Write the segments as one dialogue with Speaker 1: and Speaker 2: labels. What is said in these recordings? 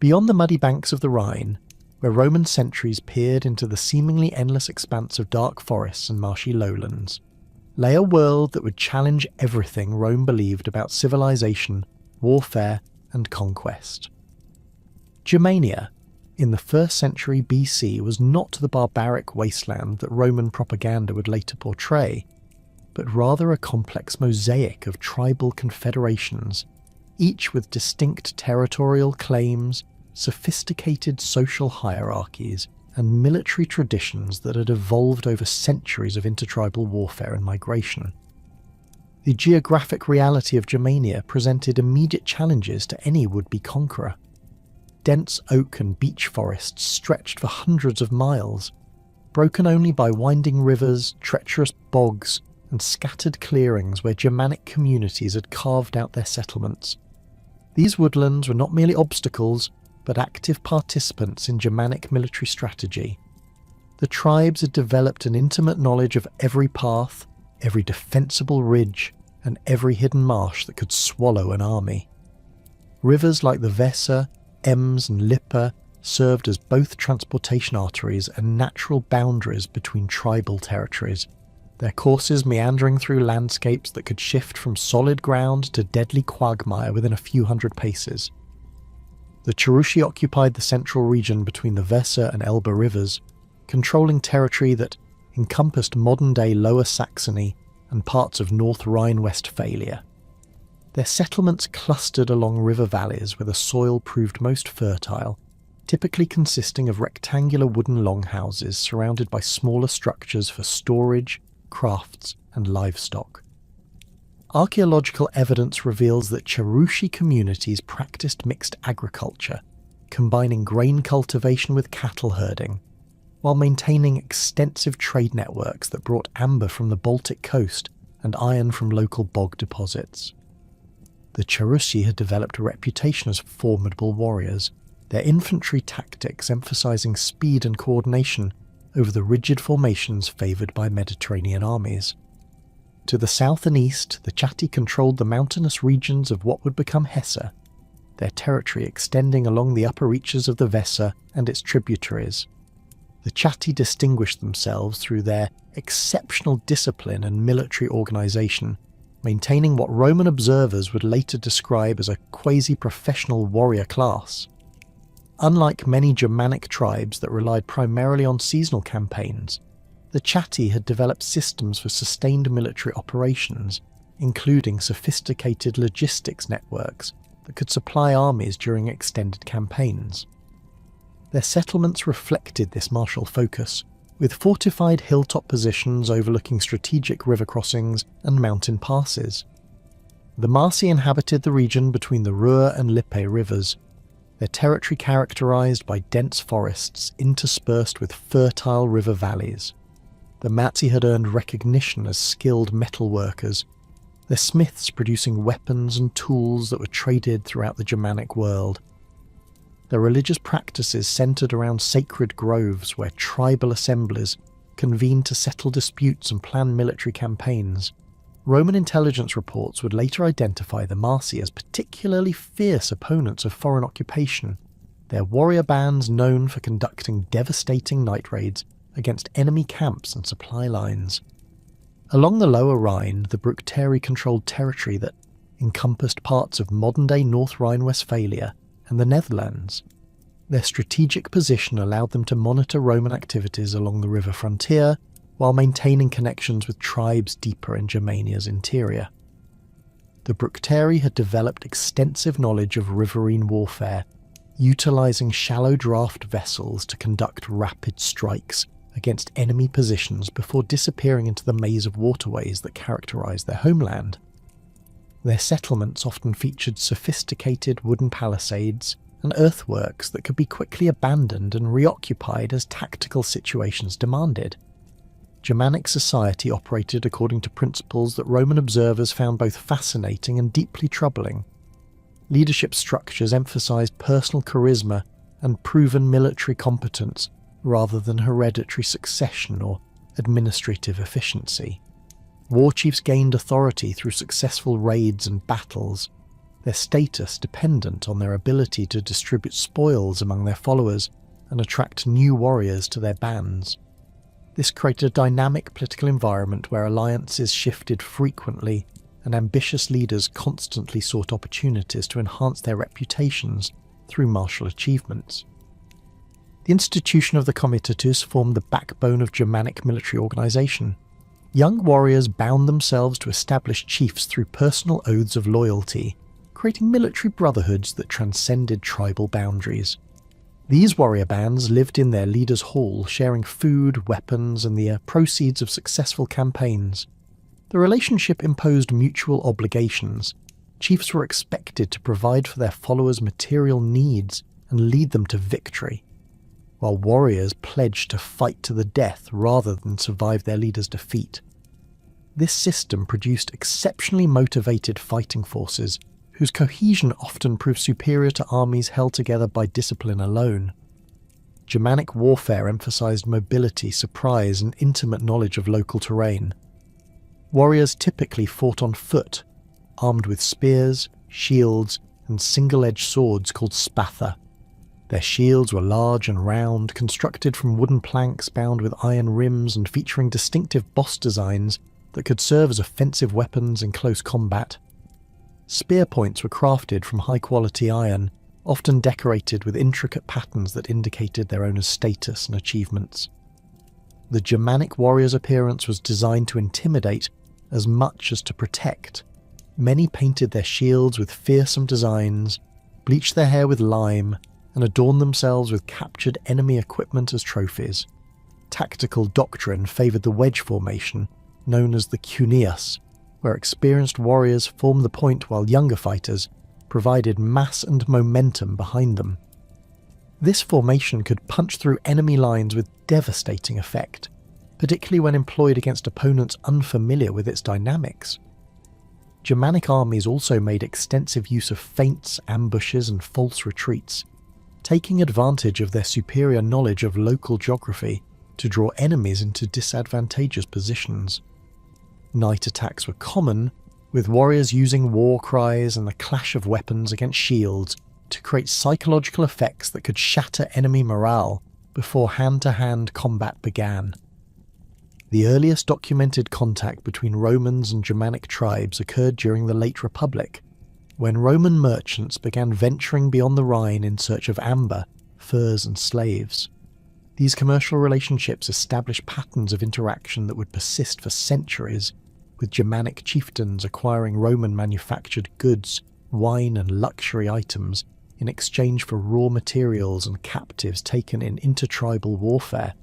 Speaker 1: Beyond the muddy banks of the Rhine, where Roman sentries peered into the seemingly endless expanse of dark forests and marshy lowlands, lay a world that would challenge everything Rome believed about civilization, warfare, and conquest. Germania, in the 1st century BC, was not the barbaric wasteland that Roman propaganda would later portray, but rather a complex mosaic of tribal confederations, each with distinct territorial claims, sophisticated social hierarchies, and military traditions that had evolved over centuries of intertribal warfare and migration. The geographic reality of Germania presented immediate challenges to any would-be conqueror. Dense oak and beech forests stretched for hundreds of miles, broken only by winding rivers, treacherous bogs, and scattered clearings where Germanic communities had carved out their settlements. These woodlands were not merely obstacles, but active participants in Germanic military strategy. The tribes had developed an intimate knowledge of every path, every defensible ridge, and every hidden marsh that could swallow an army. Rivers like the Weser, Ems, and Lippe served as both transportation arteries and natural boundaries between tribal territories, their courses meandering through landscapes that could shift from solid ground to deadly quagmire within a few hundred paces. The Cherusci occupied the central region between the Weser and Elbe rivers, controlling territory that encompassed modern-day Lower Saxony and parts of North Rhine-Westphalia. Their settlements clustered along river valleys where the soil proved most fertile, typically consisting of rectangular wooden longhouses surrounded by smaller structures for storage, crafts, and livestock. Archaeological evidence reveals that Cherusci communities practiced mixed agriculture, combining grain cultivation with cattle herding, while maintaining extensive trade networks that brought amber from the Baltic coast and iron from local bog deposits. The Cherusci had developed a reputation as formidable warriors, their infantry tactics emphasizing speed and coordination over the rigid formations favoured by Mediterranean armies. To the south and east, the Chatti controlled the mountainous regions of what would become Hesse, their territory extending along the upper reaches of the Weser and its tributaries. The Chatti distinguished themselves through their exceptional discipline and military organisation, maintaining what Roman observers would later describe as a quasi-professional warrior class. Unlike many Germanic tribes that relied primarily on seasonal campaigns, the Chatti had developed systems for sustained military operations, including sophisticated logistics networks that could supply armies during extended campaigns. Their settlements reflected this martial focus, with fortified hilltop positions overlooking strategic river crossings and mountain passes. The Marsi inhabited the region between the Ruhr and Lippe rivers, their territory characterised by dense forests interspersed with fertile river valleys. The Marsi had earned recognition as skilled metal workers, their smiths producing weapons and tools that were traded throughout the Germanic world. Their religious practices centred around sacred groves where tribal assemblies convened to settle disputes and plan military campaigns. Roman intelligence reports would later identify the Marsi as particularly fierce opponents of foreign occupation, their warrior bands known for conducting devastating night raids against enemy camps and supply lines. Along the lower Rhine, the Bructeri controlled territory that encompassed parts of modern-day North Rhine-Westphalia and the Netherlands. Their strategic position allowed them to monitor Roman activities along the river frontier while maintaining connections with tribes deeper in Germania's interior. The Bructeri had developed extensive knowledge of riverine warfare, utilising shallow draft vessels to conduct rapid strikes against enemy positions before disappearing into the maze of waterways that characterised their homeland. Their settlements often featured sophisticated wooden palisades and earthworks that could be quickly abandoned and reoccupied as tactical situations demanded. Germanic society operated according to principles that Roman observers found both fascinating and deeply troubling. Leadership structures emphasised personal charisma and proven military competence rather than hereditary succession or administrative efficiency. War chiefs gained authority through successful raids and battles, their status dependent on their ability to distribute spoils among their followers and attract new warriors to their bands. This created a dynamic political environment where alliances shifted frequently and ambitious leaders constantly sought opportunities to enhance their reputations through martial achievements. The institution of the comitatus formed the backbone of Germanic military organisation. Young warriors bound themselves to established chiefs through personal oaths of loyalty, creating military brotherhoods that transcended tribal boundaries. These warrior bands lived in their leader's hall, sharing food, weapons, and the proceeds of successful campaigns. The relationship imposed mutual obligations. Chiefs were expected to provide for their followers' material needs and lead them to victory, while warriors pledged to fight to the death rather than survive their leader's defeat. This system produced exceptionally motivated fighting forces, whose cohesion often proved superior to armies held together by discipline alone. Germanic warfare emphasized mobility, surprise, and intimate knowledge of local terrain. Warriors typically fought on foot, armed with spears, shields, and single-edged swords called spatha. Their shields were large and round, constructed from wooden planks bound with iron rims and featuring distinctive boss designs that could serve as offensive weapons in close combat. Spear points were crafted from high-quality iron, often decorated with intricate patterns that indicated their owner's status and achievements. The Germanic warrior's appearance was designed to intimidate as much as to protect. Many painted their shields with fearsome designs, bleached their hair with lime, and adorned themselves with captured enemy equipment as trophies. Tactical doctrine favoured the wedge formation, known as the cuneus, where experienced warriors formed the point while younger fighters provided mass and momentum behind them. This formation could punch through enemy lines with devastating effect, particularly when employed against opponents unfamiliar with its dynamics. Germanic armies also made extensive use of feints, ambushes, and false retreats, taking advantage of their superior knowledge of local geography to draw enemies into disadvantageous positions. Night attacks were common, with warriors using war cries and the clash of weapons against shields to create psychological effects that could shatter enemy morale before hand-to-hand combat began. The earliest documented contact between Romans and Germanic tribes occurred during the late Republic, when Roman merchants began venturing beyond the Rhine in search of amber, furs, and slaves. These commercial relationships established patterns of interaction that would persist for centuries, with Germanic chieftains acquiring Roman-manufactured goods, wine, and luxury items in exchange for raw materials and captives taken in intertribal warfare.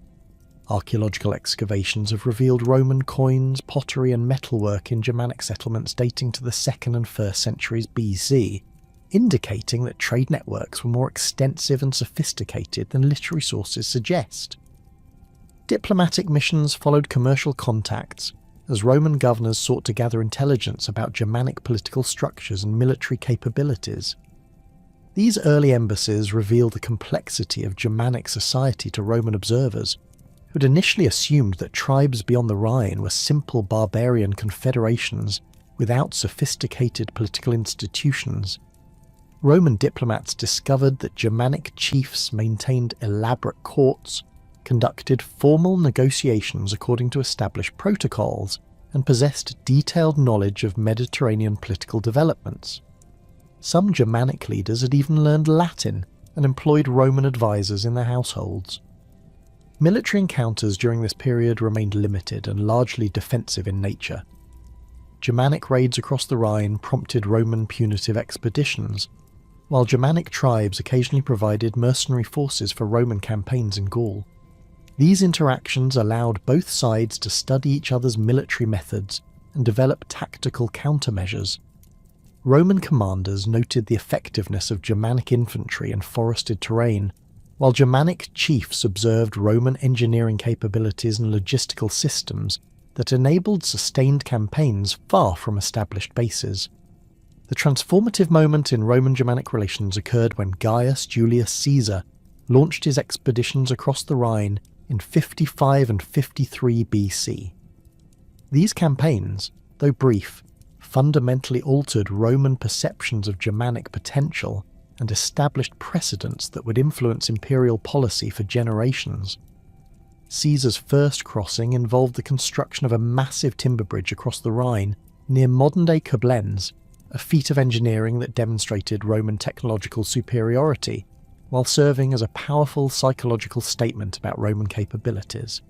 Speaker 1: Archaeological excavations have revealed Roman coins, pottery, and metalwork in Germanic settlements dating to the 2nd and 1st centuries BC, indicating that trade networks were more extensive and sophisticated than literary sources suggest. Diplomatic missions followed commercial contacts, as Roman governors sought to gather intelligence about Germanic political structures and military capabilities. These early embassies revealed the complexity of Germanic society to Roman observers, who had initially assumed that tribes beyond the Rhine were simple barbarian confederations without sophisticated political institutions. Roman diplomats discovered that Germanic chiefs maintained elaborate courts, conducted formal negotiations according to established protocols, and possessed detailed knowledge of Mediterranean political developments. Some Germanic leaders had even learned Latin and employed Roman advisors in their households. Military encounters during this period remained limited and largely defensive in nature. Germanic raids across the Rhine prompted Roman punitive expeditions, while Germanic tribes occasionally provided mercenary forces for Roman campaigns in Gaul. These interactions allowed both sides to study each other's military methods and develop tactical countermeasures. Roman commanders noted the effectiveness of Germanic infantry in forested terrain, while Germanic chiefs observed Roman engineering capabilities and logistical systems that enabled sustained campaigns far from established bases. The transformative moment in Roman-Germanic relations occurred when Gaius Julius Caesar launched his expeditions across the Rhine in 55 and 53 BC. These campaigns, though brief, fundamentally altered Roman perceptions of Germanic potential and established precedents that would influence imperial policy for generations. Caesar's first crossing involved the construction of a massive timber bridge across the Rhine near modern-day Koblenz, a feat of engineering that demonstrated Roman technological superiority while serving as a powerful psychological statement about Roman capabilities.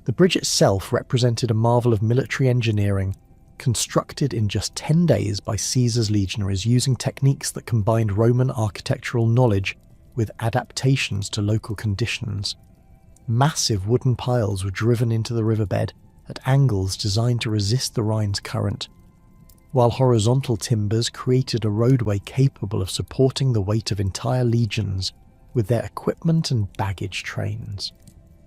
Speaker 1: The bridge itself represented a marvel of military engineering, constructed in just 10 days by Caesar's legionaries using techniques that combined Roman architectural knowledge with adaptations to local conditions. Massive wooden piles were driven into the riverbed at angles designed to resist the Rhine's current, while horizontal timbers created a roadway capable of supporting the weight of entire legions with their equipment and baggage trains.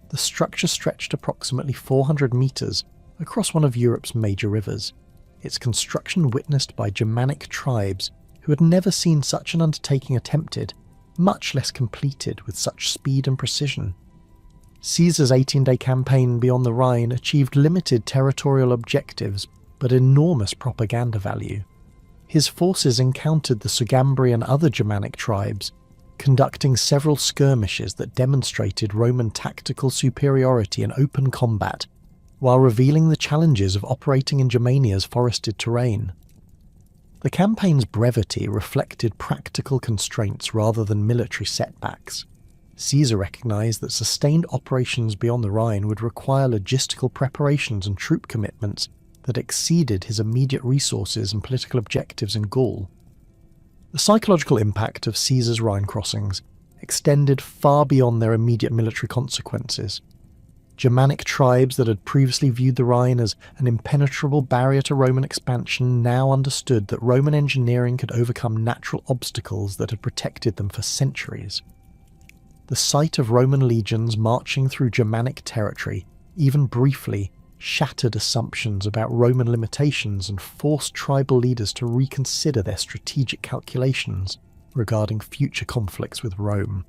Speaker 1: The structure stretched approximately 400 metres across one of Europe's major rivers, its construction witnessed by Germanic tribes who had never seen such an undertaking attempted, much less completed with such speed and precision. Caesar's 18-day campaign beyond the Rhine achieved limited territorial objectives but enormous propaganda value. His forces encountered the Sugambri and other Germanic tribes, conducting several skirmishes that demonstrated Roman tactical superiority in open combat, while revealing the challenges of operating in Germania's forested terrain. The campaign's brevity reflected practical constraints rather than military setbacks. Caesar recognized that sustained operations beyond the Rhine would require logistical preparations and troop commitments that exceeded his immediate resources and political objectives in Gaul. The psychological impact of Caesar's Rhine crossings extended far beyond their immediate military consequences. Germanic tribes that had previously viewed the Rhine as an impenetrable barrier to Roman expansion now understood that Roman engineering could overcome natural obstacles that had protected them for centuries. The sight of Roman legions marching through Germanic territory, even briefly, shattered assumptions about Roman limitations and forced tribal leaders to reconsider their strategic calculations regarding future conflicts with Rome.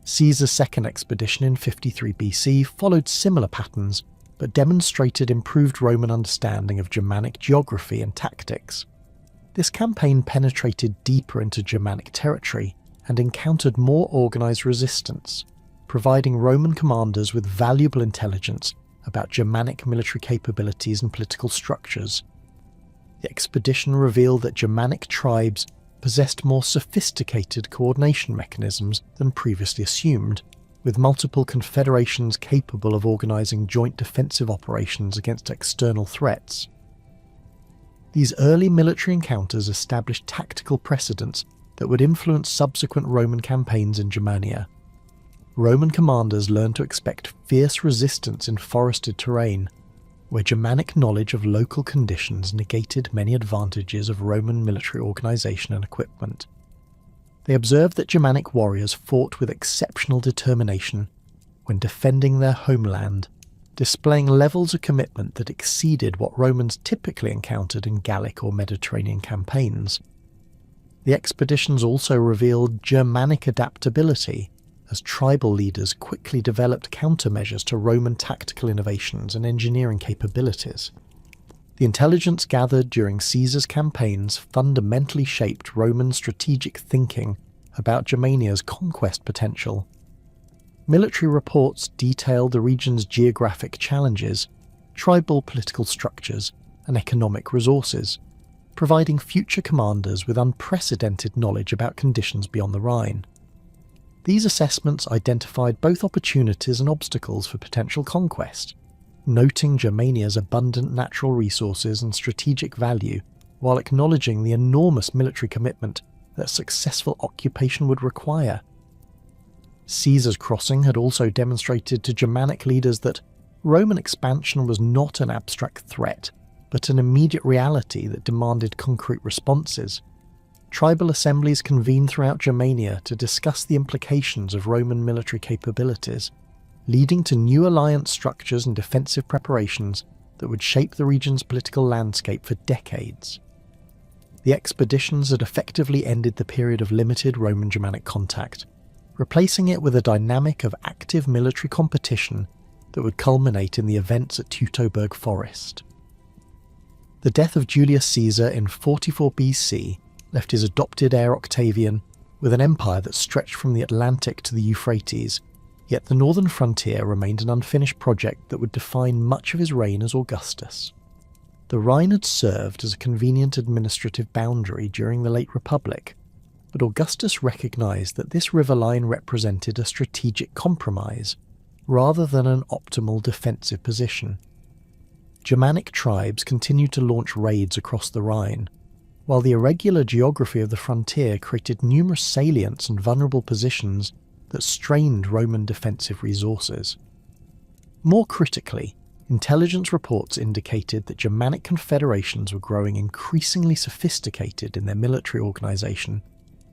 Speaker 1: Caesar's second expedition in 53 BC followed similar patterns, but demonstrated improved Roman understanding of Germanic geography and tactics. This campaign penetrated deeper into Germanic territory and encountered more organised resistance, providing Roman commanders with valuable intelligence about Germanic military capabilities and political structures. The expedition revealed that Germanic tribes possessed more sophisticated coordination mechanisms than previously assumed, with multiple confederations capable of organising joint defensive operations against external threats. These early military encounters established tactical precedents that would influence subsequent Roman campaigns in Germania. Roman commanders learned to expect fierce resistance in forested terrain, where Germanic knowledge of local conditions negated many advantages of Roman military organisation and equipment. They observed that Germanic warriors fought with exceptional determination when defending their homeland, displaying levels of commitment that exceeded what Romans typically encountered in Gallic or Mediterranean campaigns. The expeditions also revealed Germanic adaptability, as tribal leaders quickly developed countermeasures to Roman tactical innovations and engineering capabilities. The intelligence gathered during Caesar's campaigns fundamentally shaped Roman strategic thinking about Germania's conquest potential. Military reports detailed the region's geographic challenges, tribal political structures, and economic resources, providing future commanders with unprecedented knowledge about conditions beyond the Rhine. These assessments identified both opportunities and obstacles for potential conquest, noting Germania's abundant natural resources and strategic value, while acknowledging the enormous military commitment that successful occupation would require. Caesar's crossing had also demonstrated to Germanic leaders that Roman expansion was not an abstract threat, but an immediate reality that demanded concrete responses. Tribal assemblies convened throughout Germania to discuss the implications of Roman military capabilities, leading to new alliance structures and defensive preparations that would shape the region's political landscape for decades. The expeditions had effectively ended the period of limited Roman-Germanic contact, replacing it with a dynamic of active military competition that would culminate in the events at Teutoburg Forest. The death of Julius Caesar in 44 BC left his adopted heir Octavian with an empire that stretched from the Atlantic to the Euphrates, yet the northern frontier remained an unfinished project that would define much of his reign as Augustus. The Rhine had served as a convenient administrative boundary during the late Republic, but Augustus recognised that this river line represented a strategic compromise, rather than an optimal defensive position. Germanic tribes continued to launch raids across the Rhine, while the irregular geography of the frontier created numerous salients and vulnerable positions that strained Roman defensive resources. More critically, intelligence reports indicated that Germanic confederations were growing increasingly sophisticated in their military organisation,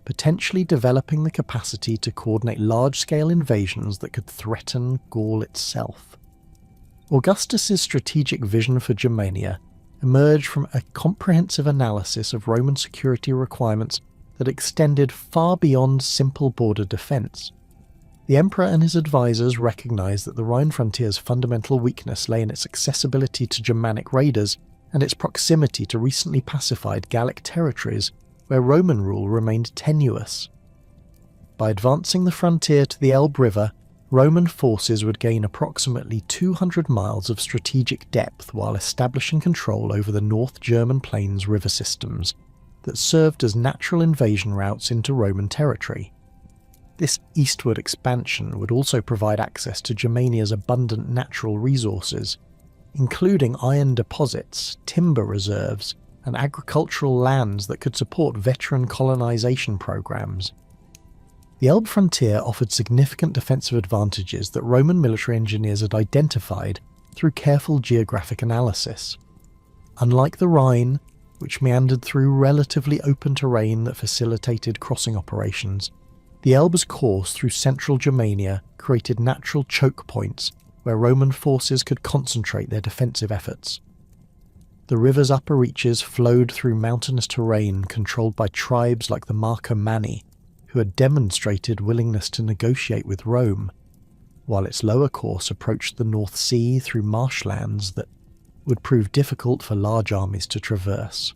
Speaker 1: potentially developing the capacity to coordinate large-scale invasions that could threaten Gaul itself. Augustus's strategic vision for Germania emerged from a comprehensive analysis of Roman security requirements that extended far beyond simple border defence. The emperor and his advisors recognised that the Rhine frontier's fundamental weakness lay in its accessibility to Germanic raiders and its proximity to recently pacified Gallic territories where Roman rule remained tenuous. By advancing the frontier to the Elbe River, Roman forces would gain approximately 200 miles of strategic depth while establishing control over the North German Plains river systems that served as natural invasion routes into Roman territory. This eastward expansion would also provide access to Germania's abundant natural resources, including iron deposits, timber reserves, and agricultural lands that could support veteran colonization programs. The Elbe frontier offered significant defensive advantages that Roman military engineers had identified through careful geographic analysis. Unlike the Rhine, which meandered through relatively open terrain that facilitated crossing operations, the Elbe's course through central Germania created natural choke points where Roman forces could concentrate their defensive efforts. The river's upper reaches flowed through mountainous terrain controlled by tribes like the Marcomanni, who had demonstrated willingness to negotiate with Rome, while its lower course approached the North Sea through marshlands that would prove difficult for large armies to traverse.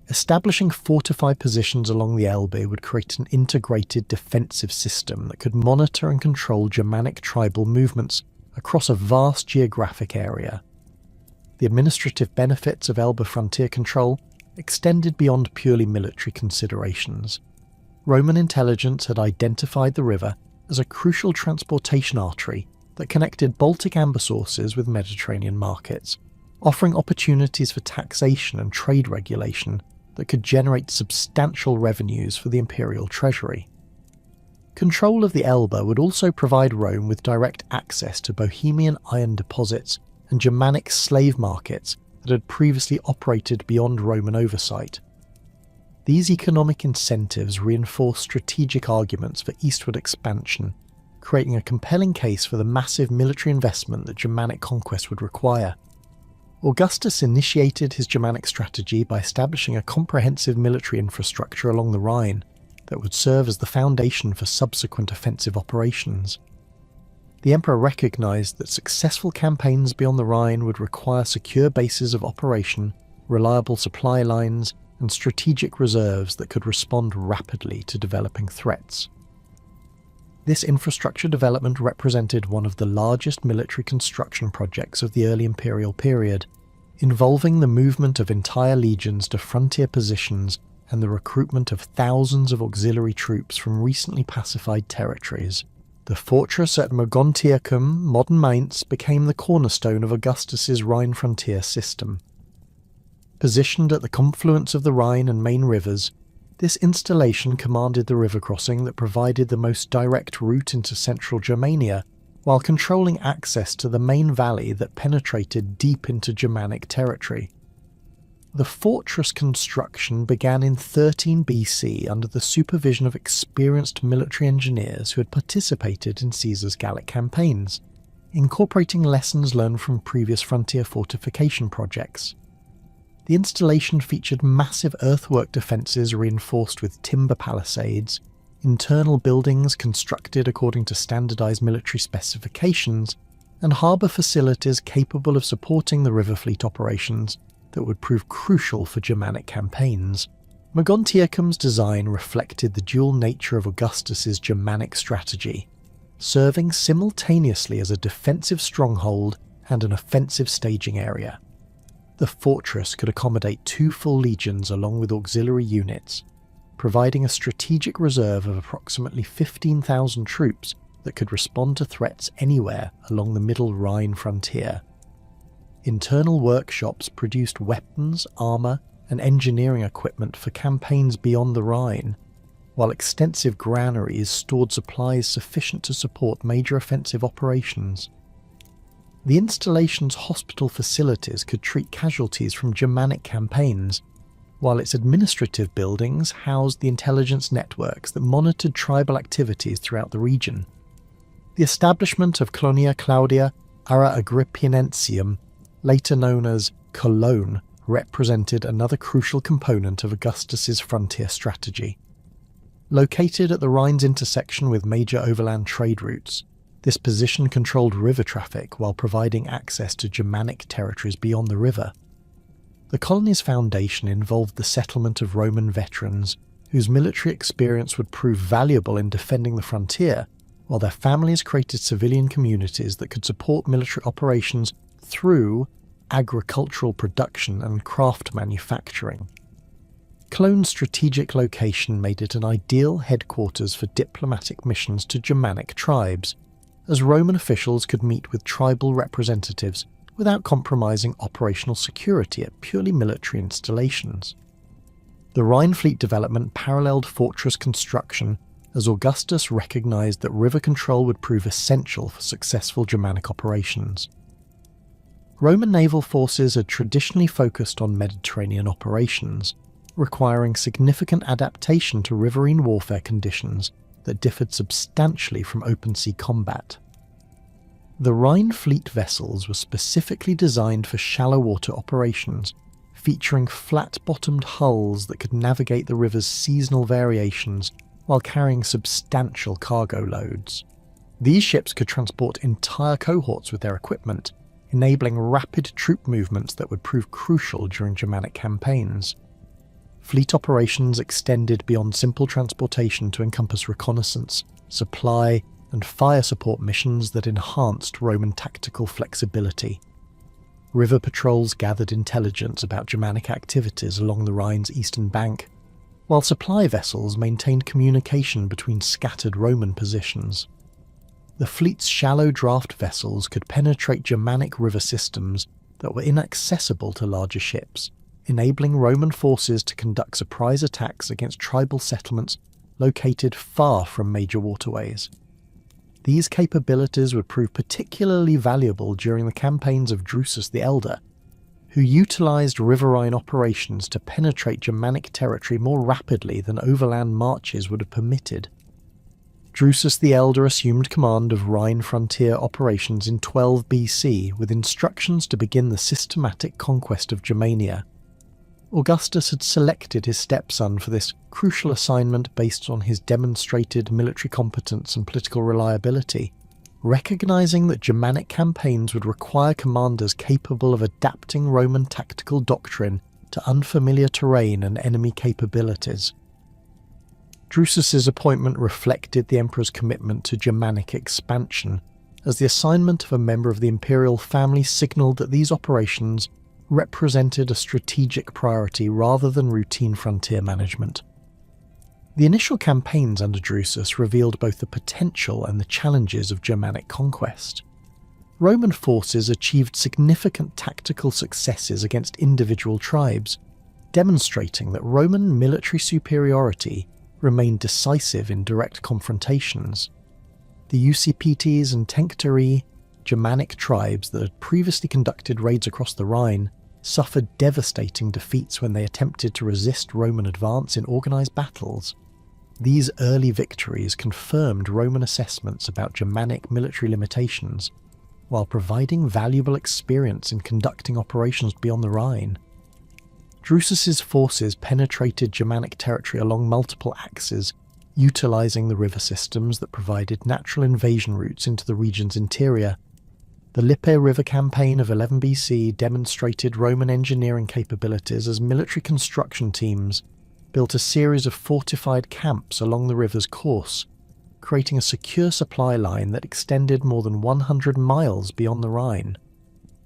Speaker 1: Establishing fortified positions along the Elbe would create an integrated defensive system that could monitor and control Germanic tribal movements across a vast geographic area. The administrative benefits of Elbe frontier control extended beyond purely military considerations. Roman intelligence had identified the river as a crucial transportation artery that connected Baltic amber sources with Mediterranean markets, offering opportunities for taxation and trade regulation that could generate substantial revenues for the imperial treasury. Control of the Elbe would also provide Rome with direct access to Bohemian iron deposits and Germanic slave markets that had previously operated beyond Roman oversight. These economic incentives reinforced strategic arguments for eastward expansion, creating a compelling case for the massive military investment that Germanic conquest would require. Augustus initiated his Germanic strategy by establishing a comprehensive military infrastructure along the Rhine that would serve as the foundation for subsequent offensive operations. The emperor recognised that successful campaigns beyond the Rhine would require secure bases of operation, reliable supply lines, and strategic reserves that could respond rapidly to developing threats. This infrastructure development represented one of the largest military construction projects of the early imperial period, involving the movement of entire legions to frontier positions and the recruitment of thousands of auxiliary troops from recently pacified territories. The fortress at Mogontiacum, modern Mainz, became the cornerstone of Augustus's Rhine frontier system. Positioned at the confluence of the Rhine and main rivers, this installation commanded the river crossing that provided the most direct route into central Germania, while controlling access to the main valley that penetrated deep into Germanic territory. The fortress construction began in 13 BC under the supervision of experienced military engineers who had participated in Caesar's Gallic campaigns, incorporating lessons learned from previous frontier fortification projects. The installation featured massive earthwork defences reinforced with timber palisades, internal buildings constructed according to standardised military specifications, and harbour facilities capable of supporting the river fleet operations that would prove crucial for Germanic campaigns. Mogontiacum's design reflected the dual nature of Augustus's Germanic strategy, serving simultaneously as a defensive stronghold and an offensive staging area. The fortress could accommodate 2 full legions along with auxiliary units, providing a strategic reserve of approximately 15,000 troops that could respond to threats anywhere along the middle Rhine frontier. Internal workshops produced weapons, armour, and engineering equipment for campaigns beyond the Rhine, while extensive granaries stored supplies sufficient to support major offensive operations. The installation's hospital facilities could treat casualties from Germanic campaigns, while its administrative buildings housed the intelligence networks that monitored tribal activities throughout the region. The establishment of Colonia Claudia Ara Agrippinensium, later known as Cologne, represented another crucial component of Augustus's frontier strategy. Located at the Rhine's intersection with major overland trade routes, this position controlled river traffic while providing access to Germanic territories beyond the river. The colony's foundation involved the settlement of Roman veterans, whose military experience would prove valuable in defending the frontier, while their families created civilian communities that could support military operations through agricultural production and craft manufacturing. Cologne's strategic location made it an ideal headquarters for diplomatic missions to Germanic tribes, as Roman officials could meet with tribal representatives without compromising operational security at purely military installations. The Rhine fleet development paralleled fortress construction, as Augustus recognized that river control would prove essential for successful Germanic operations. Roman naval forces had traditionally focused on Mediterranean operations, requiring significant adaptation to riverine warfare conditions that differed substantially from open sea combat. The Rhine fleet vessels were specifically designed for shallow water operations, featuring flat-bottomed hulls that could navigate the river's seasonal variations while carrying substantial cargo loads. These ships could transport entire cohorts with their equipment, enabling rapid troop movements that would prove crucial during Germanic campaigns. Fleet operations extended beyond simple transportation to encompass reconnaissance, supply, and fire support missions that enhanced Roman tactical flexibility. River patrols gathered intelligence about Germanic activities along the Rhine's eastern bank, while supply vessels maintained communication between scattered Roman positions. The fleet's shallow draft vessels could penetrate Germanic river systems that were inaccessible to larger ships, enabling Roman forces to conduct surprise attacks against tribal settlements located far from major waterways. These capabilities would prove particularly valuable during the campaigns of Drusus the Elder, who utilized riverine operations to penetrate Germanic territory more rapidly than overland marches would have permitted. Drusus the Elder assumed command of Rhine frontier operations in 12 BC with instructions to begin the systematic conquest of Germania. Augustus had selected his stepson for this crucial assignment based on his demonstrated military competence and political reliability, recognizing that Germanic campaigns would require commanders capable of adapting Roman tactical doctrine to unfamiliar terrain and enemy capabilities. Drusus's appointment reflected the emperor's commitment to Germanic expansion, as the assignment of a member of the imperial family signalled that these operations represented a strategic priority rather than routine frontier management. The initial campaigns under Drusus revealed both the potential and the challenges of Germanic conquest. Roman forces achieved significant tactical successes against individual tribes, demonstrating that Roman military superiority remained decisive in direct confrontations. The Usipetes and Tencteri, Germanic tribes that had previously conducted raids across the Rhine, suffered devastating defeats when they attempted to resist Roman advance in organised battles. These early victories confirmed Roman assessments about Germanic military limitations, while providing valuable experience in conducting operations beyond the Rhine. Drusus's forces penetrated Germanic territory along multiple axes, utilising the river systems that provided natural invasion routes into the region's interior. The Lippe River campaign of 11 BC demonstrated Roman engineering capabilities as military construction teams built a series of fortified camps along the river's course, creating a secure supply line that extended more than 100 miles beyond the Rhine.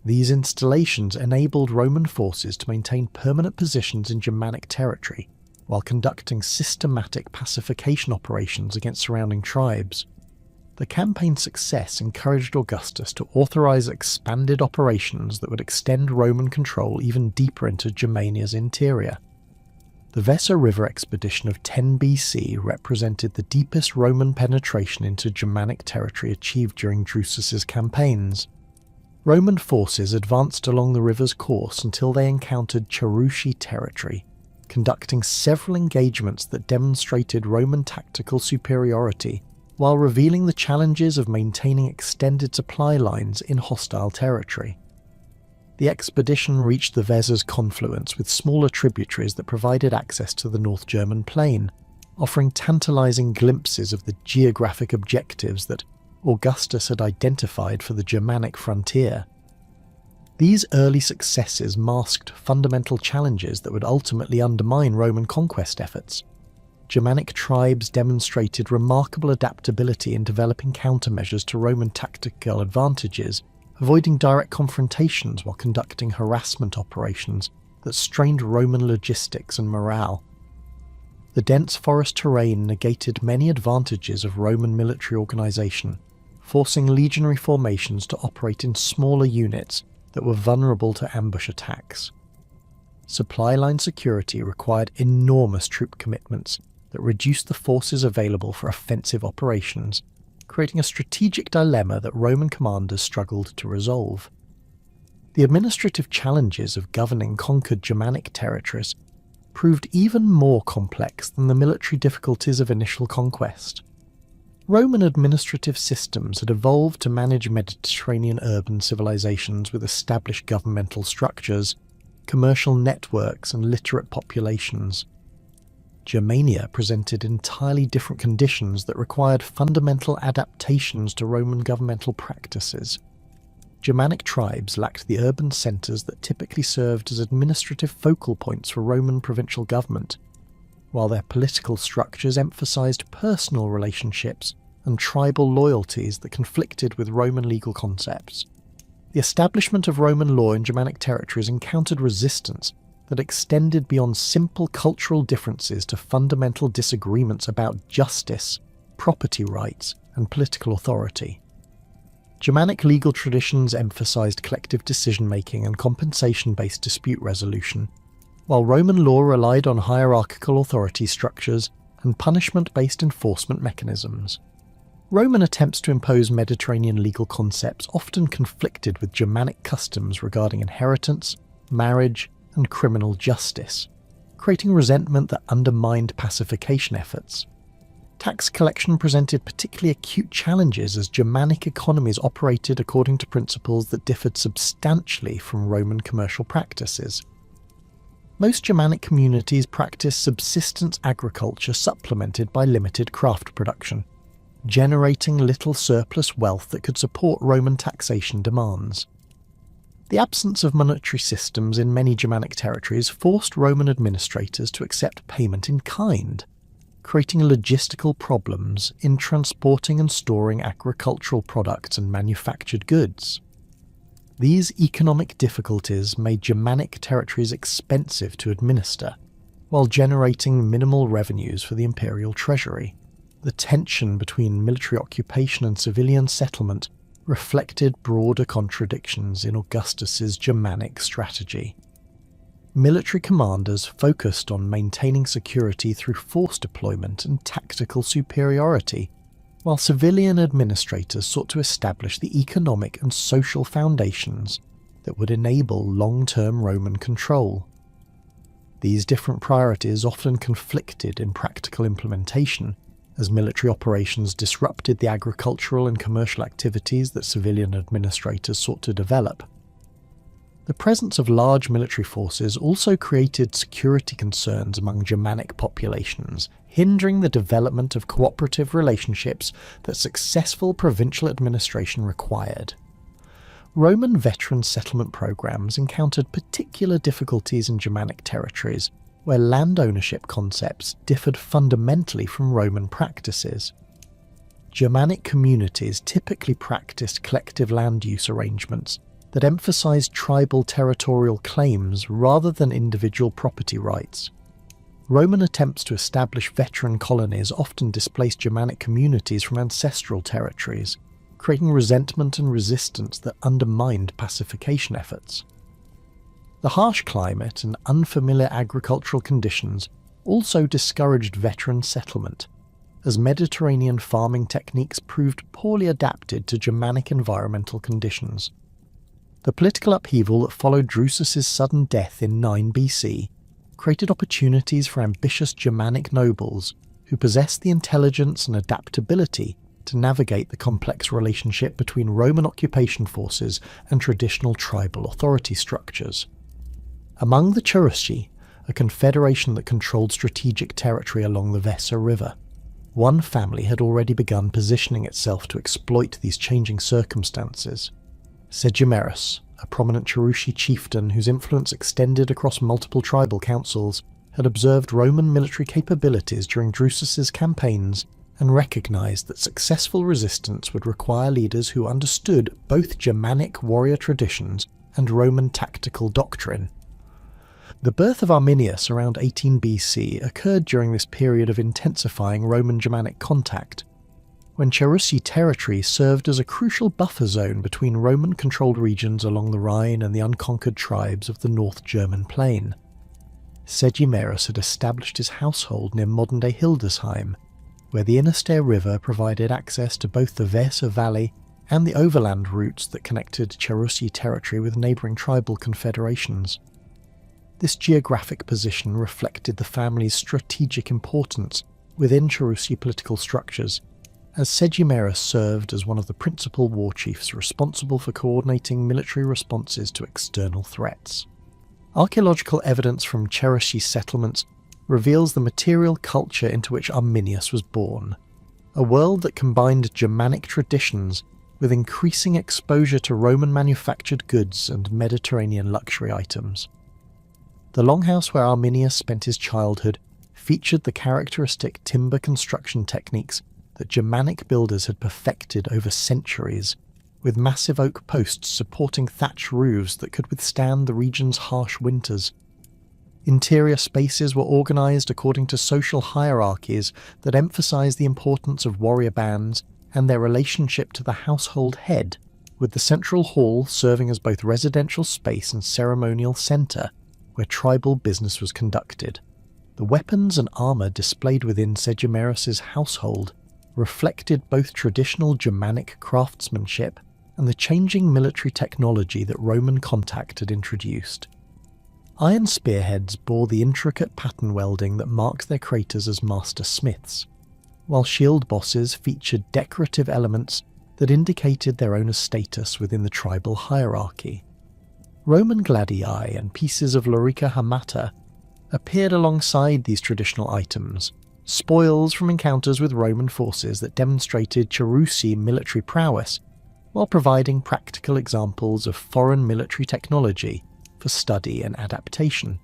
Speaker 1: These installations enabled Roman forces to maintain permanent positions in Germanic territory while conducting systematic pacification operations against surrounding tribes. The campaign's success encouraged Augustus to authorize expanded operations that would extend Roman control even deeper into Germania's interior. The Weser River expedition of 10 BC represented the deepest Roman penetration into Germanic territory achieved during Drusus's campaigns. Roman forces advanced along the river's course until they encountered Cherusci territory, conducting several engagements that demonstrated Roman tactical superiority while revealing the challenges of maintaining extended supply lines in hostile territory. The expedition reached the Weser's confluence with smaller tributaries that provided access to the North German plain, offering tantalizing glimpses of the geographic objectives that Augustus had identified for the Germanic frontier. These early successes masked fundamental challenges that would ultimately undermine Roman conquest efforts. Germanic tribes demonstrated remarkable adaptability in developing countermeasures to Roman tactical advantages, avoiding direct confrontations while conducting harassment operations that strained Roman logistics and morale. The dense forest terrain negated many advantages of Roman military organization, forcing legionary formations to operate in smaller units that were vulnerable to ambush attacks. Supply line security required enormous troop commitments that reduced the forces available for offensive operations, creating a strategic dilemma that Roman commanders struggled to resolve. The administrative challenges of governing conquered Germanic territories proved even more complex than the military difficulties of initial conquest. Roman administrative systems had evolved to manage Mediterranean urban civilizations with established governmental structures, commercial networks, and literate populations. Germania presented entirely different conditions that required fundamental adaptations to Roman governmental practices. Germanic tribes lacked the urban centres that typically served as administrative focal points for Roman provincial government, while their political structures emphasised personal relationships and tribal loyalties that conflicted with Roman legal concepts. The establishment of Roman law in Germanic territories encountered resistance that extended beyond simple cultural differences to fundamental disagreements about justice, property rights, and political authority. Germanic legal traditions emphasized collective decision-making and compensation-based dispute resolution, while Roman law relied on hierarchical authority structures and punishment-based enforcement mechanisms. Roman attempts to impose Mediterranean legal concepts often conflicted with Germanic customs regarding inheritance, marriage, and criminal justice, creating resentment that undermined pacification efforts. Tax collection presented particularly acute challenges as Germanic economies operated according to principles that differed substantially from Roman commercial practices. Most Germanic communities practiced subsistence agriculture supplemented by limited craft production, generating little surplus wealth that could support Roman taxation demands. The absence of monetary systems in many Germanic territories forced Roman administrators to accept payment in kind, creating logistical problems in transporting and storing agricultural products and manufactured goods. These economic difficulties made Germanic territories expensive to administer, while generating minimal revenues for the imperial treasury. The tension between military occupation and civilian settlement reflected broader contradictions in Augustus's Germanic strategy. Military commanders focused on maintaining security through force deployment and tactical superiority, while civilian administrators sought to establish the economic and social foundations that would enable long-term Roman control. These different priorities often conflicted in practical implementation, as military operations disrupted the agricultural and commercial activities that civilian administrators sought to develop. The presence of large military forces also created security concerns among Germanic populations, hindering the development of cooperative relationships that successful provincial administration required. Roman veteran settlement programs encountered particular difficulties in Germanic territories where land ownership concepts differed fundamentally from Roman practices. Germanic communities typically practiced collective land use arrangements that emphasized tribal territorial claims rather than individual property rights. Roman attempts to establish veteran colonies often displaced Germanic communities from ancestral territories, creating resentment and resistance that undermined pacification efforts. The harsh climate and unfamiliar agricultural conditions also discouraged veteran settlement, as Mediterranean farming techniques proved poorly adapted to Germanic environmental conditions. The political upheaval that followed Drusus's sudden death in 9 BC created opportunities for ambitious Germanic nobles who possessed the intelligence and adaptability to navigate the complex relationship between Roman occupation forces and traditional tribal authority structures. Among the Cherusci, a confederation that controlled strategic territory along the Weser River, one family had already begun positioning itself to exploit these changing circumstances. Segimerus, a prominent Cherusci chieftain whose influence extended across multiple tribal councils, had observed Roman military capabilities during Drusus's campaigns and recognized that successful resistance would require leaders who understood both Germanic warrior traditions and Roman tactical doctrine. The birth of Arminius around 18 BC occurred during this period of intensifying Roman-Germanic contact, when Cherusci territory served as a crucial buffer zone between Roman-controlled regions along the Rhine and the unconquered tribes of the North German plain. Segimerus had established his household near modern-day Hildesheim, where the Innerstair River provided access to both the Weser Valley and the overland routes that connected Cherusci territory with neighbouring tribal confederations. This geographic position reflected the family's strategic importance within Cherusci political structures, as Segimerus served as one of the principal war chiefs responsible for coordinating military responses to external threats. Archaeological evidence from Cherusci settlements reveals the material culture into which Arminius was born, a world that combined Germanic traditions with increasing exposure to Roman manufactured goods and Mediterranean luxury items. The longhouse where Arminius spent his childhood featured the characteristic timber construction techniques that Germanic builders had perfected over centuries, with massive oak posts supporting thatch roofs that could withstand the region's harsh winters. Interior spaces were organised according to social hierarchies that emphasised the importance of warrior bands and their relationship to the household head, with the central hall serving as both residential space and ceremonial centre, where tribal business was conducted. The weapons and armour displayed within Segimerus's household reflected both traditional Germanic craftsmanship and the changing military technology that Roman contact had introduced. Iron spearheads bore the intricate pattern welding that marks their craters as master smiths, while shield bosses featured decorative elements that indicated their owner's status within the tribal hierarchy. Roman gladii and pieces of lorica hamata appeared alongside these traditional items, spoils from encounters with Roman forces that demonstrated Cherusci military prowess, while providing practical examples of foreign military technology for study and adaptation.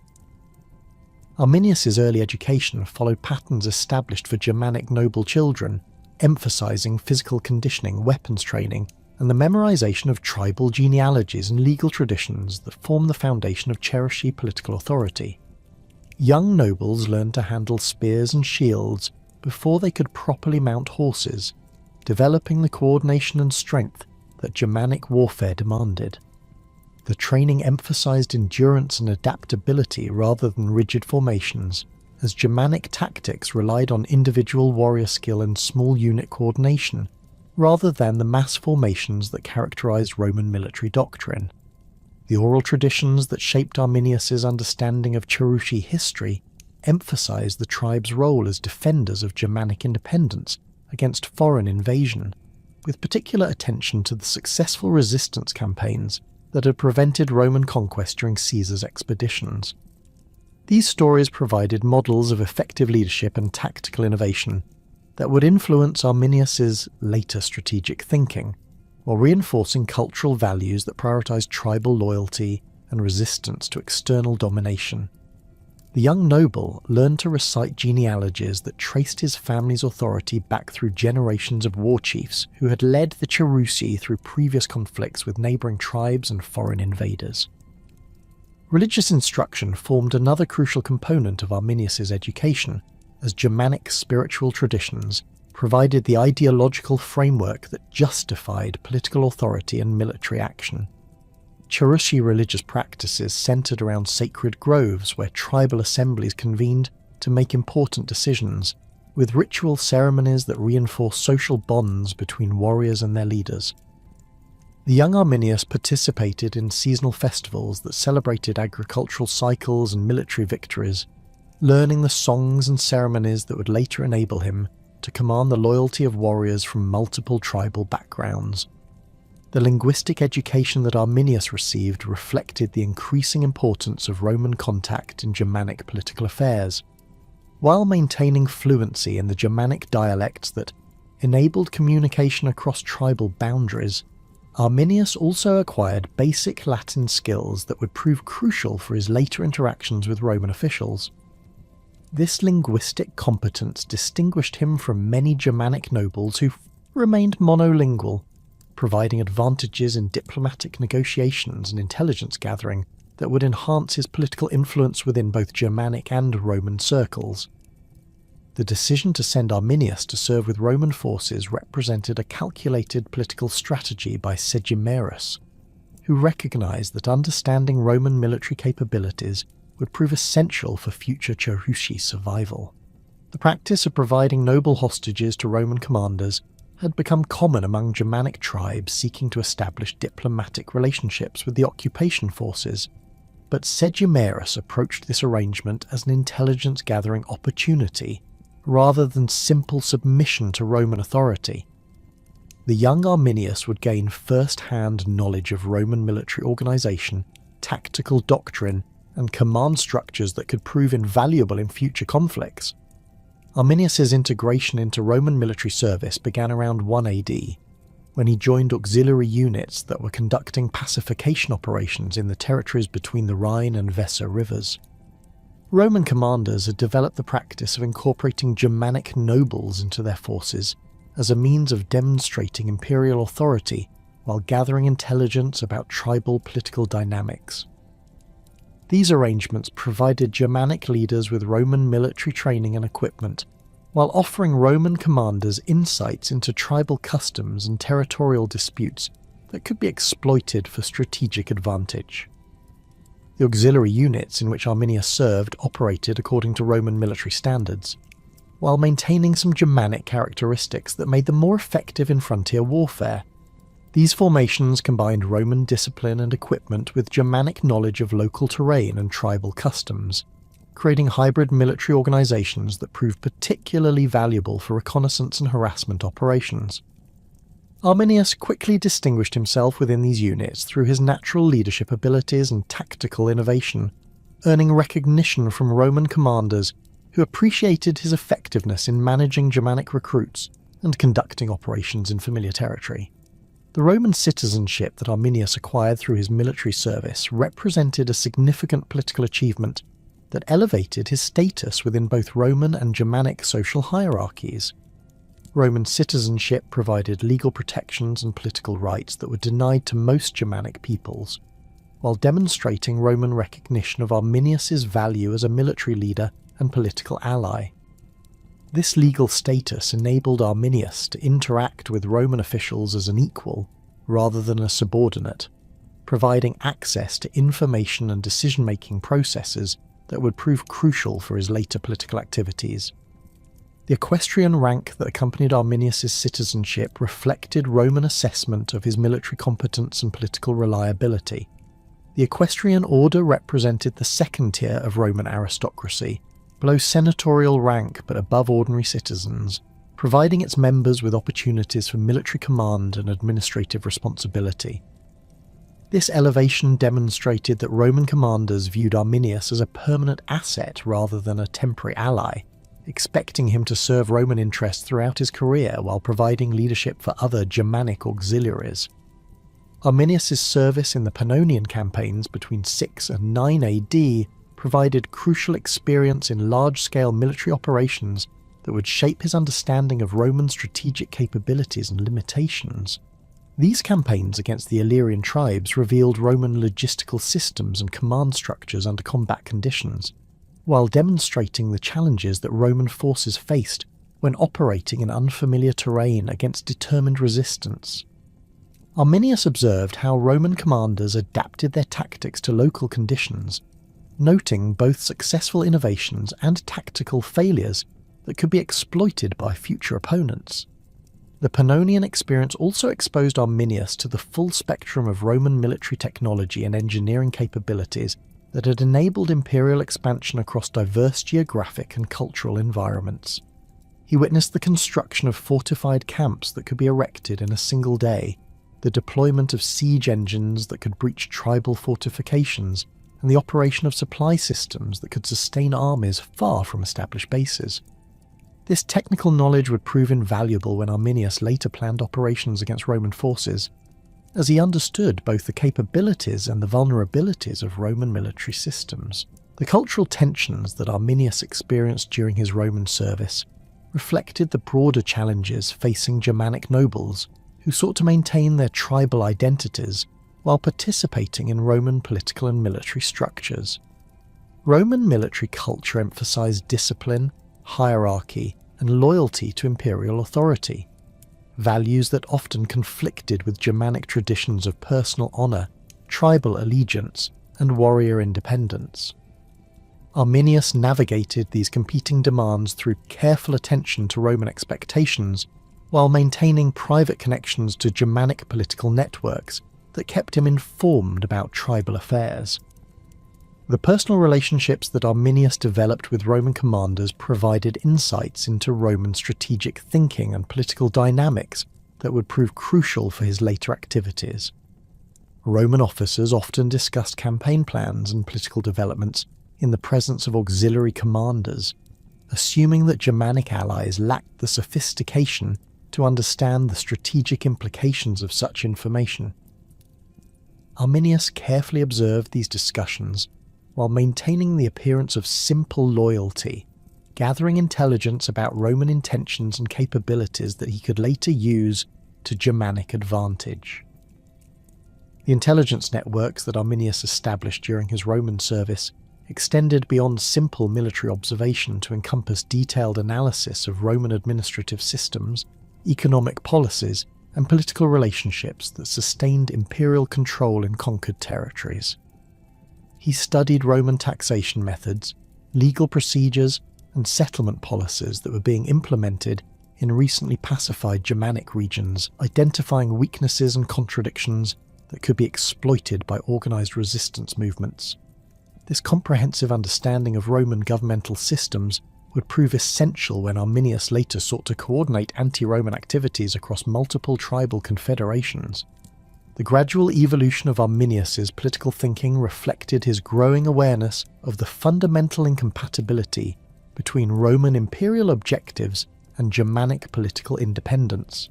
Speaker 1: Arminius's early education followed patterns established for Germanic noble children, emphasizing physical conditioning, weapons training, and the memorization of tribal genealogies and legal traditions that form the foundation of Cherusci political authority. Young nobles learned to handle spears and shields before they could properly mount horses, developing the coordination and strength that Germanic warfare demanded. The training emphasized endurance and adaptability rather than rigid formations, as Germanic tactics relied on individual warrior skill and small unit coordination, rather than the mass formations that characterized Roman military doctrine. The oral traditions that shaped Arminius's understanding of Cherusci history emphasized the tribe's role as defenders of Germanic independence against foreign invasion, with particular attention to the successful resistance campaigns that had prevented Roman conquest during Caesar's expeditions. These stories provided models of effective leadership and tactical innovation that would influence Arminius's later strategic thinking, while reinforcing cultural values that prioritized tribal loyalty and resistance to external domination. The young noble learned to recite genealogies that traced his family's authority back through generations of war chiefs who had led the Cherusci through previous conflicts with neighbouring tribes and foreign invaders. Religious instruction formed another crucial component of Arminius's education, as Germanic spiritual traditions provided the ideological framework that justified political authority and military action. Cherusci religious practices centered around sacred groves where tribal assemblies convened to make important decisions, with ritual ceremonies that reinforced social bonds between warriors and their leaders. The young Arminius participated in seasonal festivals that celebrated agricultural cycles and military victories, learning the songs and ceremonies that would later enable him to command the loyalty of warriors from multiple tribal backgrounds. The linguistic education that Arminius received reflected the increasing importance of Roman contact in Germanic political affairs, while maintaining fluency in the Germanic dialects that enabled communication across tribal boundaries. Arminius also acquired basic Latin skills that would prove crucial for his later interactions with Roman officials. This linguistic competence distinguished him from many Germanic nobles who remained monolingual, providing advantages in diplomatic negotiations and intelligence gathering that would enhance his political influence within both Germanic and Roman circles. The decision to send Arminius to serve with Roman forces represented a calculated political strategy by Segimerus, who recognized that understanding Roman military capabilities would prove essential for future Cherusci survival. The practice of providing noble hostages to Roman commanders had become common among Germanic tribes seeking to establish diplomatic relationships with the occupation forces, but Segimerus approached this arrangement as an intelligence-gathering opportunity rather than simple submission to Roman authority. The young Arminius would gain first-hand knowledge of Roman military organization, tactical doctrine, and command structures that could prove invaluable in future conflicts. Arminius's integration into Roman military service began around 1 AD, when he joined auxiliary units that were conducting pacification operations in the territories between the Rhine and Weser rivers. Roman commanders had developed the practice of incorporating Germanic nobles into their forces as a means of demonstrating imperial authority while gathering intelligence about tribal political dynamics. These arrangements provided Germanic leaders with Roman military training and equipment, while offering Roman commanders insights into tribal customs and territorial disputes that could be exploited for strategic advantage. The auxiliary units in which Arminius served operated according to Roman military standards, while maintaining some Germanic characteristics that made them more effective in frontier warfare. These formations combined Roman discipline and equipment with Germanic knowledge of local terrain and tribal customs, creating hybrid military organizations that proved particularly valuable for reconnaissance and harassment operations. Arminius quickly distinguished himself within these units through his natural leadership abilities and tactical innovation, earning recognition from Roman commanders who appreciated his effectiveness in managing Germanic recruits and conducting operations in familiar territory. The Roman citizenship that Arminius acquired through his military service represented a significant political achievement that elevated his status within both Roman and Germanic social hierarchies. Roman citizenship provided legal protections and political rights that were denied to most Germanic peoples, while demonstrating Roman recognition of Arminius's value as a military leader and political ally. This legal status enabled Arminius to interact with Roman officials as an equal rather than a subordinate, providing access to information and decision-making processes that would prove crucial for his later political activities. The equestrian rank that accompanied Arminius's citizenship reflected Roman assessment of his military competence and political reliability. The equestrian order represented the second tier of Roman aristocracy, below senatorial rank but above ordinary citizens, providing its members with opportunities for military command and administrative responsibility. This elevation demonstrated that Roman commanders viewed Arminius as a permanent asset rather than a temporary ally, expecting him to serve Roman interests throughout his career while providing leadership for other Germanic auxiliaries. Arminius's service in the Pannonian campaigns between 6 and 9 AD provided crucial experience in large-scale military operations that would shape his understanding of Roman strategic capabilities and limitations. These campaigns against the Illyrian tribes revealed Roman logistical systems and command structures under combat conditions, while demonstrating the challenges that Roman forces faced when operating in unfamiliar terrain against determined resistance. Arminius observed how Roman commanders adapted their tactics to local conditions, noting both successful innovations and tactical failures that could be exploited by future opponents. The Pannonian experience also exposed Arminius to the full spectrum of Roman military technology and engineering capabilities that had enabled imperial expansion across diverse geographic and cultural environments. He witnessed the construction of fortified camps that could be erected in a single day, the deployment of siege engines that could breach tribal fortifications, and the operation of supply systems that could sustain armies far from established bases. This technical knowledge would prove invaluable when Arminius later planned operations against Roman forces, as he understood both the capabilities and the vulnerabilities of Roman military systems. The cultural tensions that Arminius experienced during his Roman service reflected the broader challenges facing Germanic nobles who sought to maintain their tribal identities while participating in Roman political and military structures. Roman military culture emphasized discipline, hierarchy, and loyalty to imperial authority, values that often conflicted with Germanic traditions of personal honor, tribal allegiance, and warrior independence. Arminius navigated these competing demands through careful attention to Roman expectations, while maintaining private connections to Germanic political networks that kept him informed about tribal affairs. The personal relationships that Arminius developed with Roman commanders provided insights into Roman strategic thinking and political dynamics that would prove crucial for his later activities. Roman officers often discussed campaign plans and political developments in the presence of auxiliary commanders, assuming that Germanic allies lacked the sophistication to understand the strategic implications of such information. Arminius carefully observed these discussions while maintaining the appearance of simple loyalty, gathering intelligence about Roman intentions and capabilities that he could later use to Germanic advantage. The intelligence networks that Arminius established during his Roman service extended beyond simple military observation to encompass detailed analysis of Roman administrative systems, economic policies, and political relationships that sustained imperial control in conquered territories. He studied Roman taxation methods, legal procedures, and settlement policies that were being implemented in recently pacified Germanic regions, identifying weaknesses and contradictions that could be exploited by organized resistance movements. This comprehensive understanding of Roman governmental systems would prove essential when Arminius later sought to coordinate anti-Roman activities across multiple tribal confederations. The gradual evolution of Arminius's political thinking reflected his growing awareness of the fundamental incompatibility between Roman imperial objectives and Germanic political independence.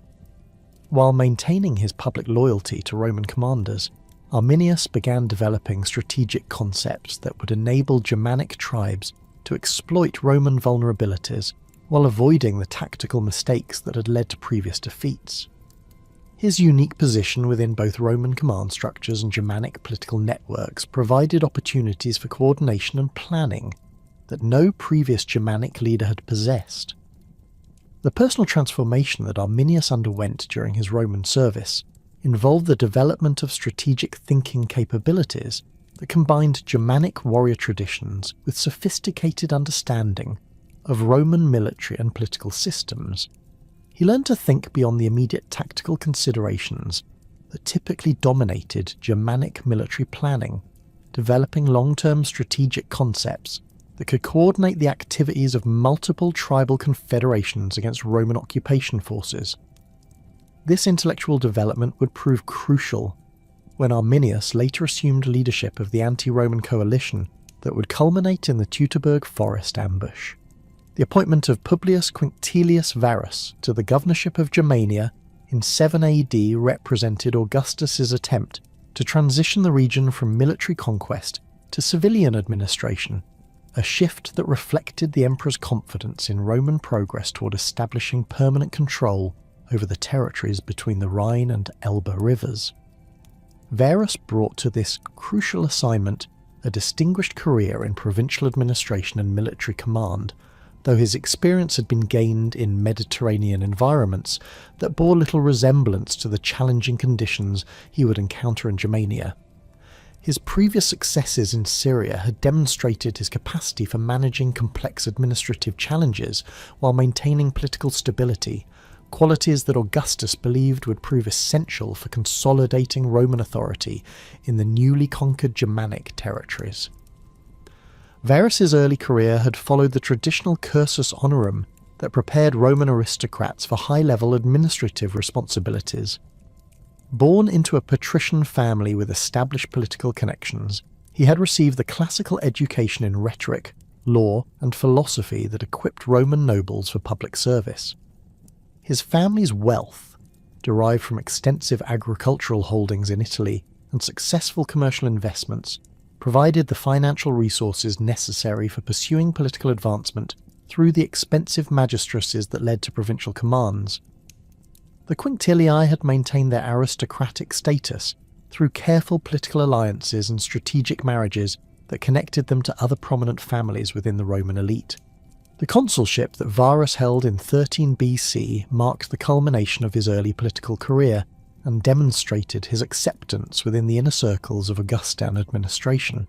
Speaker 1: While maintaining his public loyalty to Roman commanders, Arminius began developing strategic concepts that would enable Germanic tribes to exploit Roman vulnerabilities while avoiding the tactical mistakes that had led to previous defeats. His unique position within both Roman command structures and Germanic political networks provided opportunities for coordination and planning that no previous Germanic leader had possessed. The personal transformation that Arminius underwent during his Roman service involved the development of strategic thinking capabilities that combined Germanic warrior traditions with sophisticated understanding of Roman military and political systems. He learned to think beyond the immediate tactical considerations that typically dominated Germanic military planning, developing long-term strategic concepts that could coordinate the activities of multiple tribal confederations against Roman occupation forces. This intellectual development would prove crucial when Arminius later assumed leadership of the anti-Roman coalition that would culminate in the Teutoburg Forest ambush. The appointment of Publius Quinctilius Varus to the governorship of Germania in 7 AD represented Augustus's attempt to transition the region from military conquest to civilian administration, a shift that reflected the emperor's confidence in Roman progress toward establishing permanent control over the territories between the Rhine and Elbe rivers. Verus brought to this crucial assignment a distinguished career in provincial administration and military command, though his experience had been gained in Mediterranean environments that bore little resemblance to the challenging conditions he would encounter in Germania. His previous successes in Syria had demonstrated his capacity for managing complex administrative challenges while maintaining political stability, qualities that Augustus believed would prove essential for consolidating Roman authority in the newly conquered Germanic territories. Verus's early career had followed the traditional cursus honorum that prepared Roman aristocrats for high-level administrative responsibilities. Born into a patrician family with established political connections, he had received the classical education in rhetoric, law, and philosophy that equipped Roman nobles for public service. His family's wealth, derived from extensive agricultural holdings in Italy and successful commercial investments, provided the financial resources necessary for pursuing political advancement through the expensive magistracies that led to provincial commands. The Quinctilii had maintained their aristocratic status through careful political alliances and strategic marriages that connected them to other prominent families within the Roman elite. The consulship that Varus held in 13 BC marked the culmination of his early political career and demonstrated his acceptance within the inner circles of Augustan administration.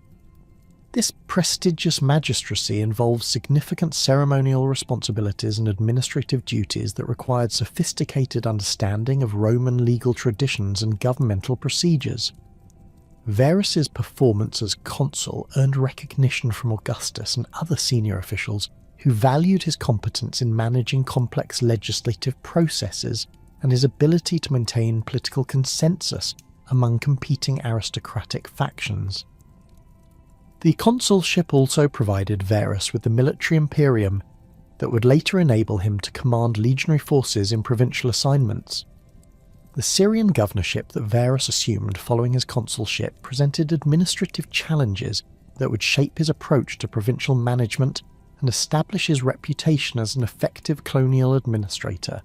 Speaker 1: This prestigious magistracy involved significant ceremonial responsibilities and administrative duties that required sophisticated understanding of Roman legal traditions and governmental procedures. Verus's performance as consul earned recognition from Augustus and other senior officials who valued his competence in managing complex legislative processes and his ability to maintain political consensus among competing aristocratic factions. The consulship also provided Verus with the military imperium that would later enable him to command legionary forces in provincial assignments. The Syrian governorship that Verus assumed following his consulship presented administrative challenges that would shape his approach to provincial management and establish his reputation as an effective colonial administrator.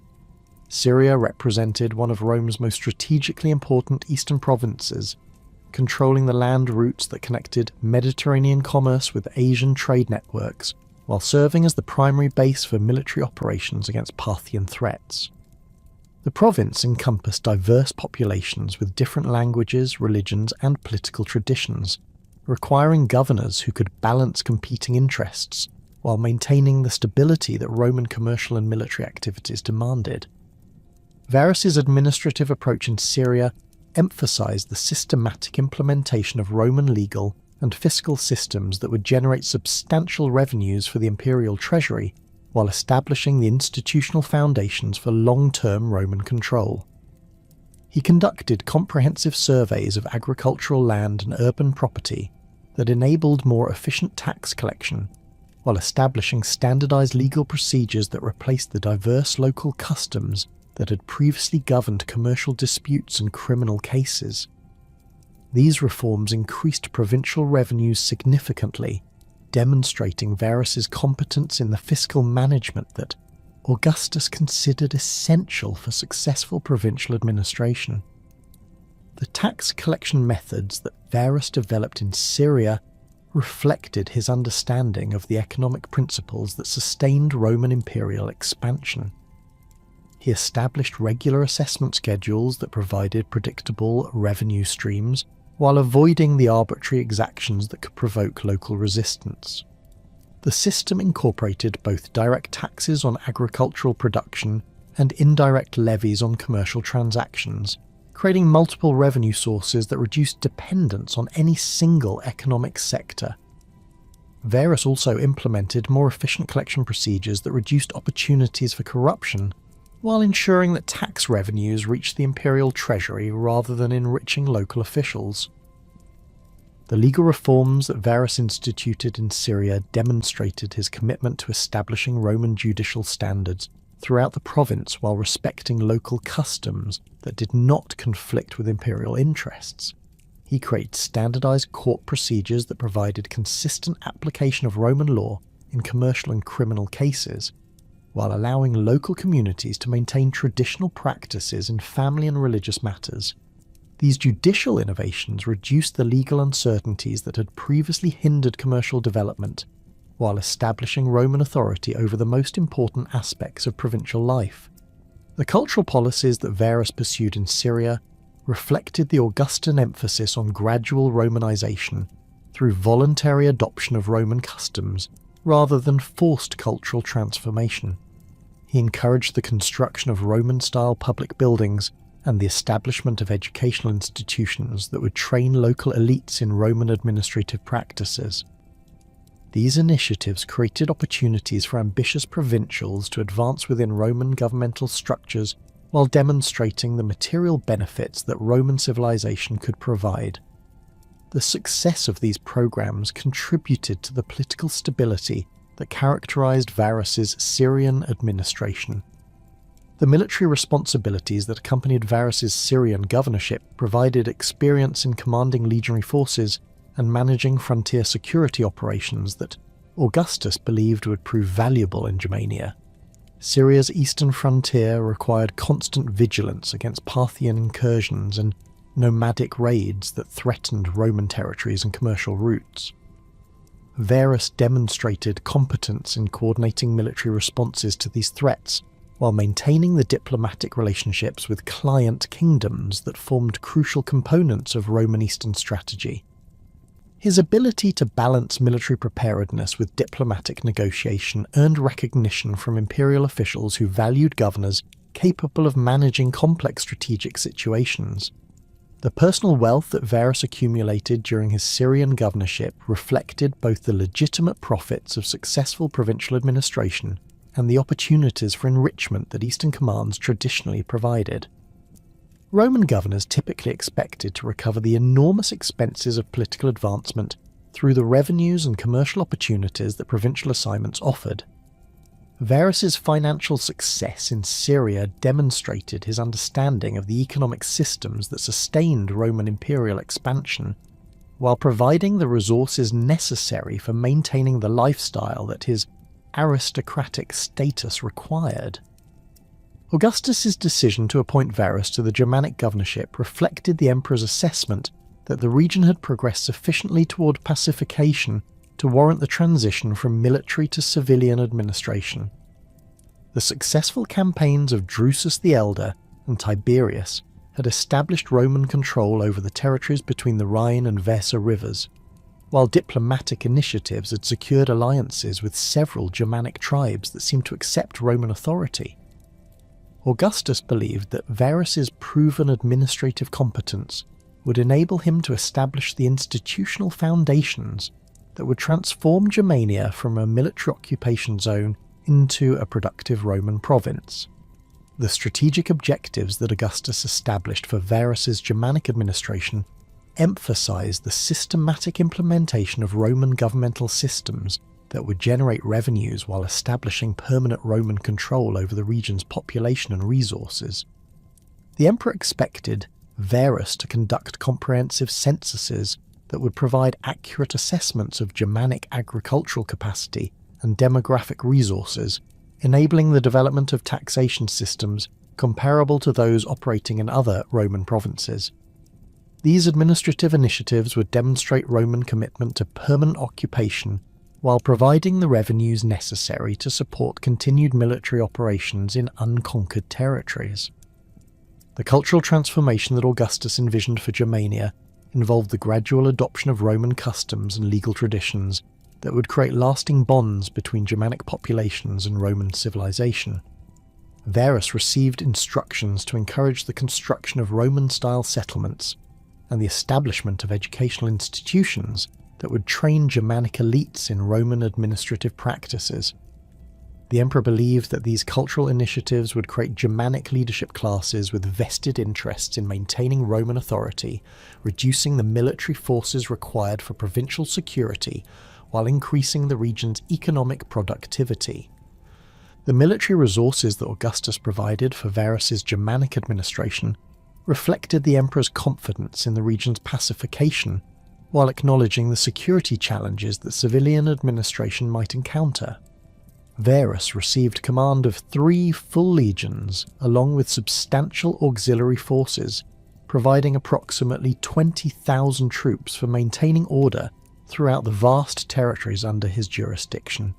Speaker 1: Syria represented one of Rome's most strategically important eastern provinces, controlling the land routes that connected Mediterranean commerce with Asian trade networks, while serving as the primary base for military operations against Parthian threats. The province encompassed diverse populations with different languages, religions, and political traditions, requiring governors who could balance competing interests while maintaining the stability that Roman commercial and military activities demanded. Verus's administrative approach in Syria emphasized the systematic implementation of Roman legal and fiscal systems that would generate substantial revenues for the imperial treasury while establishing the institutional foundations for long-term Roman control. He conducted comprehensive surveys of agricultural land and urban property that enabled more efficient tax collection, while establishing standardized legal procedures that replaced the diverse local customs that had previously governed commercial disputes and criminal cases. These reforms increased provincial revenues significantly, demonstrating Verus's competence in the fiscal management that Augustus considered essential for successful provincial administration. The tax collection methods that Verus developed in Syria reflected his understanding of the economic principles that sustained Roman imperial expansion. He established regular assessment schedules that provided predictable revenue streams, while avoiding the arbitrary exactions that could provoke local resistance. The system incorporated both direct taxes on agricultural production and indirect levies on commercial transactions, creating multiple revenue sources that reduced dependence on any single economic sector. Verus also implemented more efficient collection procedures that reduced opportunities for corruption, while ensuring that tax revenues reached the imperial treasury rather than enriching local officials. The legal reforms that Verus instituted in Syria demonstrated his commitment to establishing Roman judicial standards throughout the province while respecting local customs that did not conflict with imperial interests. He created standardized court procedures that provided consistent application of Roman law in commercial and criminal cases, while allowing local communities to maintain traditional practices in family and religious matters. These judicial innovations reduced the legal uncertainties that had previously hindered commercial development, while establishing Roman authority over the most important aspects of provincial life. The cultural policies that Varus pursued in Syria reflected the Augustan emphasis on gradual Romanization through voluntary adoption of Roman customs rather than forced cultural transformation. He encouraged the construction of Roman-style public buildings and the establishment of educational institutions that would train local elites in Roman administrative practices. These initiatives created opportunities for ambitious provincials to advance within Roman governmental structures while demonstrating the material benefits that Roman civilization could provide. The success of these programs contributed to the political stability that characterized Varus's Syrian administration. The military responsibilities that accompanied Varus's Syrian governorship provided experience in commanding legionary forces and managing frontier security operations that Augustus believed would prove valuable in Germania. Syria's eastern frontier required constant vigilance against Parthian incursions and nomadic raids that threatened Roman territories and commercial routes. Varus demonstrated competence in coordinating military responses to these threats, while maintaining the diplomatic relationships with client kingdoms that formed crucial components of Roman Eastern strategy. His ability to balance military preparedness with diplomatic negotiation earned recognition from imperial officials who valued governors capable of managing complex strategic situations. The personal wealth that Varus accumulated during his Syrian governorship reflected both the legitimate profits of successful provincial administration and the opportunities for enrichment that Eastern commands traditionally provided. Roman governors typically expected to recover the enormous expenses of political advancement through the revenues and commercial opportunities that provincial assignments offered. Varus's financial success in Syria demonstrated his understanding of the economic systems that sustained Roman imperial expansion, while providing the resources necessary for maintaining the lifestyle that his aristocratic status required. Augustus's decision to appoint Varus to the Germanic governorship reflected the emperor's assessment that the region had progressed sufficiently toward pacification to warrant the transition from military to civilian administration. The successful campaigns of Drusus the Elder and Tiberius had established Roman control over the territories between the Rhine and Weser rivers, while diplomatic initiatives had secured alliances with several Germanic tribes that seemed to accept Roman authority. Augustus believed that Varus's proven administrative competence would enable him to establish the institutional foundations that would transform Germania from a military occupation zone into a productive Roman province. The strategic objectives that Augustus established for Varus's Germanic administration emphasized the systematic implementation of Roman governmental systems that would generate revenues while establishing permanent Roman control over the region's population and resources. The emperor expected Varus to conduct comprehensive censuses that would provide accurate assessments of Germanic agricultural capacity and demographic resources, enabling the development of taxation systems comparable to those operating in other Roman provinces. These administrative initiatives would demonstrate Roman commitment to permanent occupation while providing the revenues necessary to support continued military operations in unconquered territories. The cultural transformation that Augustus envisioned for Germania involved the gradual adoption of Roman customs and legal traditions that would create lasting bonds between Germanic populations and Roman civilization. Varus received instructions to encourage the construction of Roman-style settlements and the establishment of educational institutions that would train Germanic elites in Roman administrative practices. The emperor believed that these cultural initiatives would create Germanic leadership classes with vested interests in maintaining Roman authority, reducing the military forces required for provincial security, while increasing the region's economic productivity. The military resources that Augustus provided for Varus's Germanic administration reflected the emperor's confidence in the region's pacification, while acknowledging the security challenges that civilian administration might encounter. Varus received command of 3 full legions, along with substantial auxiliary forces, providing approximately 20,000 troops for maintaining order throughout the vast territories under his jurisdiction.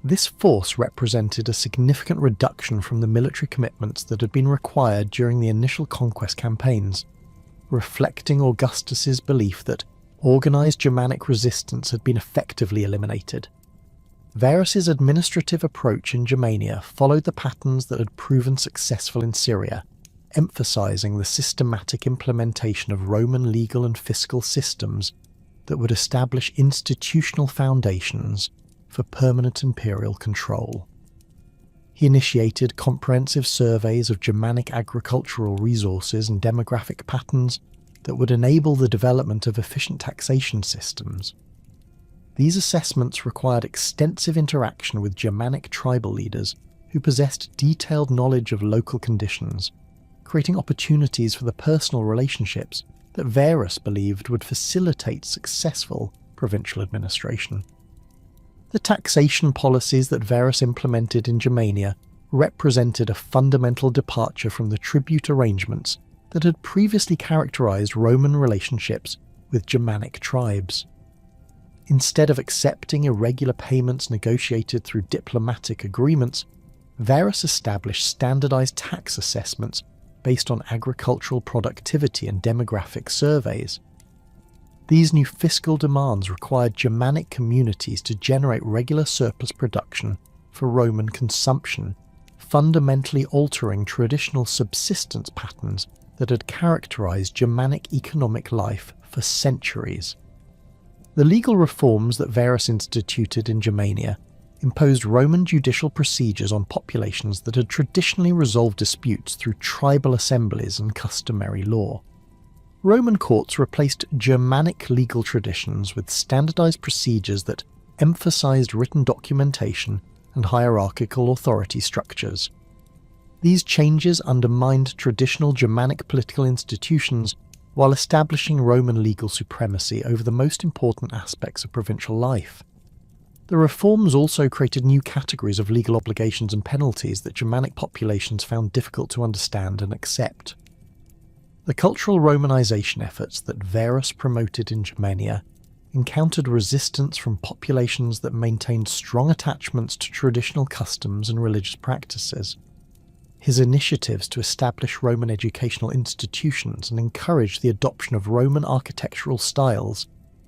Speaker 1: This force represented a significant reduction from the military commitments that had been required during the initial conquest campaigns, reflecting Augustus's belief that organised Germanic resistance had been effectively eliminated. Varus's administrative approach in Germania followed the patterns that had proven successful in Syria, emphasising the systematic implementation of Roman legal and fiscal systems that would establish institutional foundations for permanent imperial control. He initiated comprehensive surveys of Germanic agricultural resources and demographic patterns that would enable the development of efficient taxation systems. These assessments required extensive interaction with Germanic tribal leaders who possessed detailed knowledge of local conditions, creating opportunities for the personal relationships that Varus believed would facilitate successful provincial administration. The taxation policies that Varus implemented in Germania represented a fundamental departure from the tribute arrangements that had previously characterized Roman relationships with Germanic tribes. Instead of accepting irregular payments negotiated through diplomatic agreements, Varus established standardized tax assessments based on agricultural productivity and demographic surveys. These new fiscal demands required Germanic communities to generate regular surplus production for Roman consumption, fundamentally altering traditional subsistence patterns that had characterized Germanic economic life for centuries. The legal reforms that Varus instituted in Germania imposed Roman judicial procedures on populations that had traditionally resolved disputes through tribal assemblies and customary law. Roman courts replaced Germanic legal traditions with standardized procedures that emphasized written documentation and hierarchical authority structures. These changes undermined traditional Germanic political institutions while establishing Roman legal supremacy over the most important aspects of provincial life. The reforms also created new categories of legal obligations and penalties that Germanic populations found difficult to understand and accept. The cultural Romanization efforts that Varus promoted in Germania encountered resistance from populations that maintained strong attachments to traditional customs and religious practices. His initiatives to establish Roman educational institutions and encourage the adoption of Roman architectural styles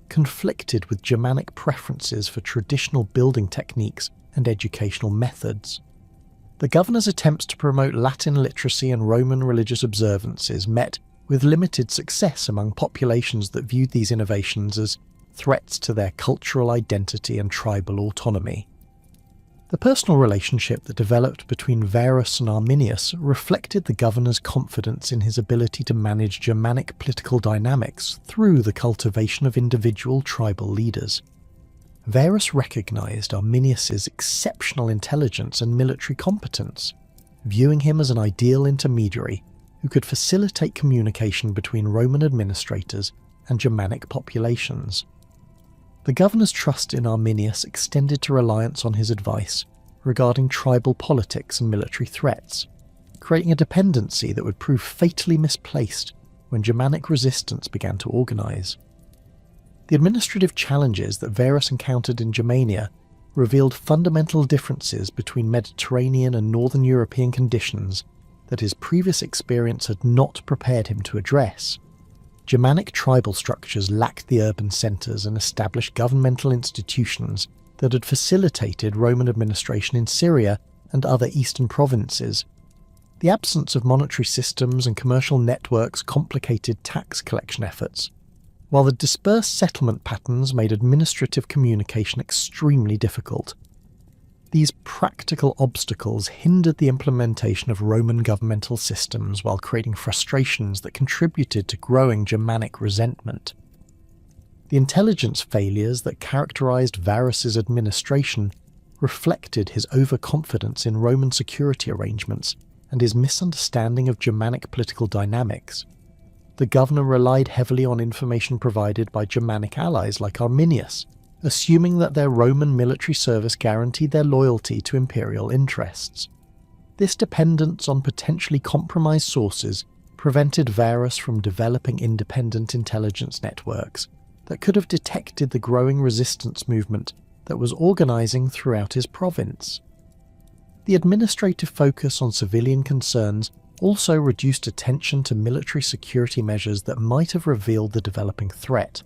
Speaker 1: conflicted with Germanic preferences for traditional building techniques and educational methods. The governor's attempts to promote Latin literacy and Roman religious observances met with limited success among populations that viewed these innovations as threats to their cultural identity and tribal autonomy. The personal relationship that developed between Varus and Arminius reflected the governor's confidence in his ability to manage Germanic political dynamics through the cultivation of individual tribal leaders. Varus recognized Arminius's exceptional intelligence and military competence, viewing him as an ideal intermediary who could facilitate communication between Roman administrators and Germanic populations. The governor's trust in Arminius extended to reliance on his advice regarding tribal politics and military threats, creating a dependency that would prove fatally misplaced when Germanic resistance began to organize. The administrative challenges that Varus encountered in Germania revealed fundamental differences between Mediterranean and Northern European conditions that his previous experience had not prepared him to address. Germanic tribal structures lacked the urban centres and established governmental institutions that had facilitated Roman administration in Syria and other eastern provinces. The absence of monetary systems and commercial networks complicated tax collection efforts, while the dispersed settlement patterns made administrative communication extremely difficult. These practical obstacles hindered the implementation of Roman governmental systems while creating frustrations that contributed to growing Germanic resentment. The intelligence failures that characterized Varus's administration reflected his overconfidence in Roman security arrangements and his misunderstanding of Germanic political dynamics. The governor relied heavily on information provided by Germanic allies like Arminius, assuming that their Roman military service guaranteed their loyalty to imperial interests. This dependence on potentially compromised sources prevented Varus from developing independent intelligence networks that could have detected the growing resistance movement that was organizing throughout his province. The administrative focus on civilian concerns also reduced attention to military security measures that might have revealed the developing threat.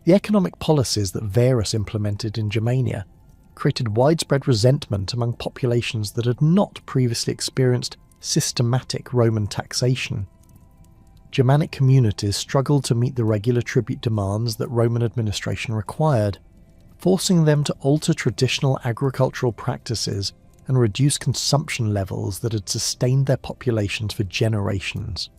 Speaker 1: The economic policies that Varus implemented in Germania created widespread resentment among populations that had not previously experienced systematic Roman taxation. Germanic communities struggled to meet the regular tribute demands that Roman administration required, forcing them to alter traditional agricultural practices and reduce consumption levels that had sustained their populations for generations.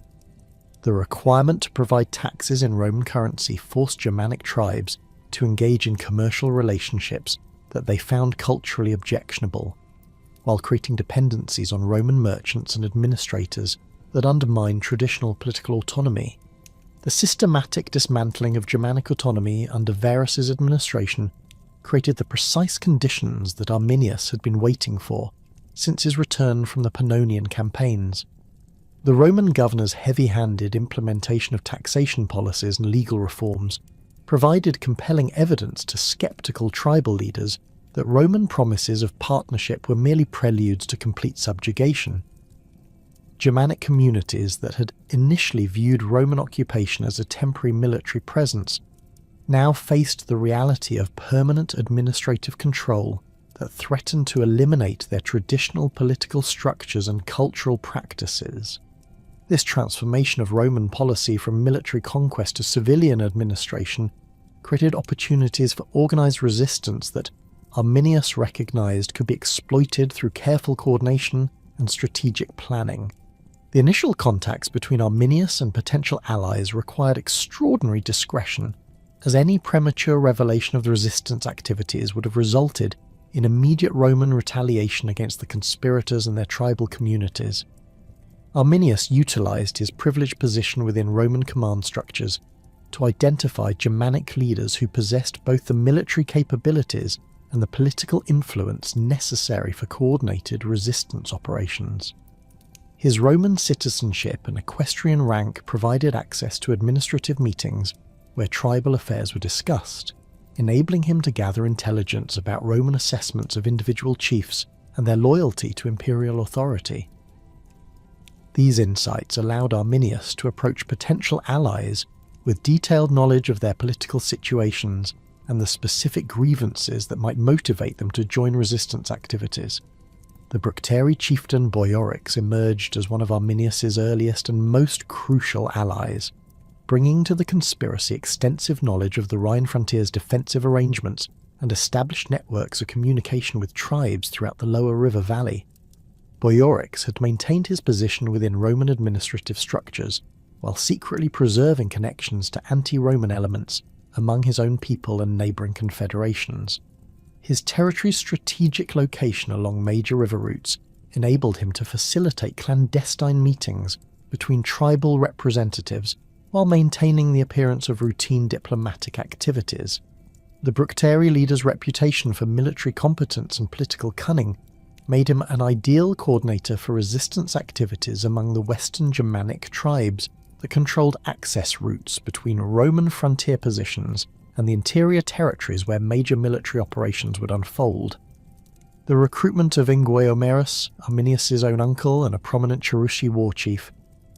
Speaker 1: The requirement to provide taxes in Roman currency forced Germanic tribes to engage in commercial relationships that they found culturally objectionable, while creating dependencies on Roman merchants and administrators that undermined traditional political autonomy. The systematic dismantling of Germanic autonomy under Varus's administration created the precise conditions that Arminius had been waiting for since his return from the Pannonian campaigns. The Roman governor's heavy-handed implementation of taxation policies and legal reforms provided compelling evidence to skeptical tribal leaders that Roman promises of partnership were merely preludes to complete subjugation. Germanic communities that had initially viewed Roman occupation as a temporary military presence now faced the reality of permanent administrative control that threatened to eliminate their traditional political structures and cultural practices. This transformation of Roman policy from military conquest to civilian administration created opportunities for organized resistance that Arminius recognized could be exploited through careful coordination and strategic planning. The initial contacts between Arminius and potential allies required extraordinary discretion, as any premature revelation of the resistance activities would have resulted in immediate Roman retaliation against the conspirators and their tribal communities. Arminius utilized his privileged position within Roman command structures to identify Germanic leaders who possessed both the military capabilities and the political influence necessary for coordinated resistance operations. His Roman citizenship and equestrian rank provided access to administrative meetings where tribal affairs were discussed, enabling him to gather intelligence about Roman assessments of individual chiefs and their loyalty to imperial authority. These insights allowed Arminius to approach potential allies with detailed knowledge of their political situations and the specific grievances that might motivate them to join resistance activities. The Bructeri chieftain Boiorix emerged as one of Arminius's earliest and most crucial allies, bringing to the conspiracy extensive knowledge of the Rhine frontier's defensive arrangements and established networks of communication with tribes throughout the lower river valley. Boiorix had maintained his position within Roman administrative structures, while secretly preserving connections to anti-Roman elements among his own people and neighbouring confederations. His territory's strategic location along major river routes enabled him to facilitate clandestine meetings between tribal representatives while maintaining the appearance of routine diplomatic activities. The Bructeri leader's reputation for military competence and political cunning made him an ideal coordinator for resistance activities among the western Germanic tribes that controlled access routes between Roman frontier positions and the interior territories where major military operations would unfold. The recruitment of Inguiomerus, Arminius's own uncle and a prominent Cherushi war chief,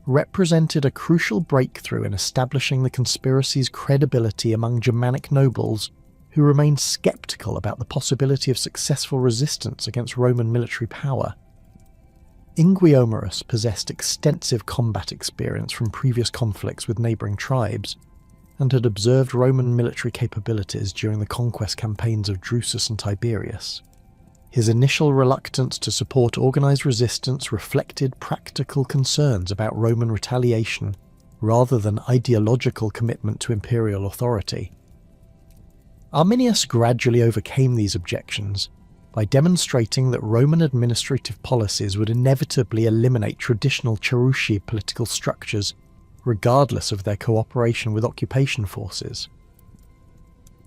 Speaker 1: represented a crucial breakthrough in establishing the conspiracy's credibility among Germanic nobles who remained skeptical about the possibility of successful resistance against Roman military power. Inguiomerus possessed extensive combat experience from previous conflicts with neighbouring tribes, and had observed Roman military capabilities during the conquest campaigns of Drusus and Tiberius. His initial reluctance to support organised resistance reflected practical concerns about Roman retaliation rather than ideological commitment to imperial authority. Arminius gradually overcame these objections, by demonstrating that Roman administrative policies would inevitably eliminate traditional Cherusci political structures, regardless of their cooperation with occupation forces.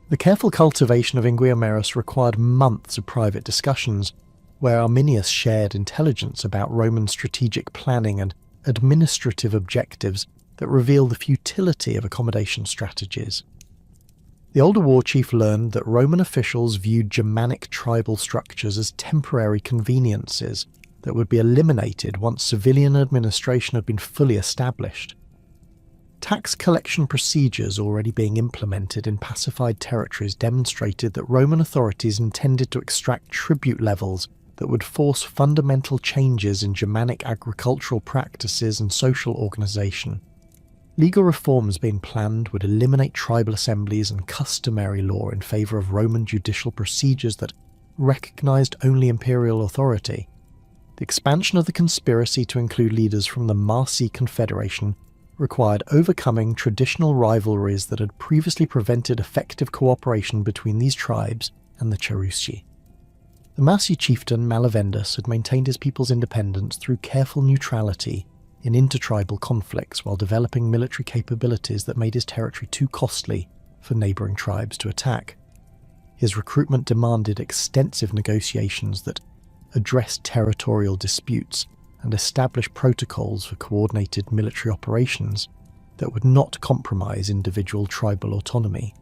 Speaker 1: The careful cultivation of Inguiomerus required months of private discussions, where Arminius shared intelligence about Roman strategic planning and administrative objectives that reveal the futility of accommodation strategies. The older war chief learned that Roman officials viewed Germanic tribal structures as temporary conveniences that would be eliminated once civilian administration had been fully established. Tax collection procedures already being implemented in pacified territories demonstrated that Roman authorities intended to extract tribute levels that would force fundamental changes in Germanic agricultural practices and social organisation. Legal reforms being planned would eliminate tribal assemblies and customary law in favour of Roman judicial procedures that recognised only imperial authority. The expansion of the conspiracy to include leaders from the Marsi Confederation required overcoming traditional rivalries that had previously prevented effective cooperation between these tribes and the Cherusci. The Marsi chieftain Malavendus had maintained his people's independence through careful neutrality in intertribal conflicts while developing military capabilities that made his territory too costly for neighbouring tribes to attack. His recruitment demanded extensive negotiations that addressed territorial disputes and established protocols for coordinated military operations that would not compromise individual tribal autonomy.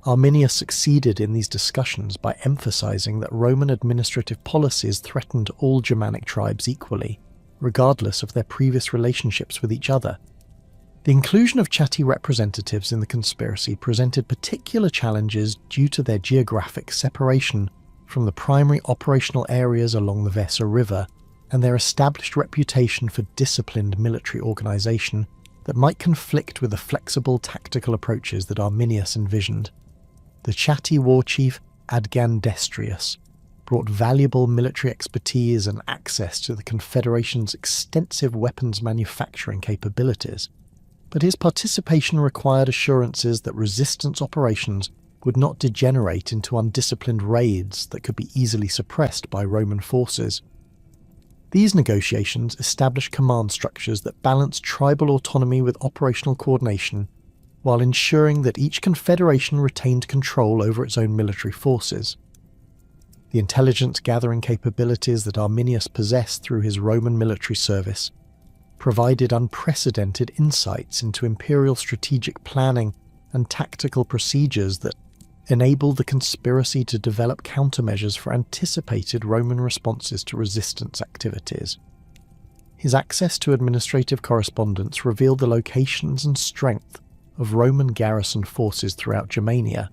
Speaker 1: Arminius succeeded in these discussions by emphasizing that Roman administrative policies threatened all Germanic tribes equally, regardless of their previous relationships with each other. The inclusion of Chatti representatives in the conspiracy presented particular challenges due to their geographic separation from the primary operational areas along the Weser River and their established reputation for disciplined military organisation that might conflict with the flexible tactical approaches that Arminius envisioned. The Chatti war chief Adgandestrius brought valuable military expertise and access to the Confederation's extensive weapons manufacturing capabilities, but his participation required assurances that resistance operations would not degenerate into undisciplined raids that could be easily suppressed by Roman forces. These negotiations established command structures that balanced tribal autonomy with operational coordination, while ensuring that each confederation retained control over its own military forces. The intelligence-gathering capabilities that Arminius possessed through his Roman military service provided unprecedented insights into imperial strategic planning and tactical procedures that enabled the conspiracy to develop countermeasures for anticipated Roman responses to resistance activities. His access to administrative correspondence revealed the locations and strength of Roman garrison forces throughout Germania,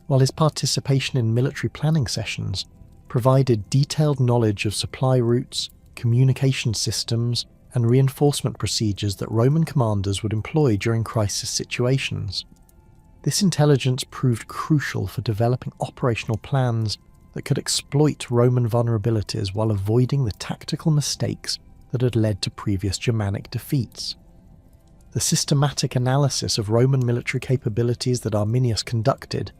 Speaker 1: while his participation in military planning sessions provided detailed knowledge of supply routes, communication systems, and reinforcement procedures that Roman commanders would employ during crisis situations. This intelligence proved crucial for developing operational plans that could exploit Roman vulnerabilities while avoiding the tactical mistakes that had led to previous Germanic defeats. The systematic analysis of Roman military capabilities that Arminius conducted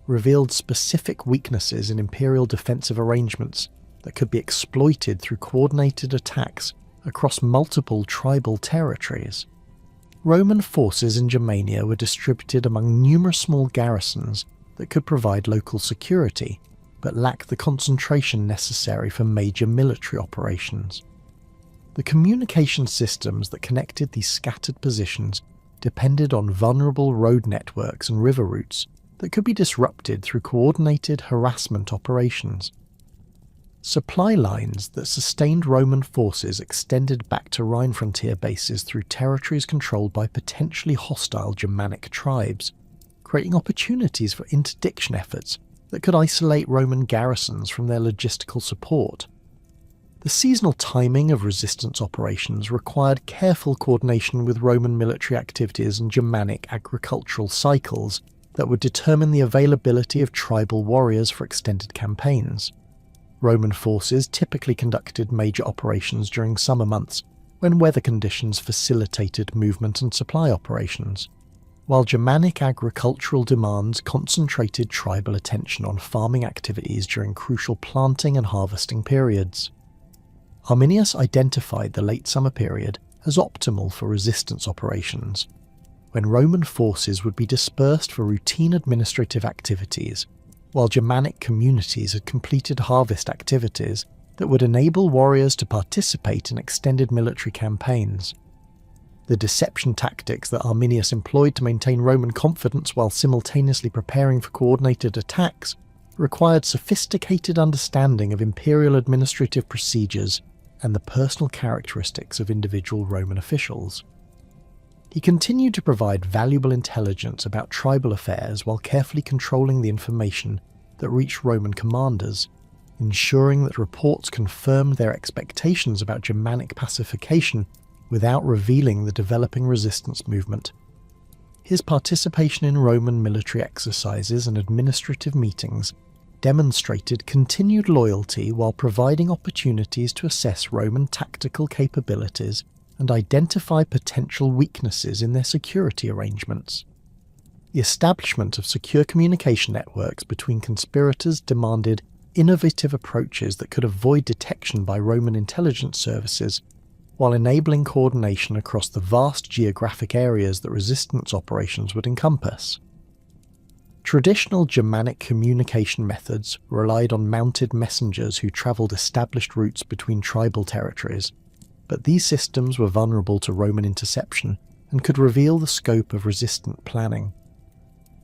Speaker 1: revealed specific weaknesses in imperial defensive arrangements that could be exploited through coordinated attacks across multiple tribal territories. Roman forces in Germania were distributed among numerous small garrisons that could provide local security, but lacked the concentration necessary for major military operations. The communication systems that connected these scattered positions depended on vulnerable road networks and river routes that could be disrupted through coordinated harassment operations. Supply lines that sustained Roman forces extended back to Rhine frontier bases through territories controlled by potentially hostile Germanic tribes, creating opportunities for interdiction efforts that could isolate Roman garrisons from their logistical support. The seasonal timing of resistance operations required careful coordination with Roman military activities and Germanic agricultural cycles that would determine the availability of tribal warriors for extended campaigns. Roman forces typically conducted major operations during summer months, when weather conditions facilitated movement and supply operations. while Germanic agricultural demands concentrated tribal attention on farming activities during crucial planting and harvesting periods. Arminius identified the late summer period as optimal for resistance operations, when Roman forces would be dispersed for routine administrative activities, while Germanic communities had completed harvest activities that would enable warriors to participate in extended military campaigns. The deception tactics that Arminius employed to maintain Roman confidence while simultaneously preparing for coordinated attacks required sophisticated understanding of imperial administrative procedures and the personal characteristics of individual Roman officials. He continued to provide valuable intelligence about tribal affairs while carefully controlling the information that reached Roman commanders, ensuring that reports confirmed their expectations about Germanic pacification without revealing the developing resistance movement. His participation in Roman military exercises and administrative meetings demonstrated continued loyalty while providing opportunities to assess Roman tactical capabilities and identify potential weaknesses in their security arrangements. The establishment of secure communication networks between conspirators demanded innovative approaches that could avoid detection by Roman intelligence services, while enabling coordination across the vast geographic areas that resistance operations would encompass. Traditional Germanic communication methods relied on mounted messengers who travelled established routes between tribal territories, but these systems were vulnerable to Roman interception and could reveal the scope of resistant planning.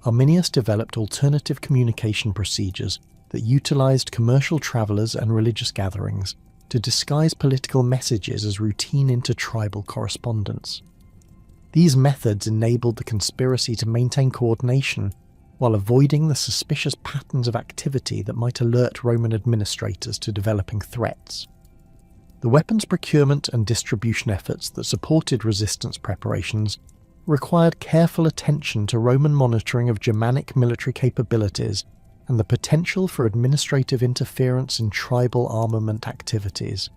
Speaker 1: Arminius developed alternative communication procedures that utilised commercial travellers and religious gatherings to disguise political messages as routine inter-tribal correspondence. These methods enabled the conspiracy to maintain coordination while avoiding the suspicious patterns of activity that might alert Roman administrators to developing threats. The weapons procurement and distribution efforts that supported resistance preparations required careful attention to Roman monitoring of Germanic military capabilities and the potential for administrative interference in tribal armament activities.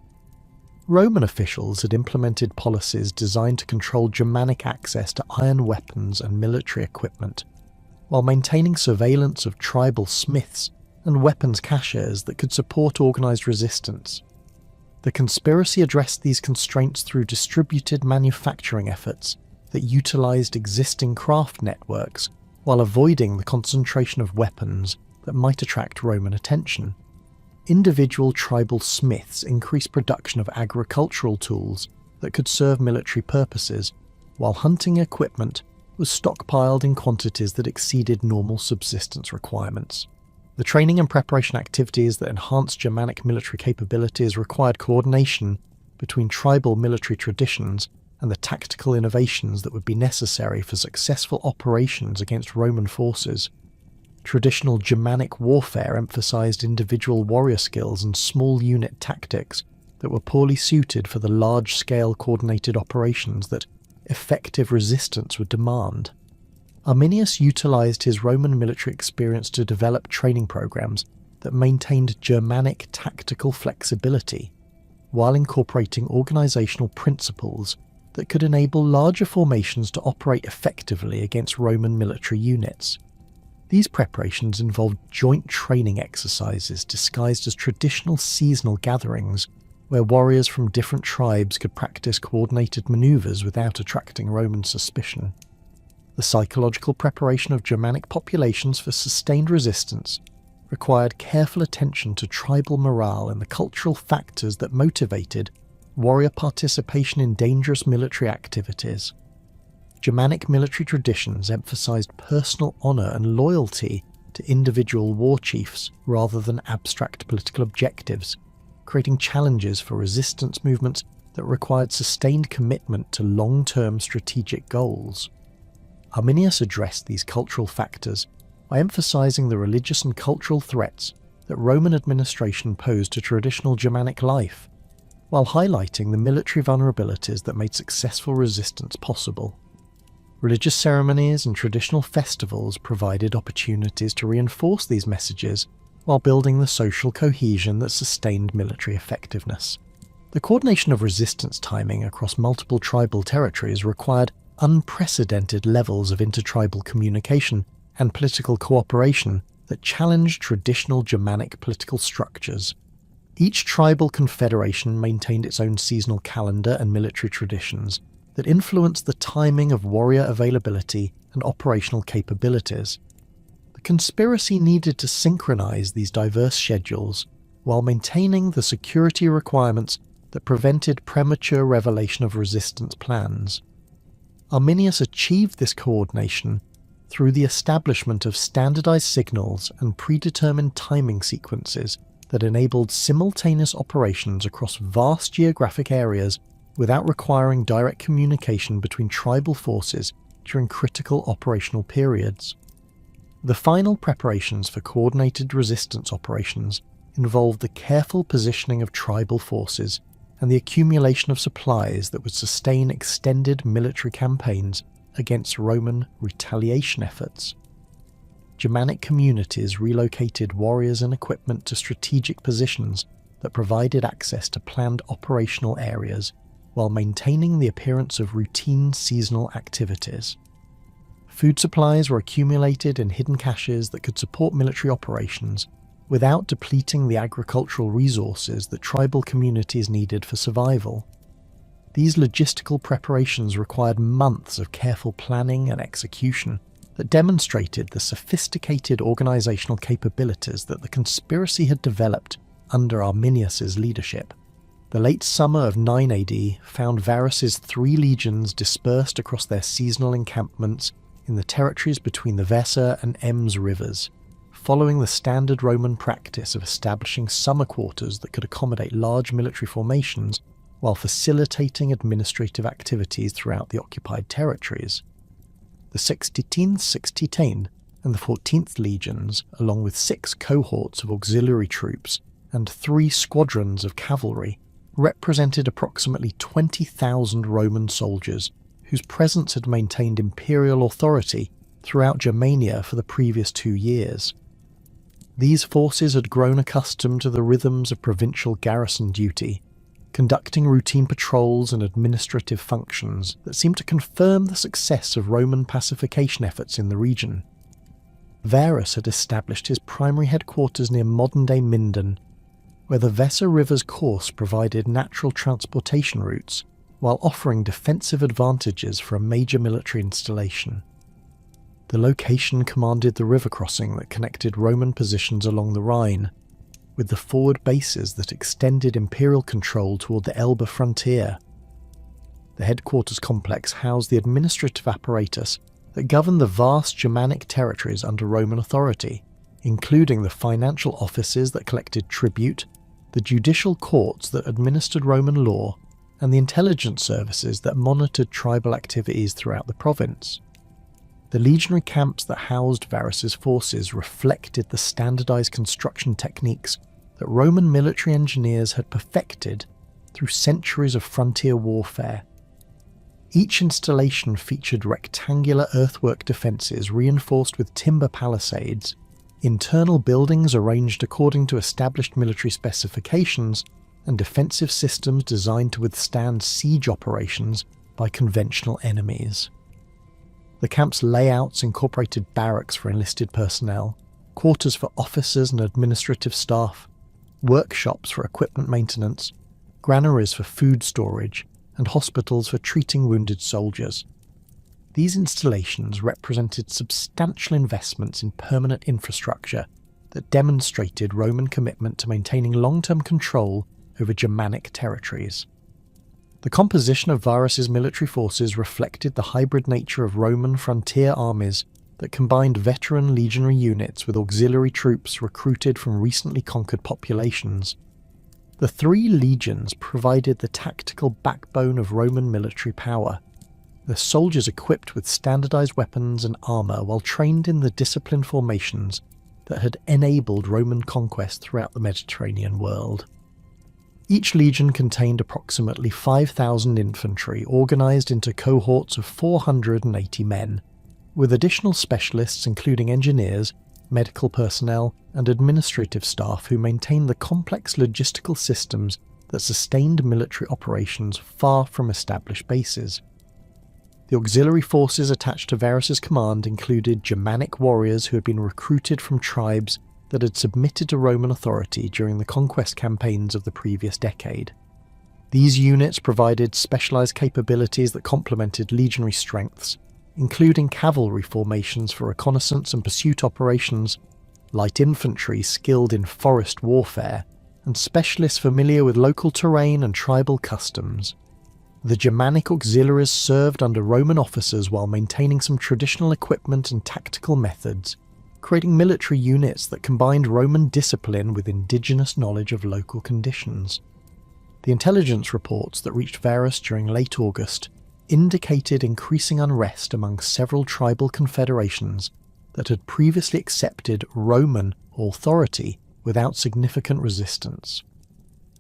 Speaker 1: Roman officials had implemented policies designed to control Germanic access to iron weapons and military equipment, while maintaining surveillance of tribal smiths and weapons caches that could support organised resistance. The conspiracy addressed these constraints through distributed manufacturing efforts that utilised existing craft networks while avoiding the concentration of weapons that might attract Roman attention. Individual tribal smiths increased production of agricultural tools that could serve military purposes, while hunting equipment was stockpiled in quantities that exceeded normal subsistence requirements. The training and preparation activities that enhanced Germanic military capabilities required coordination between tribal military traditions and the tactical innovations that would be necessary for successful operations against Roman forces. Traditional Germanic warfare emphasized individual warrior skills and small unit tactics that were poorly suited for the large-scale coordinated operations that effective resistance would demand. Arminius utilized his Roman military experience to develop training programs that maintained Germanic tactical flexibility, while incorporating organizational principles that could enable larger formations to operate effectively against Roman military units. These preparations involved joint training exercises disguised as traditional seasonal gatherings where warriors from different tribes could practice coordinated maneuvers without attracting Roman suspicion. The psychological preparation of Germanic populations for sustained resistance required careful attention to tribal morale and the cultural factors that motivated warrior participation in dangerous military activities. Germanic military traditions emphasized personal honor and loyalty to individual war chiefs rather than abstract political objectives, creating challenges for resistance movements that required sustained commitment to long-term strategic goals. Arminius addressed these cultural factors by emphasizing the religious and cultural threats that Roman administration posed to traditional Germanic life, while highlighting the military vulnerabilities that made successful resistance possible. Religious ceremonies and traditional festivals provided opportunities to reinforce these messages while building the social cohesion that sustained military effectiveness. The coordination of resistance timing across multiple tribal territories required unprecedented levels of intertribal communication and political cooperation that challenged traditional Germanic political structures. Each tribal confederation maintained its own seasonal calendar and military traditions that influenced the timing of warrior availability and operational capabilities. The conspiracy needed to synchronize these diverse schedules while maintaining the security requirements that prevented premature revelation of resistance plans. Arminius achieved this coordination through the establishment of standardized signals and predetermined timing sequences that enabled simultaneous operations across vast geographic areas without requiring direct communication between tribal forces during critical operational periods. The final preparations for coordinated resistance operations involved the careful positioning of tribal forces and the accumulation of supplies that would sustain extended military campaigns against Roman retaliation efforts. Germanic communities relocated warriors and equipment to strategic positions that provided access to planned operational areas while maintaining the appearance of routine seasonal activities. Food supplies were accumulated in hidden caches that could support military operations without depleting the agricultural resources that tribal communities needed for survival. These logistical preparations required months of careful planning and execution that demonstrated the sophisticated organizational capabilities that the conspiracy had developed under Arminius's leadership. The late summer of 9 AD found Varus's 3 legions dispersed across their seasonal encampments in the territories between the Weser and Ems rivers, following the standard Roman practice of establishing summer quarters that could accommodate large military formations while facilitating administrative activities throughout the occupied territories. The 16th and the 14th legions, along with 6 cohorts of auxiliary troops and 3 squadrons of cavalry, represented approximately 20,000 Roman soldiers whose presence had maintained imperial authority throughout Germania for the previous 2 years. These forces had grown accustomed to the rhythms of provincial garrison duty, conducting routine patrols and administrative functions that seemed to confirm the success of Roman pacification efforts in the region. Varus had established his primary headquarters near modern-day Minden, where the Weser River's course provided natural transportation routes while offering defensive advantages for a major military installation. The location commanded the river crossing that connected Roman positions along the Rhine, with the forward bases that extended imperial control toward the Elbe frontier. The headquarters complex housed the administrative apparatus that governed the vast Germanic territories under Roman authority, including the financial offices that collected tribute, the judicial courts that administered Roman law, and the intelligence services that monitored tribal activities throughout the province. The legionary camps that housed Varus's forces reflected the standardized construction techniques that Roman military engineers had perfected through centuries of frontier warfare. Each installation featured rectangular earthwork defences reinforced with timber palisades, internal buildings arranged according to established military specifications, and defensive systems designed to withstand siege operations by conventional enemies. The camp's layouts incorporated barracks for enlisted personnel, quarters for officers and administrative staff, workshops for equipment maintenance, granaries for food storage, and hospitals for treating wounded soldiers. These installations represented substantial investments in permanent infrastructure that demonstrated Roman commitment to maintaining long-term control over Germanic territories. The composition of Varus's military forces reflected the hybrid nature of Roman frontier armies that combined veteran legionary units with auxiliary troops recruited from recently conquered populations. The 3 legions provided the tactical backbone of Roman military power, their soldiers equipped with standardized weapons and armor while trained in the disciplined formations that had enabled Roman conquest throughout the Mediterranean world. Each legion contained approximately 5,000 infantry organized into cohorts of 480 men, with additional specialists including engineers, medical personnel, and administrative staff who maintained the complex logistical systems that sustained military operations far from established bases. The auxiliary forces attached to Varus's command included Germanic warriors who had been recruited from tribes that had submitted to Roman authority during the conquest campaigns of the previous decade. These units provided specialized capabilities that complemented legionary strengths, including cavalry formations for reconnaissance and pursuit operations, light infantry skilled in forest warfare, and specialists familiar with local terrain and tribal customs. The Germanic auxiliaries served under Roman officers while maintaining some traditional equipment and tactical methods, creating military units that combined Roman discipline with indigenous knowledge of local conditions. The intelligence reports that reached Varus during late August indicated increasing unrest among several tribal confederations that had previously accepted Roman authority without significant resistance.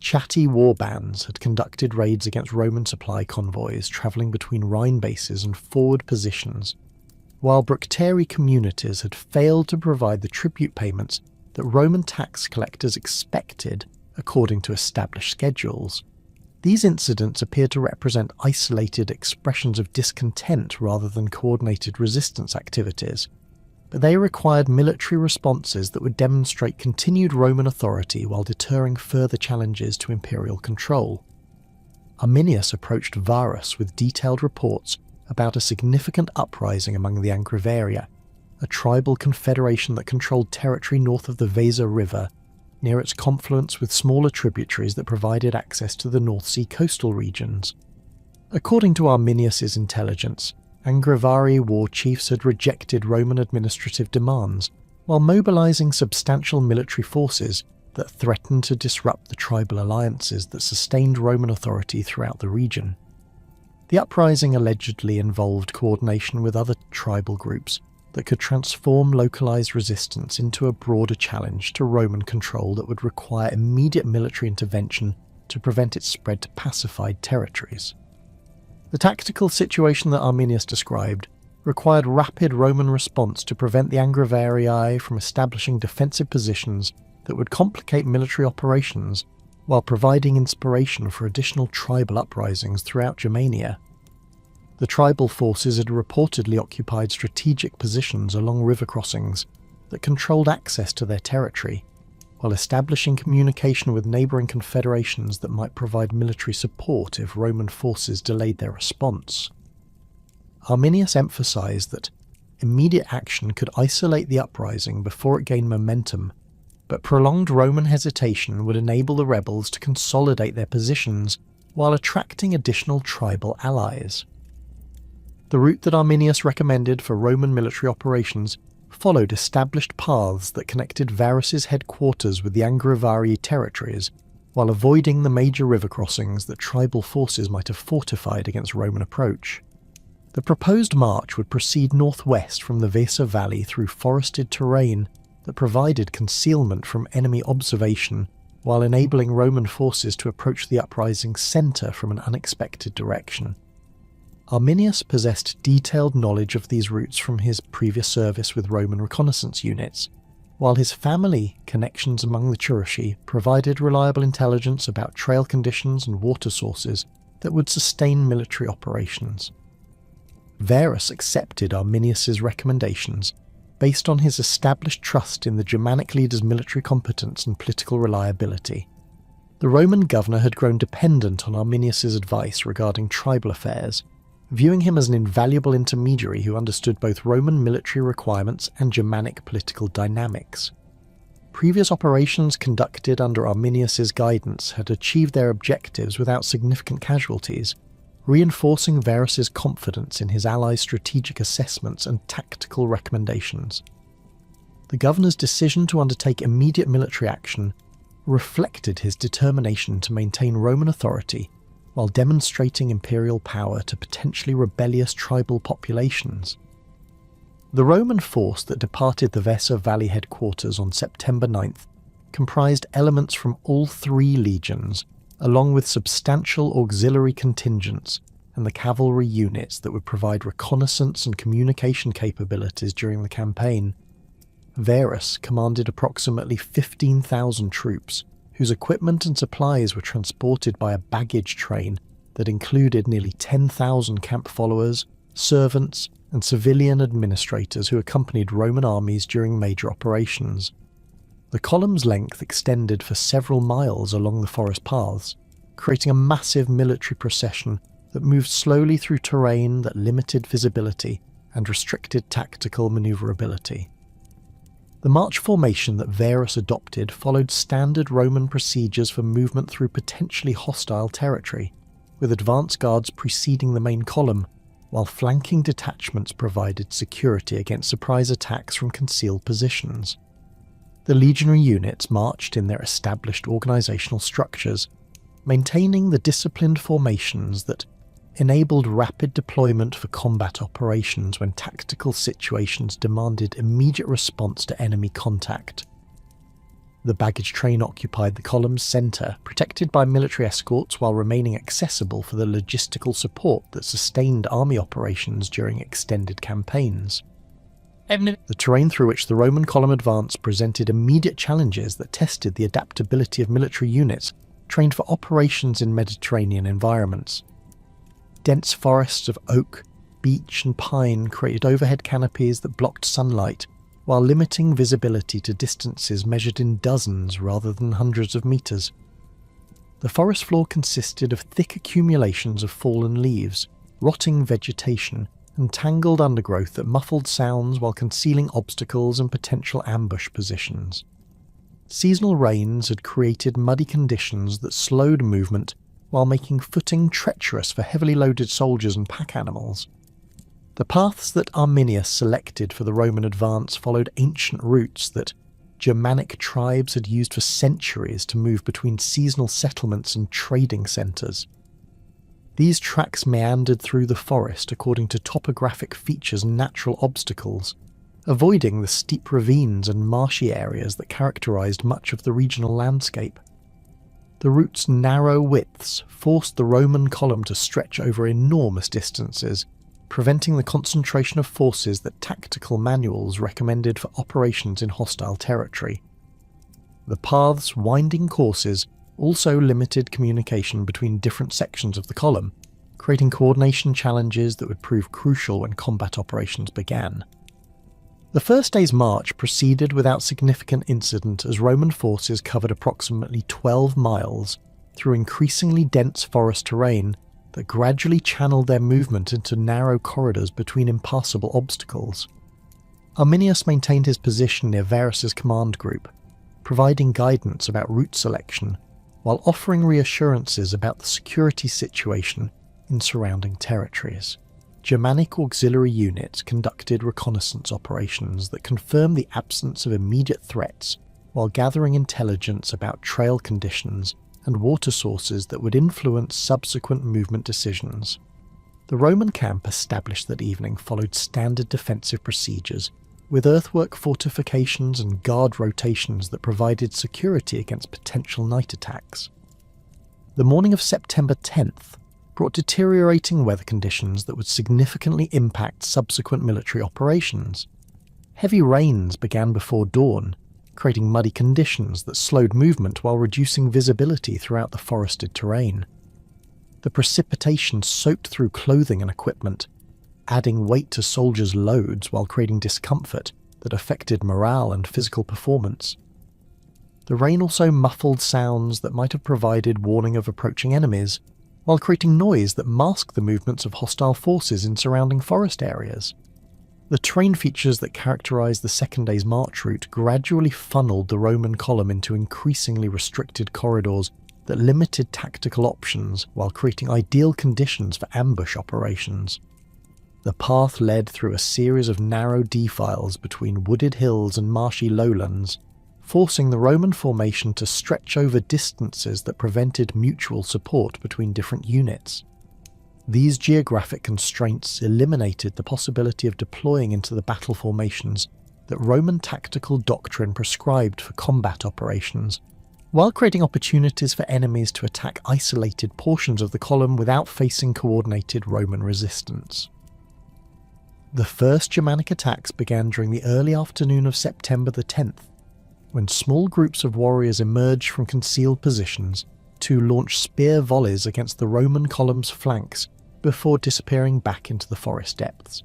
Speaker 1: Chatty warbands had conducted raids against Roman supply convoys travelling between Rhine bases and forward positions, while Bructeri communities had failed to provide the tribute payments that Roman tax collectors expected according to established schedules. These incidents appear to represent isolated expressions of discontent rather than coordinated resistance activities, but they required military responses that would demonstrate continued Roman authority while deterring further challenges to imperial control. Arminius approached Varus with detailed reports about a significant uprising among the Angrivaria, a tribal confederation that controlled territory north of the Weser River, near its confluence with smaller tributaries that provided access to the North Sea coastal regions. According to Arminius's intelligence, Angrivari war chiefs had rejected Roman administrative demands, while mobilizing substantial military forces that threatened to disrupt the tribal alliances that sustained Roman authority throughout the region. The uprising allegedly involved coordination with other tribal groups that could transform localized resistance into a broader challenge to Roman control that would require immediate military intervention to prevent its spread to pacified territories. The tactical situation that Arminius described required rapid Roman response to prevent the Angrivarii from establishing defensive positions that would complicate military operations while providing inspiration for additional tribal uprisings throughout Germania. The tribal forces had reportedly occupied strategic positions along river crossings that controlled access to their territory, while establishing communication with neighbouring confederations that might provide military support if Roman forces delayed their response. Arminius emphasised that immediate action could isolate the uprising before it gained momentum, but prolonged Roman hesitation would enable the rebels to consolidate their positions while attracting additional tribal allies. The route that Arminius recommended for Roman military operations followed established paths that connected Varus's headquarters with the Angrivari territories, while avoiding the major river crossings that tribal forces might have fortified against Roman approach. The proposed march would proceed northwest from the Weser Valley through forested terrain that provided concealment from enemy observation, while enabling Roman forces to approach the uprising's centre from an unexpected direction. Arminius possessed detailed knowledge of these routes from his previous service with Roman reconnaissance units, while his family connections among the Churchi provided reliable intelligence about trail conditions and water sources that would sustain military operations. Varus accepted Arminius's recommendations based on his established trust in the Germanic leader's military competence and political reliability. The Roman governor had grown dependent on Arminius's advice regarding tribal affairs, viewing him as an invaluable intermediary who understood both Roman military requirements and Germanic political dynamics. Previous operations conducted under Arminius's guidance had achieved their objectives without significant casualties, reinforcing Varus's confidence in his allies' strategic assessments and tactical recommendations. The governor's decision to undertake immediate military action reflected his determination to maintain Roman authority while demonstrating imperial power to potentially rebellious tribal populations. The Roman force that departed the Weser Valley headquarters on September 9th comprised elements from all three legions, along with substantial auxiliary contingents and the cavalry units that would provide reconnaissance and communication capabilities during the campaign. Varus commanded approximately 15,000 troops, whose equipment and supplies were transported by a baggage train that included nearly 10,000 camp followers, servants, and civilian administrators who accompanied Roman armies during major operations. The column's length extended for several miles along the forest paths, creating a massive military procession that moved slowly through terrain that limited visibility and restricted tactical maneuverability. The march formation that Varus adopted followed standard Roman procedures for movement through potentially hostile territory, with advance guards preceding the main column, while flanking detachments provided security against surprise attacks from concealed positions. The legionary units marched in their established organisational structures, maintaining the disciplined formations that enabled rapid deployment for combat operations when tactical situations demanded immediate response to enemy contact. The baggage train occupied the column's centre, protected by military escorts while remaining accessible for the logistical support that sustained army operations during extended campaigns. The terrain through which the Roman column advanced presented immediate challenges that tested the adaptability of military units trained for operations in Mediterranean environments. Dense forests of oak, beech and pine created overhead canopies that blocked sunlight, while limiting visibility to distances measured in dozens rather than hundreds of meters. The forest floor consisted of thick accumulations of fallen leaves, rotting vegetation, and tangled undergrowth that muffled sounds while concealing obstacles and potential ambush positions. Seasonal rains had created muddy conditions that slowed movement while making footing treacherous for heavily loaded soldiers and pack animals. The paths that Arminius selected for the Roman advance followed ancient routes that Germanic tribes had used for centuries to move between seasonal settlements and trading centres. These tracks meandered through the forest according to topographic features and natural obstacles, avoiding the steep ravines and marshy areas that characterised much of the regional landscape. The route's narrow widths forced the Roman column to stretch over enormous distances, preventing the concentration of forces that tactical manuals recommended for operations in hostile territory. The path's winding courses also limited communication between different sections of the column, creating coordination challenges that would prove crucial when combat operations began. The first day's march proceeded without significant incident as Roman forces covered approximately 12 miles through increasingly dense forest terrain that gradually channeled their movement into narrow corridors between impassable obstacles. Arminius maintained his position near Varus's command group, providing guidance about route selection, while offering reassurances about the security situation in surrounding territories. Germanic auxiliary units conducted reconnaissance operations that confirmed the absence of immediate threats while gathering intelligence about trail conditions and water sources that would influence subsequent movement decisions. The Roman camp established that evening followed standard defensive procedures, with earthwork fortifications and guard rotations that provided security against potential night attacks. The morning of September 10th brought deteriorating weather conditions that would significantly impact subsequent military operations. Heavy rains began before dawn, creating muddy conditions that slowed movement while reducing visibility throughout the forested terrain. The precipitation soaked through clothing and equipment, adding weight to soldiers' loads while creating discomfort that affected morale and physical performance. The rain also muffled sounds that might have provided warning of approaching enemies, while creating noise that masked the movements of hostile forces in surrounding forest areas. The terrain features that characterised the second day's march route gradually funneled the Roman column into increasingly restricted corridors that limited tactical options while creating ideal conditions for ambush operations. The path led through a series of narrow defiles between wooded hills and marshy lowlands, forcing the Roman formation to stretch over distances that prevented mutual support between different units. These geographic constraints eliminated the possibility of deploying into the battle formations that Roman tactical doctrine prescribed for combat operations, while creating opportunities for enemies to attack isolated portions of the column without facing coordinated Roman resistance. The first Germanic attacks began during the early afternoon of September the 10th, when small groups of warriors emerged from concealed positions to launch spear volleys against the Roman column's flanks before disappearing back into the forest depths.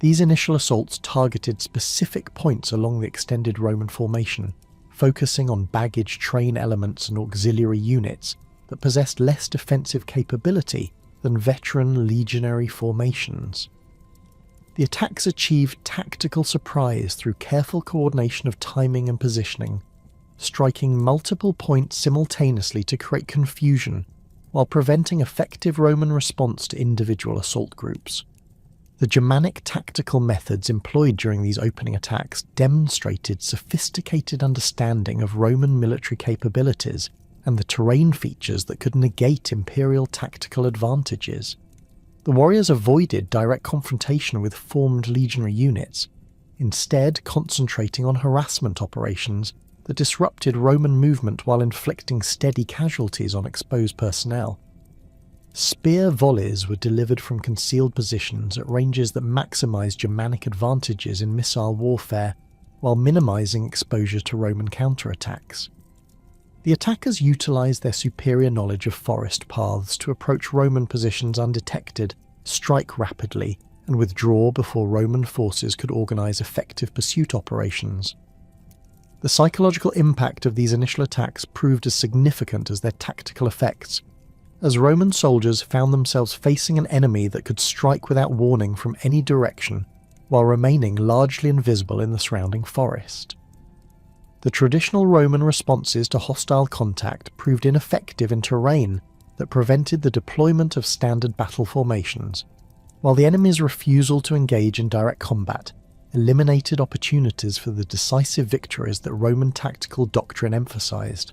Speaker 1: These initial assaults targeted specific points along the extended Roman formation, focusing on baggage train elements and auxiliary units that possessed less defensive capability than veteran legionary formations. The attacks achieved tactical surprise through careful coordination of timing and positioning, striking multiple points simultaneously to create confusion while preventing effective Roman response to individual assault groups. The Germanic tactical methods employed during these opening attacks demonstrated sophisticated understanding of Roman military capabilities and the terrain features that could negate imperial tactical advantages. The warriors avoided direct confrontation with formed legionary units, instead concentrating on harassment operations that disrupted Roman movement while inflicting steady casualties on exposed personnel. Spear volleys were delivered from concealed positions at ranges that maximised Germanic advantages in missile warfare while minimising exposure to Roman counterattacks. The attackers utilised their superior knowledge of forest paths to approach Roman positions undetected, strike rapidly, and withdraw before Roman forces could organise effective pursuit operations. The psychological impact of these initial attacks proved as significant as their tactical effects, as Roman soldiers found themselves facing an enemy that could strike without warning from any direction while remaining largely invisible in the surrounding forest. The traditional Roman responses to hostile contact proved ineffective in terrain that prevented the deployment of standard battle formations, while the enemy's refusal to engage in direct combat eliminated opportunities for the decisive victories that Roman tactical doctrine emphasized.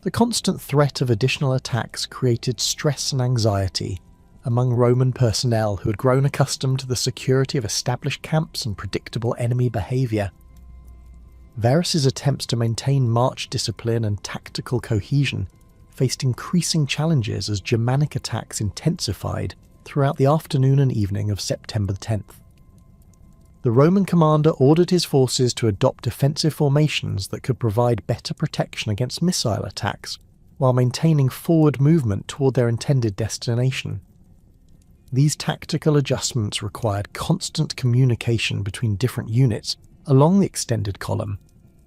Speaker 1: The constant threat of additional attacks created stress and anxiety among Roman personnel who had grown accustomed to the security of established camps and predictable enemy behaviour. Varus's attempts to maintain march discipline and tactical cohesion faced increasing challenges as Germanic attacks intensified throughout the afternoon and evening of September 10th. The Roman commander ordered his forces to adopt defensive formations that could provide better protection against missile attacks, while maintaining forward movement toward their intended destination. These tactical adjustments required constant communication between different units along the extended column,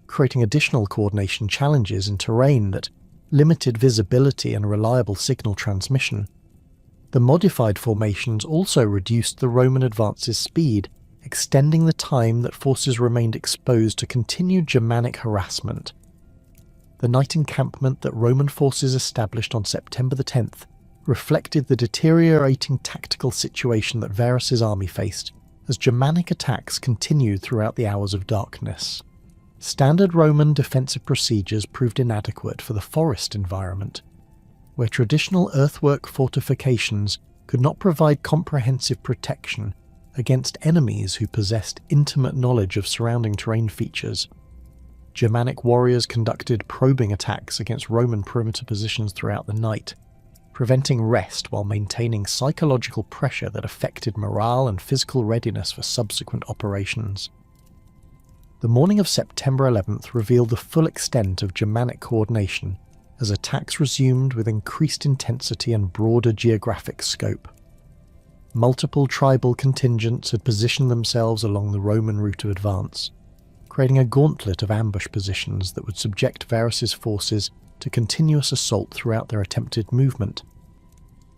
Speaker 1: creating additional coordination challenges in terrain that limited visibility and reliable signal transmission. The modified formations also reduced the Roman advance's speed, extending the time that forces remained exposed to continued Germanic harassment. The night encampment that Roman forces established on September the 10th reflected the deteriorating tactical situation that Varus's army faced as Germanic attacks continued throughout the hours of darkness. Standard Roman defensive procedures proved inadequate for the forest environment, where traditional earthwork fortifications could not provide comprehensive protection against enemies who possessed intimate knowledge of surrounding terrain features. Germanic warriors conducted probing attacks against Roman perimeter positions throughout the night, preventing rest while maintaining psychological pressure that affected morale and physical readiness for subsequent operations. The morning of September 11th revealed the full extent of Germanic coordination as attacks resumed with increased intensity and broader geographic scope. Multiple tribal contingents had positioned themselves along the Roman route of advance, creating a gauntlet of ambush positions that would subject Varus's forces to continuous assault throughout their attempted movement.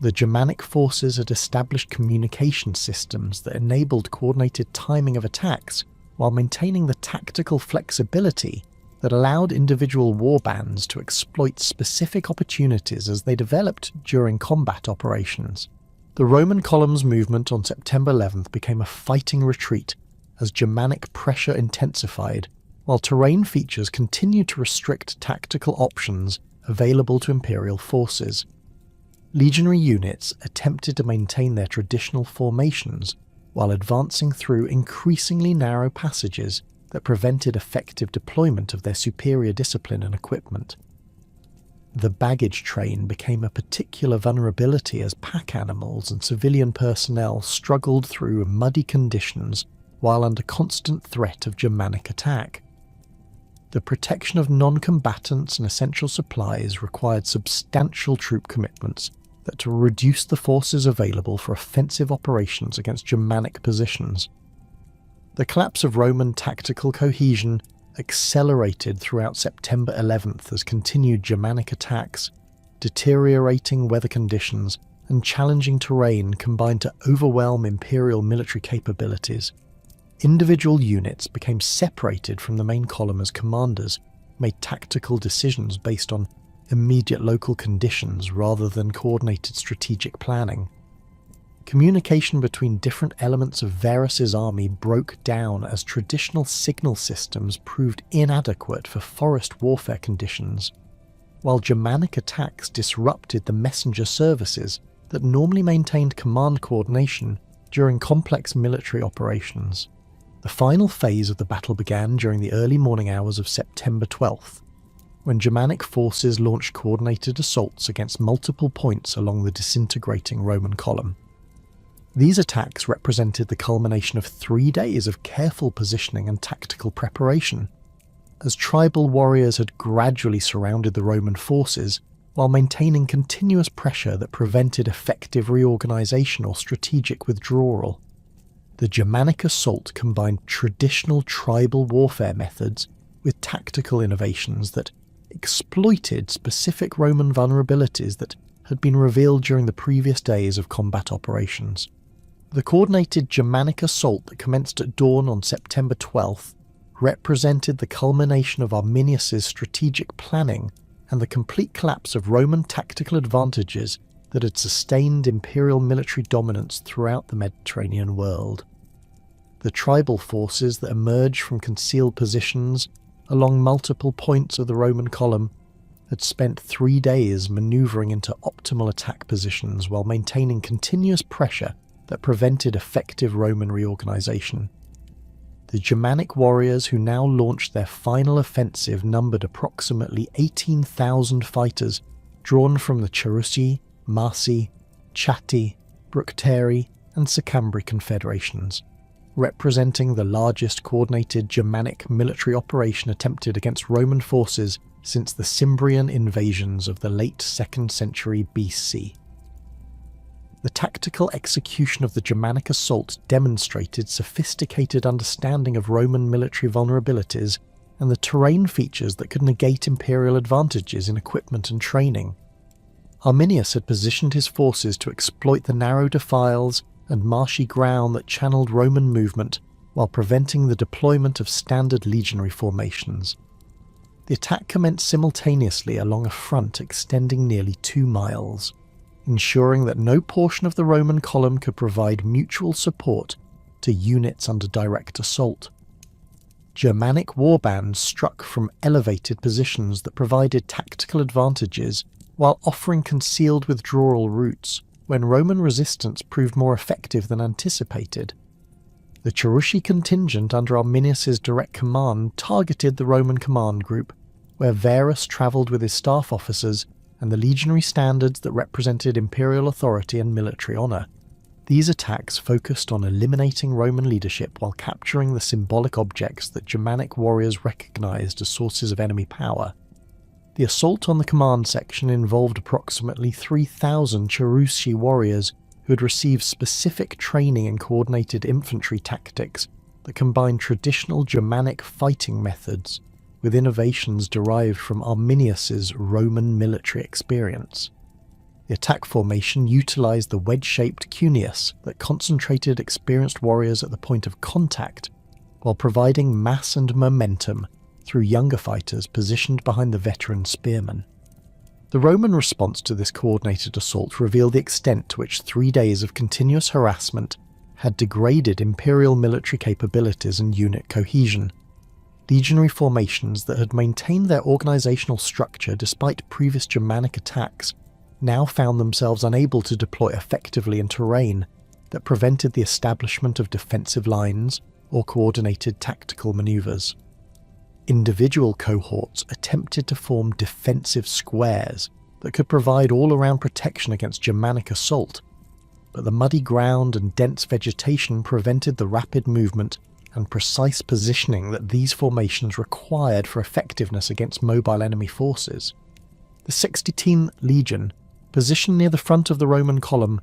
Speaker 1: The Germanic forces had established communication systems that enabled coordinated timing of attacks while maintaining the tactical flexibility that allowed individual warbands to exploit specific opportunities as they developed during combat operations. The Roman column's movement on September 11th became a fighting retreat as Germanic pressure intensified, while terrain features continued to restrict tactical options available to imperial forces. Legionary units attempted to maintain their traditional formations while advancing through increasingly narrow passages that prevented effective deployment of their superior discipline and equipment. The baggage train became a particular vulnerability as pack animals and civilian personnel struggled through muddy conditions while under constant threat of Germanic attack. The protection of non-combatants and essential supplies required substantial troop commitments that to reduce the forces available for offensive operations against Germanic positions. The collapse of Roman tactical cohesion accelerated throughout September 11th as continued Germanic attacks, deteriorating weather conditions, and challenging terrain combined to overwhelm imperial military capabilities. Individual units became separated from the main column as commanders made tactical decisions based on immediate local conditions rather than coordinated strategic planning. Communication between different elements of Varus's army broke down as traditional signal systems proved inadequate for forest warfare conditions, while Germanic attacks disrupted the messenger services that normally maintained command coordination during complex military operations. The final phase of the battle began during the early morning hours of September 12th, when Germanic forces launched coordinated assaults against multiple points along the disintegrating Roman column. These attacks represented the culmination of 3 days of careful positioning and tactical preparation, as tribal warriors had gradually surrounded the Roman forces while maintaining continuous pressure that prevented effective reorganization or strategic withdrawal. The Germanic assault combined traditional tribal warfare methods with tactical innovations that exploited specific Roman vulnerabilities that had been revealed during the previous days of combat operations. The coordinated Germanic assault that commenced at dawn on September 12th represented the culmination of Arminius's strategic planning and the complete collapse of Roman tactical advantages that had sustained imperial military dominance throughout the Mediterranean world. The tribal forces that emerged from concealed positions along multiple points of the Roman column had spent 3 days maneuvering into optimal attack positions while maintaining continuous pressure that prevented effective Roman reorganization. The Germanic warriors who now launched their final offensive numbered approximately 18,000 fighters drawn from the Cherusci, Marsi, Chatti, Bructeri, and Sicambri confederations, representing the largest coordinated Germanic military operation attempted against Roman forces since the Cimbrian invasions of the late 2nd century BC. The tactical execution of the Germanic assault demonstrated sophisticated understanding of Roman military vulnerabilities and the terrain features that could negate imperial advantages in equipment and training. Arminius had positioned his forces to exploit the narrow defiles and marshy ground that channeled Roman movement while preventing the deployment of standard legionary formations. The attack commenced simultaneously along a front extending nearly 2 miles, ensuring that no portion of the Roman column could provide mutual support to units under direct assault. Germanic warbands struck from elevated positions that provided tactical advantages while offering concealed withdrawal routes when Roman resistance proved more effective than anticipated. The Cherusci contingent under Arminius's direct command targeted the Roman command group, where Varus travelled with his staff officers and the legionary standards that represented imperial authority and military honour. These attacks focused on eliminating Roman leadership while capturing the symbolic objects that Germanic warriors recognised as sources of enemy power. The assault on the command section involved approximately 3,000 Cherusci warriors who had received specific training in coordinated infantry tactics that combined traditional Germanic fighting methods with innovations derived from Arminius's Roman military experience. The attack formation utilised the wedge-shaped cuneus that concentrated experienced warriors at the point of contact, while providing mass and momentum through younger fighters positioned behind the veteran spearmen. The Roman response to this coordinated assault revealed the extent to which 3 days of continuous harassment had degraded imperial military capabilities and unit cohesion. Legionary formations that had maintained their organisational structure despite previous Germanic attacks now found themselves unable to deploy effectively in terrain that prevented the establishment of defensive lines or coordinated tactical manoeuvres. Individual cohorts attempted to form defensive squares that could provide all-around protection against Germanic assault, but the muddy ground and dense vegetation prevented the rapid movement and precise positioning that these formations required for effectiveness against mobile enemy forces. The 60th Legion, positioned near the front of the Roman column,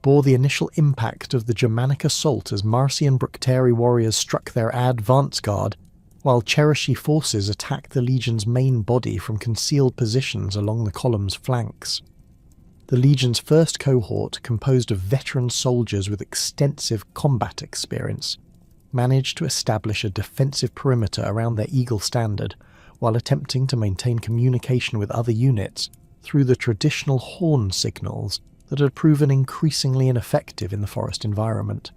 Speaker 1: bore the initial impact of the Germanic assault as Marsi and Bructeri warriors struck their advance guard, while Cherisci forces attacked the legion's main body from concealed positions along the column's flanks. The legion's first cohort, composed of veteran soldiers with extensive combat experience, managed to establish a defensive perimeter around their eagle standard, while attempting to maintain communication with other units through the traditional horn signals that had proven increasingly ineffective in the forest environment.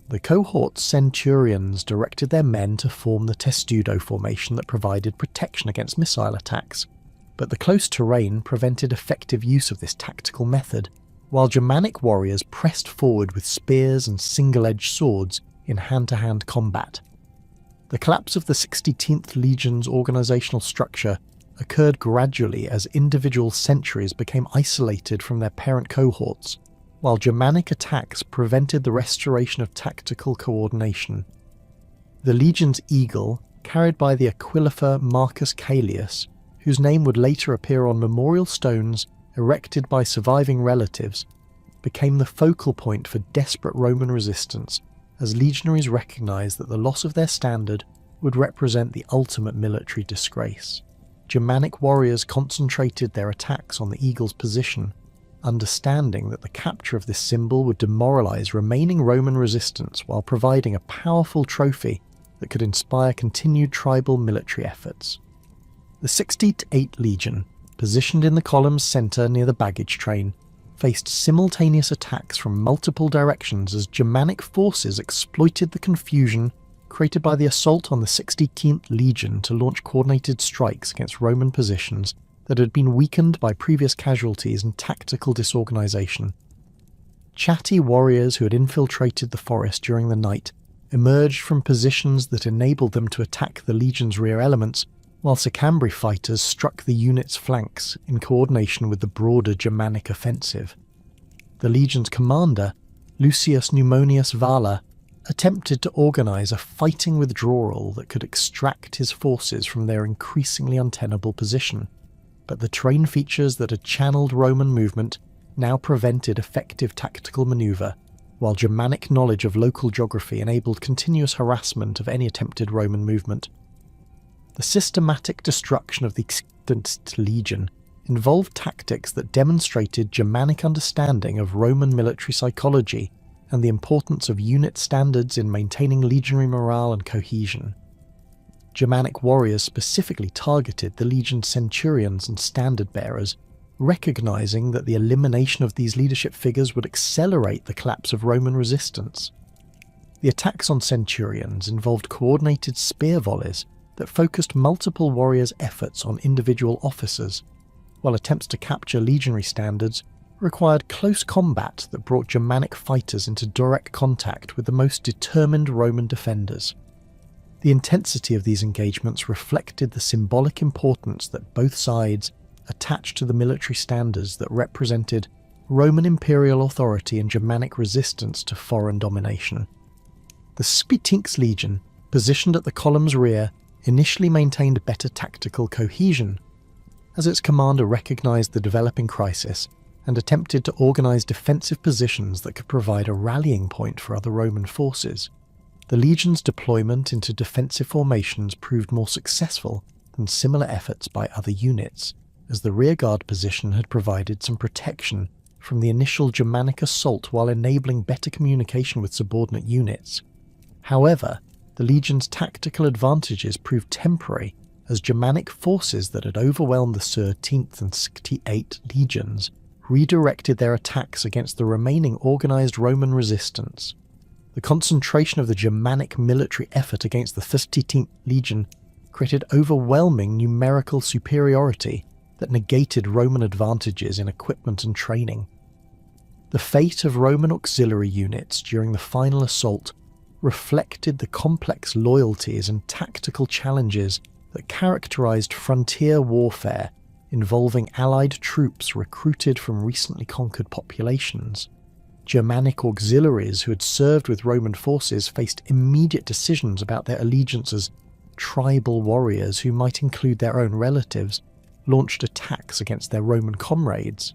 Speaker 1: The cohort's centurions directed their men to form the testudo formation that provided protection against missile attacks, but the close terrain prevented effective use of this tactical method, while Germanic warriors pressed forward with spears and single-edged swords in hand-to-hand combat. The collapse of the 16th Legion's organisational structure occurred gradually as individual centuries became isolated from their parent cohorts, while Germanic attacks prevented the restoration of tactical coordination. The Legion's eagle, carried by the Aquilifer Marcus Caelius, whose name would later appear on memorial stones erected by surviving relatives, became the focal point for desperate Roman resistance as legionaries recognised that the loss of their standard would represent the ultimate military disgrace. Germanic warriors concentrated their attacks on the eagle's position, understanding that the capture of this symbol would demoralise remaining Roman resistance while providing a powerful trophy that could inspire continued tribal military efforts. The 68th Legion, positioned in the column's centre near the baggage train, faced simultaneous attacks from multiple directions as Germanic forces exploited the confusion created by the assault on the 16th Legion to launch coordinated strikes against Roman positions that had been weakened by previous casualties and tactical disorganisation. Chatty warriors who had infiltrated the forest during the night emerged from positions that enabled them to attack the Legion's rear elements, while Sicambri fighters struck the unit's flanks in coordination with the broader Germanic offensive. The Legion's commander, Lucius Pneumonius Vala, attempted to organise a fighting withdrawal that could extract his forces from their increasingly untenable position, but the terrain features that had channelled Roman movement now prevented effective tactical manoeuvre, while Germanic knowledge of local geography enabled continuous harassment of any attempted Roman movement. The systematic destruction of the 16th Legion involved tactics that demonstrated Germanic understanding of Roman military psychology and the importance of unit standards in maintaining legionary morale and cohesion. Germanic warriors specifically targeted the Legion's centurions and standard bearers, recognising that the elimination of these leadership figures would accelerate the collapse of Roman resistance. The attacks on centurions involved coordinated spear volleys that focused multiple warriors' efforts on individual officers, while attempts to capture legionary standards required close combat that brought Germanic fighters into direct contact with the most determined Roman defenders. The intensity of these engagements reflected the symbolic importance that both sides attached to the military standards that represented Roman imperial authority and Germanic resistance to foreign domination. The 16th Legion, positioned at the column's rear, initially maintained better tactical cohesion, as its commander recognised the developing crisis and attempted to organise defensive positions that could provide a rallying point for other Roman forces. The Legion's deployment into defensive formations proved more successful than similar efforts by other units, as the rearguard position had provided some protection from the initial Germanic assault while enabling better communication with subordinate units. However, the Legion's tactical advantages proved temporary, as Germanic forces that had overwhelmed the 13th and 68th Legions redirected their attacks against the remaining organised Roman resistance. The concentration of the Germanic military effort against the 13th Legion created overwhelming numerical superiority that negated Roman advantages in equipment and training. The fate of Roman auxiliary units during the final assault reflected the complex loyalties and tactical challenges that characterised frontier warfare involving Allied troops recruited from recently conquered populations. Germanic auxiliaries who had served with Roman forces faced immediate decisions about their allegiance as tribal warriors who might include their own relatives, launched attacks against their Roman comrades.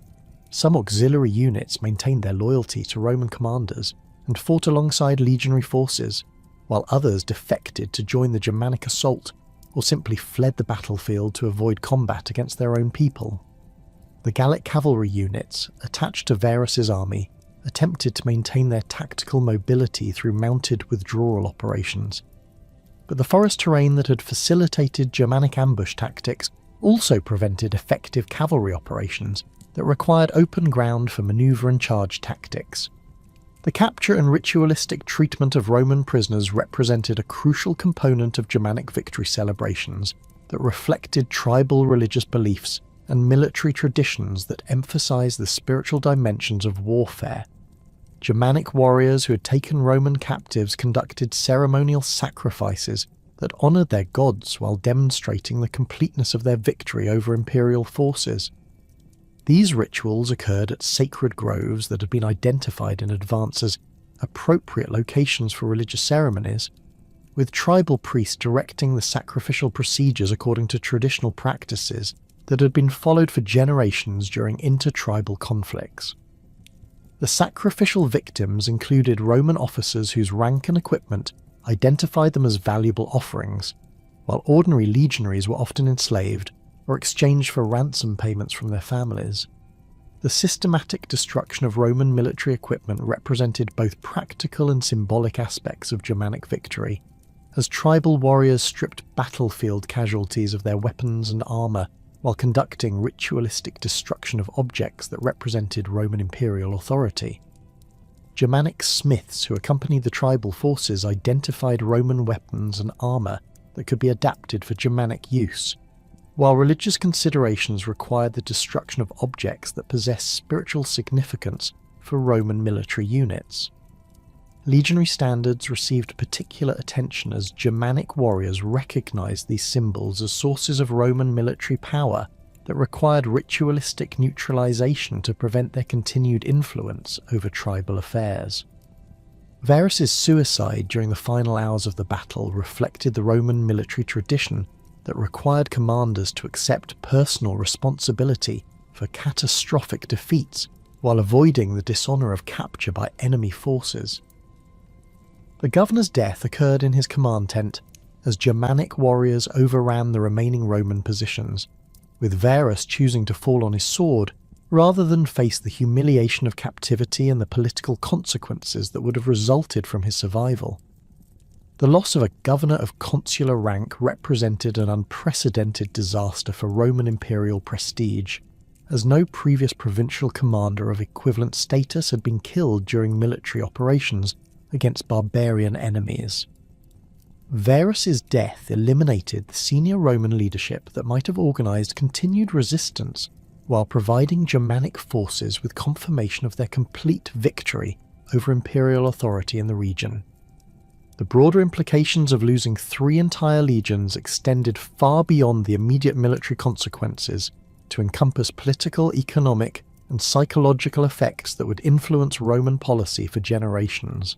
Speaker 1: Some auxiliary units maintained their loyalty to Roman commanders and fought alongside legionary forces, while others defected to join the Germanic assault or simply fled the battlefield to avoid combat against their own people. The Gallic cavalry units, attached to Varus's army, attempted to maintain their tactical mobility through mounted withdrawal operations. But the forest terrain that had facilitated Germanic ambush tactics also prevented effective cavalry operations that required open ground for manoeuvre and charge tactics. The capture and ritualistic treatment of Roman prisoners represented a crucial component of Germanic victory celebrations that reflected tribal religious beliefs and military traditions that emphasized the spiritual dimensions of warfare. Germanic warriors who had taken Roman captives conducted ceremonial sacrifices that honored their gods while demonstrating the completeness of their victory over imperial forces. These rituals occurred at sacred groves that had been identified in advance as appropriate locations for religious ceremonies, with tribal priests directing the sacrificial procedures according to traditional practices that had been followed for generations during intertribal conflicts. The sacrificial victims included Roman officers whose rank and equipment identified them as valuable offerings, while ordinary legionaries were often enslaved or exchanged for ransom payments from their families. The systematic destruction of Roman military equipment represented both practical and symbolic aspects of Germanic victory, as tribal warriors stripped battlefield casualties of their weapons and armour while conducting ritualistic destruction of objects that represented Roman imperial authority. Germanic smiths who accompanied the tribal forces identified Roman weapons and armour that could be adapted for Germanic use, while religious considerations required the destruction of objects that possessed spiritual significance for Roman military units. Legionary standards received particular attention as Germanic warriors recognized these symbols as sources of Roman military power that required ritualistic neutralization to prevent their continued influence over tribal affairs. Varus's suicide during the final hours of the battle reflected the Roman military tradition that required commanders to accept personal responsibility for catastrophic defeats while avoiding the dishonor of capture by enemy forces. The governor's death occurred in his command tent as Germanic warriors overran the remaining Roman positions, with Varus choosing to fall on his sword rather than face the humiliation of captivity and the political consequences that would have resulted from his survival. The loss of a governor of consular rank represented an unprecedented disaster for Roman imperial prestige, as no previous provincial commander of equivalent status had been killed during military operations against barbarian enemies. Varus's death eliminated the senior Roman leadership that might have organised continued resistance while providing Germanic forces with confirmation of their complete victory over imperial authority in the region. The broader implications of losing 3 entire legions extended far beyond the immediate military consequences to encompass political, economic, and psychological effects that would influence Roman policy for generations.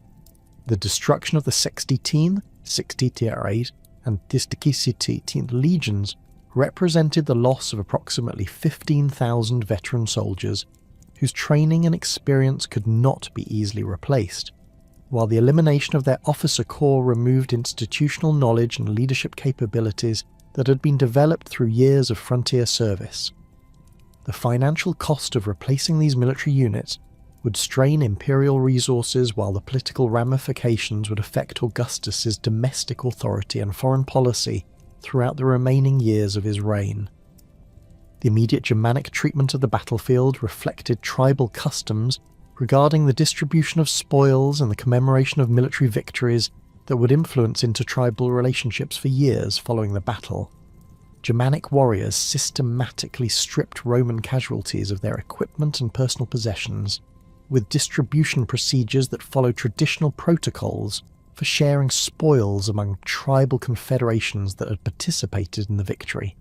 Speaker 1: The destruction of the Sextitine, Sextitiarate, and Disticicitine legions represented the loss of approximately 15,000 veteran soldiers whose training and experience could not be easily replaced, while the elimination of their officer corps removed institutional knowledge and leadership capabilities that had been developed through years of frontier service. The financial cost of replacing these military units would strain imperial resources, while the political ramifications would affect Augustus's domestic authority and foreign policy throughout the remaining years of his reign. The immediate Germanic treatment of the battlefield reflected tribal customs regarding the distribution of spoils and the commemoration of military victories that would influence intertribal relationships for years following the battle. Germanic warriors systematically stripped Roman casualties of their equipment and personal possessions, with distribution procedures that followed traditional protocols for sharing spoils among tribal confederations that had participated in the victory.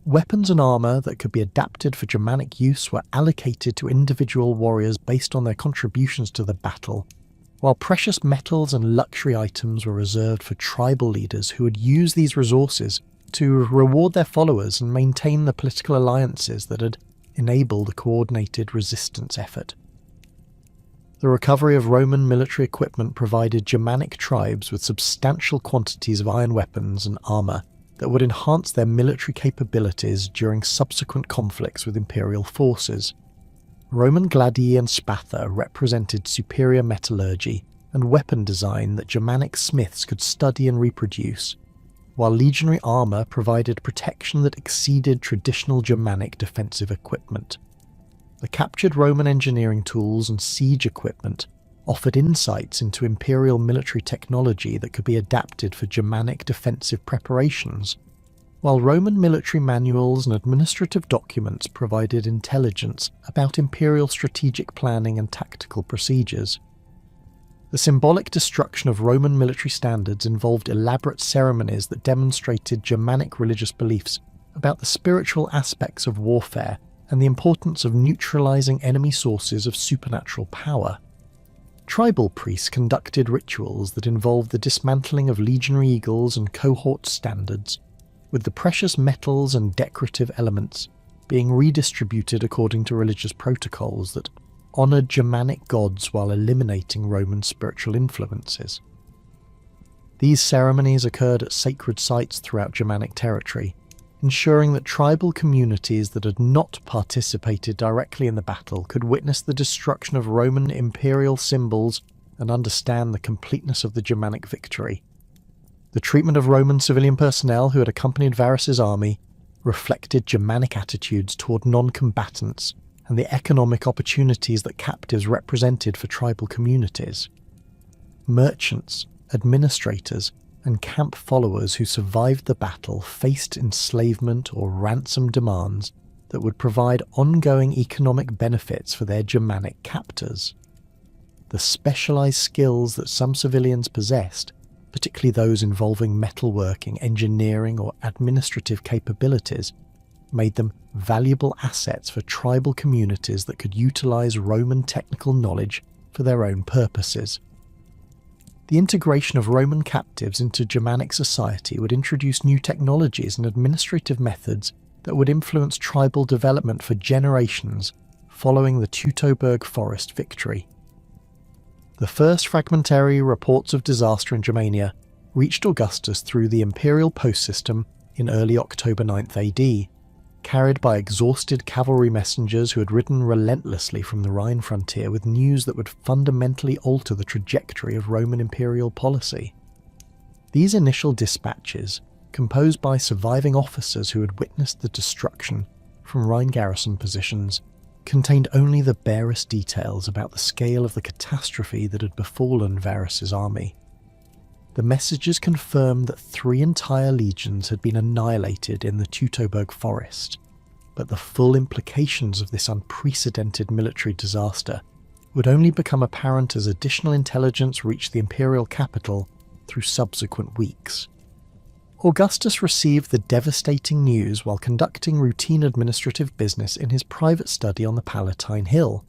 Speaker 1: Weapons and armour that could be adapted for Germanic use were allocated to individual warriors based on their contributions to the battle, while precious metals and luxury items were reserved for tribal leaders who would use these resources to reward their followers and maintain the political alliances that had enabled a coordinated resistance effort. The recovery of Roman military equipment provided Germanic tribes with substantial quantities of iron weapons and armour that would enhance their military capabilities during subsequent conflicts with imperial forces. Roman gladii and spatha represented superior metallurgy and weapon design that Germanic smiths could study and reproduce, while legionary armour provided protection that exceeded traditional Germanic defensive equipment. The captured Roman engineering tools and siege equipment offered insights into imperial military technology that could be adapted for Germanic defensive preparations, while Roman military manuals and administrative documents provided intelligence about imperial strategic planning and tactical procedures. The symbolic destruction of Roman military standards involved elaborate ceremonies that demonstrated Germanic religious beliefs about the spiritual aspects of warfare and the importance of neutralizing enemy sources of supernatural power. Tribal priests conducted rituals that involved the dismantling of legionary eagles and cohort standards, with the precious metals and decorative elements being redistributed according to religious protocols that honoured Germanic gods while eliminating Roman spiritual influences. These ceremonies occurred at sacred sites throughout Germanic territory, ensuring that tribal communities that had not participated directly in the battle could witness the destruction of Roman imperial symbols and understand the completeness of the Germanic victory. The treatment of Roman civilian personnel who had accompanied Varus's army reflected Germanic attitudes toward non-combatants and the economic opportunities that captives represented for tribal communities. Merchants, administrators, and camp followers who survived the battle faced enslavement or ransom demands that would provide ongoing economic benefits for their Germanic captors. The specialized skills that some civilians possessed, particularly those involving metalworking, engineering, or administrative capabilities, made them valuable assets for tribal communities that could utilize Roman technical knowledge for their own purposes. The integration of Roman captives into Germanic society would introduce new technologies and administrative methods that would influence tribal development for generations following the Teutoburg Forest victory. The first fragmentary reports of disaster in Germania reached Augustus through the imperial post system in early October 9th AD, carried by exhausted cavalry messengers who had ridden relentlessly from the Rhine frontier with news that would fundamentally alter the trajectory of Roman imperial policy. These initial dispatches, composed by surviving officers who had witnessed the destruction from Rhine garrison positions, contained only the barest details about the scale of the catastrophe that had befallen Varus's army. The messages confirmed that 3 entire legions had been annihilated in the Teutoburg Forest, but the full implications of this unprecedented military disaster would only become apparent as additional intelligence reached the imperial capital through subsequent weeks. Augustus received the devastating news while conducting routine administrative business in his private study on the Palatine Hill,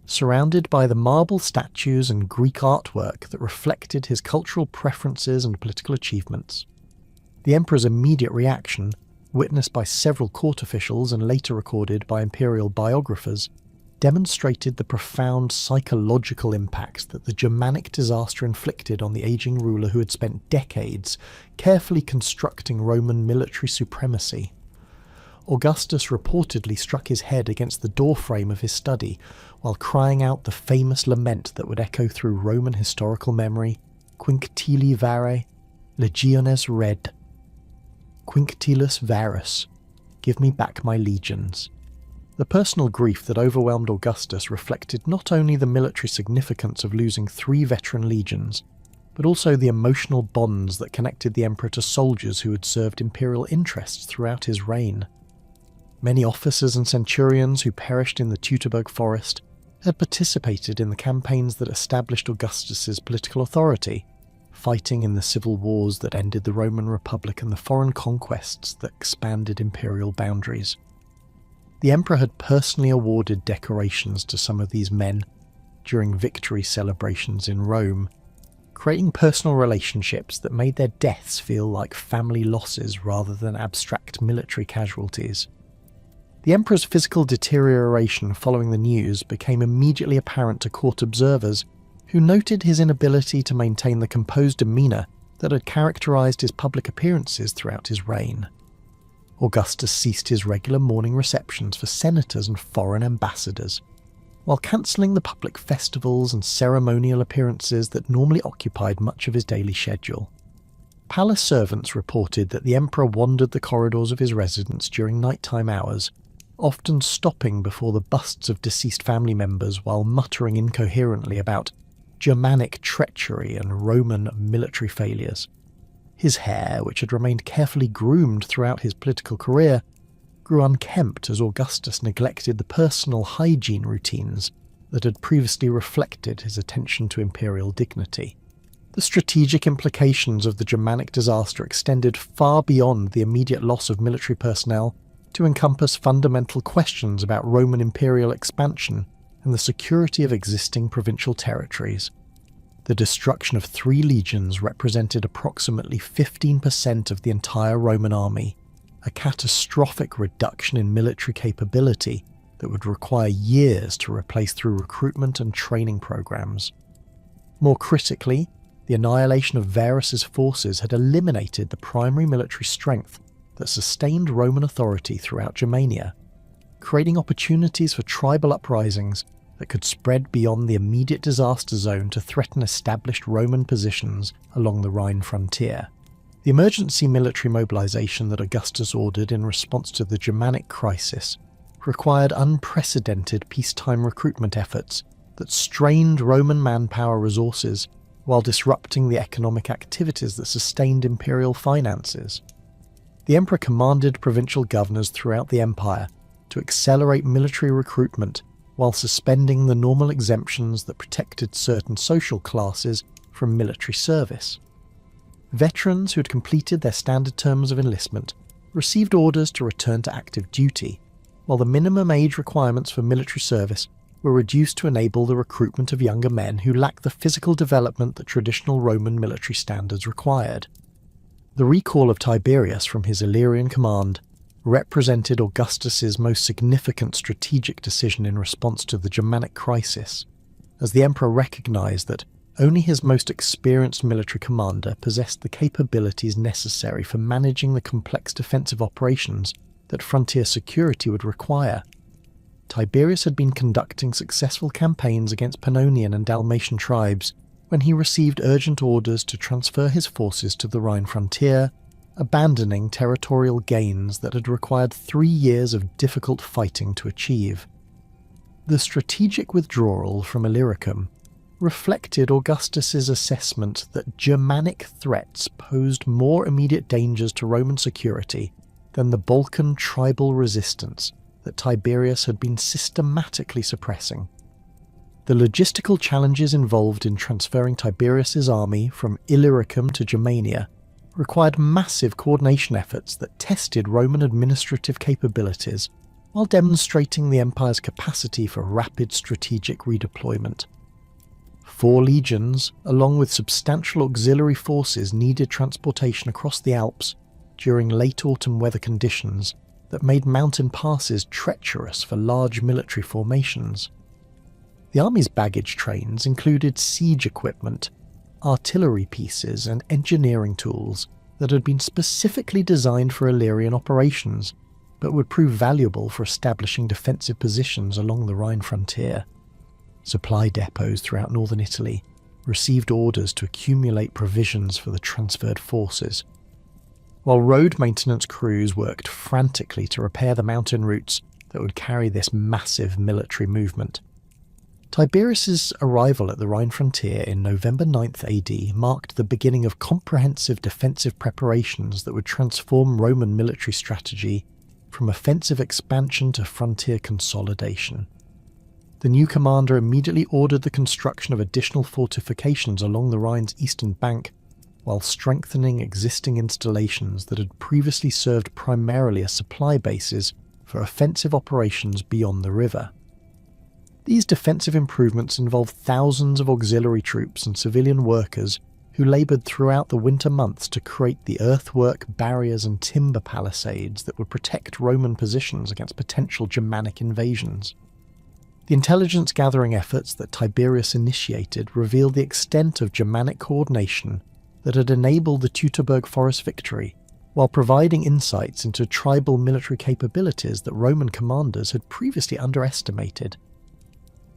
Speaker 1: surrounded by the marble statues and Greek artwork that reflected his cultural preferences and political achievements. The emperor's immediate reaction, witnessed by several court officials and later recorded by imperial biographers, demonstrated the profound psychological impacts that the Germanic disaster inflicted on the aging ruler who had spent decades carefully constructing Roman military supremacy. Augustus reportedly struck his head against the doorframe of his study while crying out the famous lament that would echo through Roman historical memory, Quinctili vare, legiones red. Quinctilus Varus, give me back my legions. The personal grief that overwhelmed Augustus reflected not only the military significance of losing 3 veteran legions, but also the emotional bonds that connected the emperor to soldiers who had served imperial interests throughout his reign. Many officers and centurions who perished in the Teutoburg Forest had participated in the campaigns that established Augustus's political authority, fighting in the civil wars that ended the Roman Republic and the foreign conquests that expanded imperial boundaries. The emperor had personally awarded decorations to some of these men during victory celebrations in Rome, creating personal relationships that made their deaths feel like family losses rather than abstract military casualties. The emperor's physical deterioration following the news became immediately apparent to court observers, who noted his inability to maintain the composed demeanour that had characterised his public appearances throughout his reign. Augustus ceased his regular morning receptions for senators and foreign ambassadors, while cancelling the public festivals and ceremonial appearances that normally occupied much of his daily schedule. Palace servants reported that the emperor wandered the corridors of his residence during nighttime hours, often stopping before the busts of deceased family members while muttering incoherently about Germanic treachery and Roman military failures. His hair, which had remained carefully groomed throughout his political career, grew unkempt as Augustus neglected the personal hygiene routines that had previously reflected his attention to imperial dignity. The strategic implications of the Germanic disaster extended far beyond the immediate loss of military personnel to encompass fundamental questions about Roman imperial expansion and the security of existing provincial territories. The destruction of 3 legions represented approximately 15% of the entire Roman army, a catastrophic reduction in military capability that would require years to replace through recruitment and training programs. More critically, the annihilation of Varus's forces had eliminated the primary military strength that sustained Roman authority throughout Germania, creating opportunities for tribal uprisings that could spread beyond the immediate disaster zone to threaten established Roman positions along the Rhine frontier. The emergency military mobilization that Augustus ordered in response to the Germanic crisis required unprecedented peacetime recruitment efforts that strained Roman manpower resources while disrupting the economic activities that sustained imperial finances. The emperor commanded provincial governors throughout the empire to accelerate military recruitment while suspending the normal exemptions that protected certain social classes from military service. Veterans who had completed their standard terms of enlistment received orders to return to active duty, while the minimum age requirements for military service were reduced to enable the recruitment of younger men who lacked the physical development that traditional Roman military standards required. The recall of Tiberius from his Illyrian command represented Augustus's most significant strategic decision in response to the Germanic crisis, as the emperor recognized that only his most experienced military commander possessed the capabilities necessary for managing the complex defensive operations that frontier security would require. Tiberius had been conducting successful campaigns against Pannonian and Dalmatian tribes when he received urgent orders to transfer his forces to the Rhine frontier, abandoning territorial gains that had required 3 years of difficult fighting to achieve. The strategic withdrawal from Illyricum reflected Augustus's assessment that Germanic threats posed more immediate dangers to Roman security than the Balkan tribal resistance that Tiberius had been systematically suppressing. The logistical challenges involved in transferring Tiberius's army from Illyricum to Germania required massive coordination efforts that tested Roman administrative capabilities while demonstrating the empire's capacity for rapid strategic redeployment. 4 legions, along with substantial auxiliary forces, needed transportation across the Alps during late autumn weather conditions that made mountain passes treacherous for large military formations. The army's baggage trains included siege equipment, artillery pieces and engineering tools that had been specifically designed for Illyrian operations, but would prove valuable for establishing defensive positions along the Rhine frontier. Supply depots throughout northern Italy received orders to accumulate provisions for the transferred forces, while road maintenance crews worked frantically to repair the mountain routes that would carry this massive military movement. Tiberius's arrival at the Rhine frontier in November 9th AD marked the beginning of comprehensive defensive preparations that would transform Roman military strategy from offensive expansion to frontier consolidation. The new commander immediately ordered the construction of additional fortifications along the Rhine's eastern bank, while strengthening existing installations that had previously served primarily as supply bases for offensive operations beyond the river. These defensive improvements involved thousands of auxiliary troops and civilian workers who laboured throughout the winter months to create the earthwork, barriers and timber palisades that would protect Roman positions against potential Germanic invasions. The intelligence-gathering efforts that Tiberius initiated revealed the extent of Germanic coordination that had enabled the Teutoburg Forest victory, while providing insights into tribal military capabilities that Roman commanders had previously underestimated.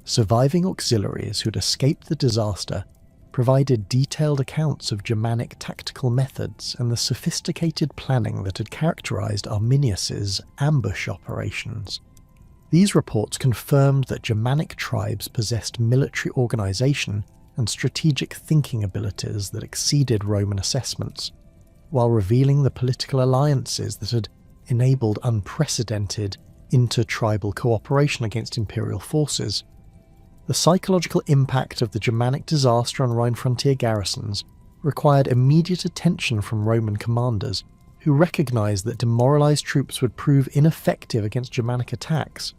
Speaker 1: Surviving auxiliaries who had escaped the disaster provided detailed accounts of Germanic tactical methods and the sophisticated planning that had characterized Arminius's ambush operations. These reports confirmed that Germanic tribes possessed military organization and strategic thinking abilities that exceeded Roman assessments, while revealing the political alliances that had enabled unprecedented inter-tribal cooperation against imperial forces. The psychological impact of the Germanic disaster on Rhine frontier garrisons required immediate attention from Roman commanders, who recognized that demoralized troops would prove ineffective against Germanic attacks.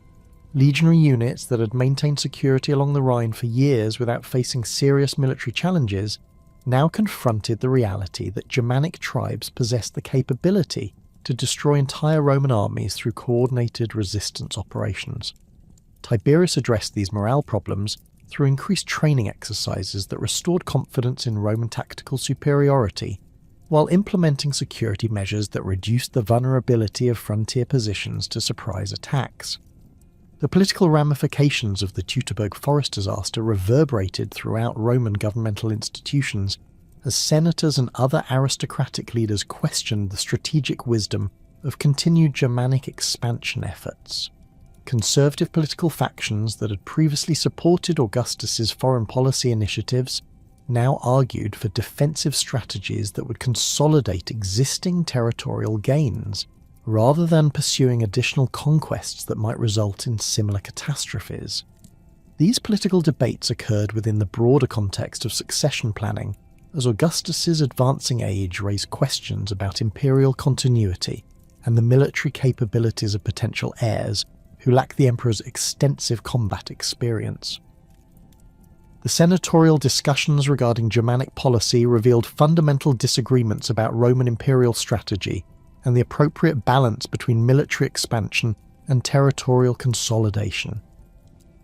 Speaker 1: Legionary units that had maintained security along the Rhine for years without facing serious military challenges now confronted the reality that Germanic tribes possessed the capability to destroy entire Roman armies through coordinated resistance operations. Tiberius addressed these morale problems through increased training exercises that restored confidence in Roman tactical superiority, while implementing security measures that reduced the vulnerability of frontier positions to surprise attacks. The political ramifications of the Teutoburg Forest disaster reverberated throughout Roman governmental institutions as senators and other aristocratic leaders questioned the strategic wisdom of continued Germanic expansion efforts. Conservative political factions that had previously supported Augustus's foreign policy initiatives now argued for defensive strategies that would consolidate existing territorial gains, rather than pursuing additional conquests that might result in similar catastrophes. These political debates occurred within the broader context of succession planning, as Augustus's advancing age raised questions about imperial continuity and the military capabilities of potential heirs who lacked the emperor's extensive combat experience. The senatorial discussions regarding Germanic policy revealed fundamental disagreements about Roman imperial strategy and the appropriate balance between military expansion and territorial consolidation.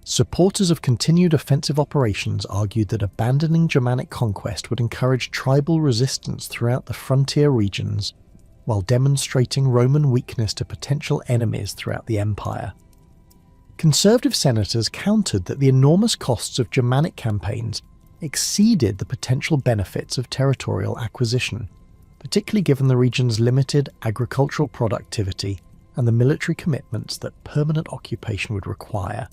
Speaker 1: Supporters of continued offensive operations argued that abandoning Germanic conquest would encourage tribal resistance throughout the frontier regions, while demonstrating Roman weakness to potential enemies throughout the empire. Conservative senators countered that the enormous costs of Germanic campaigns exceeded the potential benefits of territorial acquisition, particularly given the region's limited agricultural productivity and the military commitments that permanent occupation would require.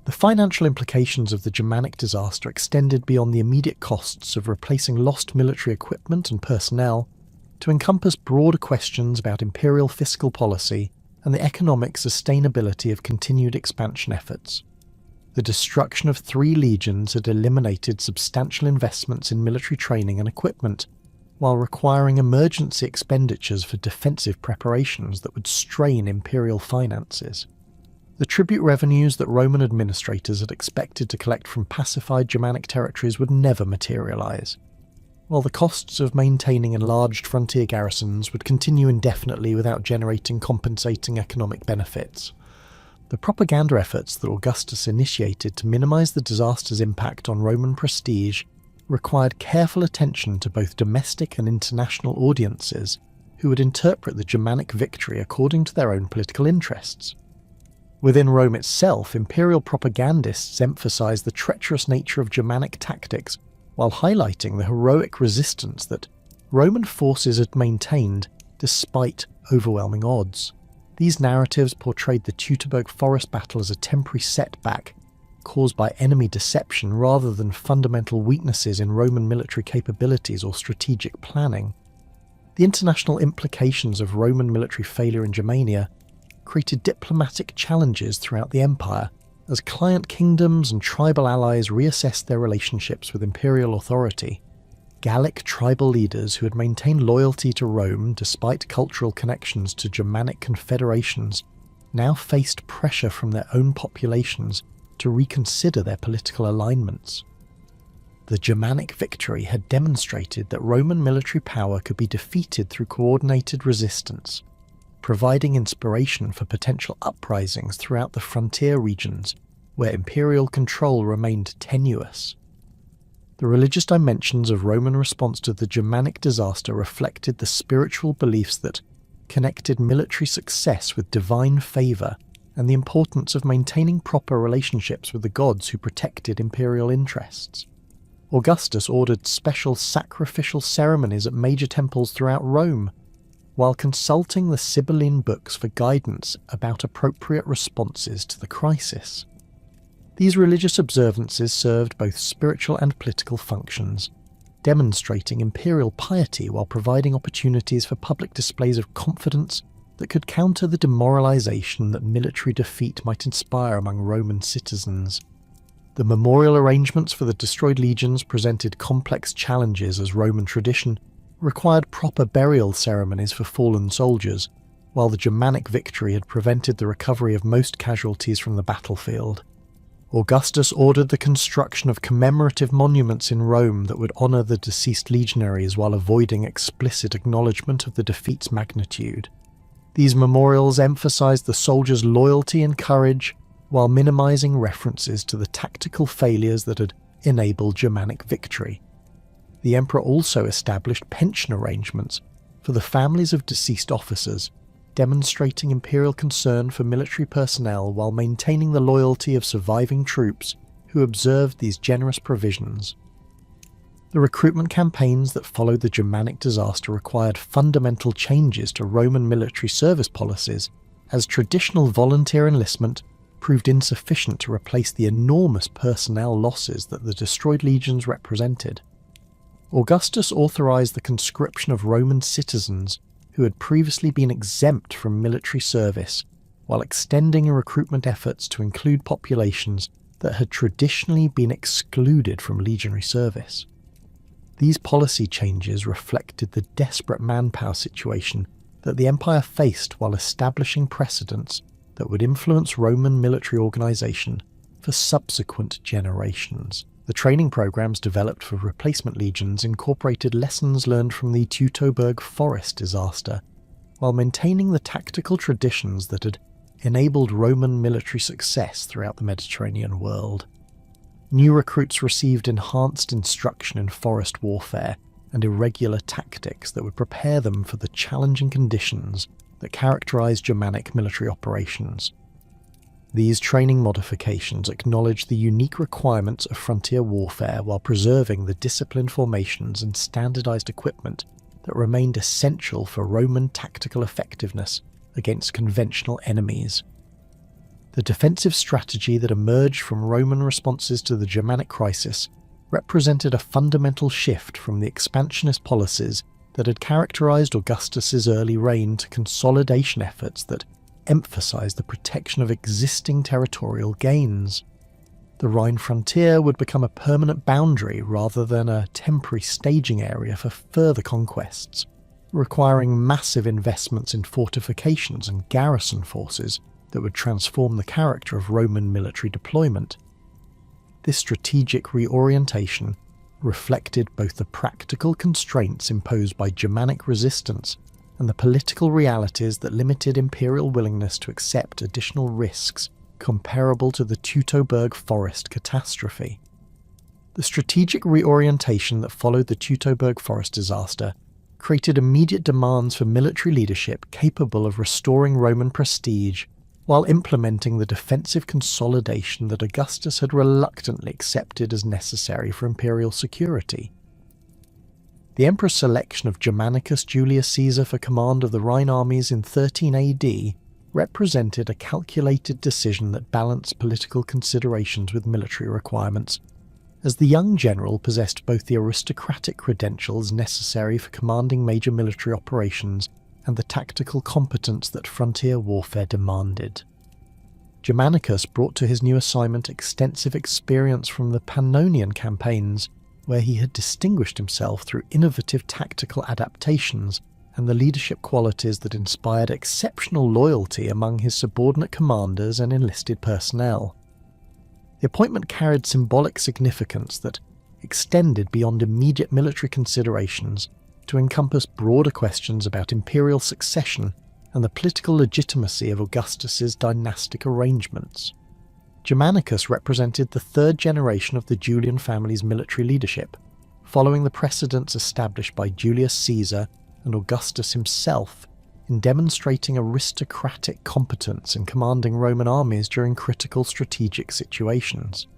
Speaker 1: The financial implications of the Germanic disaster extended beyond the immediate costs of replacing lost military equipment and personnel to encompass broader questions about imperial fiscal policy and the economic sustainability of continued expansion efforts. The destruction of 3 legions had eliminated substantial investments in military training and equipment, while requiring emergency expenditures for defensive preparations that would strain imperial finances. The tribute revenues that Roman administrators had expected to collect from pacified Germanic territories would never materialize, while the costs of maintaining enlarged frontier garrisons would continue indefinitely without generating compensating economic benefits. The propaganda efforts that Augustus initiated to minimize the disaster's impact on Roman prestige required careful attention to both domestic and international audiences who would interpret the Germanic victory according to their own political interests. Within Rome itself, imperial propagandists emphasized the treacherous nature of Germanic tactics while highlighting the heroic resistance that Roman forces had maintained despite overwhelming odds. These narratives portrayed the Teutoburg Forest battle as a temporary setback caused by enemy deception rather than fundamental weaknesses in Roman military capabilities or strategic planning. The international implications of Roman military failure in Germania created diplomatic challenges throughout the empire, as client kingdoms and tribal allies reassessed their relationships with imperial authority. Gallic tribal leaders who had maintained loyalty to Rome despite cultural connections to Germanic confederations now faced pressure from their own populations to reconsider their political alignments. The Germanic victory had demonstrated that Roman military power could be defeated through coordinated resistance, providing inspiration for potential uprisings throughout the frontier regions where imperial control remained tenuous. The religious dimensions of Roman response to the Germanic disaster reflected the spiritual beliefs that connected military success with divine favour and the importance of maintaining proper relationships with the gods who protected imperial interests. Augustus ordered special sacrificial ceremonies at major temples throughout Rome, while consulting the Sibylline books for guidance about appropriate responses to the crisis. These religious observances served both spiritual and political functions, demonstrating imperial piety while providing opportunities for public displays of confidence that could counter the demoralization that military defeat might inspire among Roman citizens. The memorial arrangements for the destroyed legions presented complex challenges as Roman tradition required proper burial ceremonies for fallen soldiers, while the Germanic victory had prevented the recovery of most casualties from the battlefield. Augustus ordered the construction of commemorative monuments in Rome that would honour the deceased legionaries while avoiding explicit acknowledgement of the defeat's magnitude. These memorials emphasised the soldiers' loyalty and courage, while minimising references to the tactical failures that had enabled Germanic victory. The emperor also established pension arrangements for the families of deceased officers, demonstrating imperial concern for military personnel while maintaining the loyalty of surviving troops who observed these generous provisions. The recruitment campaigns that followed the Germanic disaster required fundamental changes to Roman military service policies, as traditional volunteer enlistment proved insufficient to replace the enormous personnel losses that the destroyed legions represented. Augustus authorized the conscription of Roman citizens who had previously been exempt from military service, while extending recruitment efforts to include populations that had traditionally been excluded from legionary service. These policy changes reflected the desperate manpower situation that the empire faced while establishing precedents that would influence Roman military organization for subsequent generations. The training programs developed for replacement legions incorporated lessons learned from the Teutoburg Forest disaster, while maintaining the tactical traditions that had enabled Roman military success throughout the Mediterranean world. New recruits received enhanced instruction in forest warfare and irregular tactics that would prepare them for the challenging conditions that characterized Germanic military operations. These training modifications acknowledged the unique requirements of frontier warfare while preserving the disciplined formations and standardized equipment that remained essential for Roman tactical effectiveness against conventional enemies. The defensive strategy that emerged from Roman responses to the Germanic crisis represented a fundamental shift from the expansionist policies that had characterized Augustus's early reign to consolidation efforts that emphasized the protection of existing territorial gains. The Rhine frontier would become a permanent boundary rather than a temporary staging area for further conquests, requiring massive investments in fortifications and garrison forces that would transform the character of Roman military deployment. This strategic reorientation reflected both the practical constraints imposed by Germanic resistance and the political realities that limited imperial willingness to accept additional risks comparable to the Teutoburg Forest catastrophe. The strategic reorientation that followed the Teutoburg Forest disaster created immediate demands for military leadership capable of restoring Roman prestige while implementing the defensive consolidation that Augustus had reluctantly accepted as necessary for imperial security. The emperor's selection of Germanicus Julius Caesar for command of the Rhine armies in 13 AD represented a calculated decision that balanced political considerations with military requirements, as the young general possessed both the aristocratic credentials necessary for commanding major military operations and the tactical competence that frontier warfare demanded. Germanicus brought to his new assignment extensive experience from the Pannonian campaigns, where he had distinguished himself through innovative tactical adaptations and the leadership qualities that inspired exceptional loyalty among his subordinate commanders and enlisted personnel. The appointment carried symbolic significance that extended beyond immediate military considerations to encompass broader questions about imperial succession and the political legitimacy of Augustus's dynastic arrangements. Germanicus represented the third generation of the Julian family's military leadership, following the precedents established by Julius Caesar and Augustus himself in demonstrating aristocratic competence in commanding Roman armies during critical strategic situations.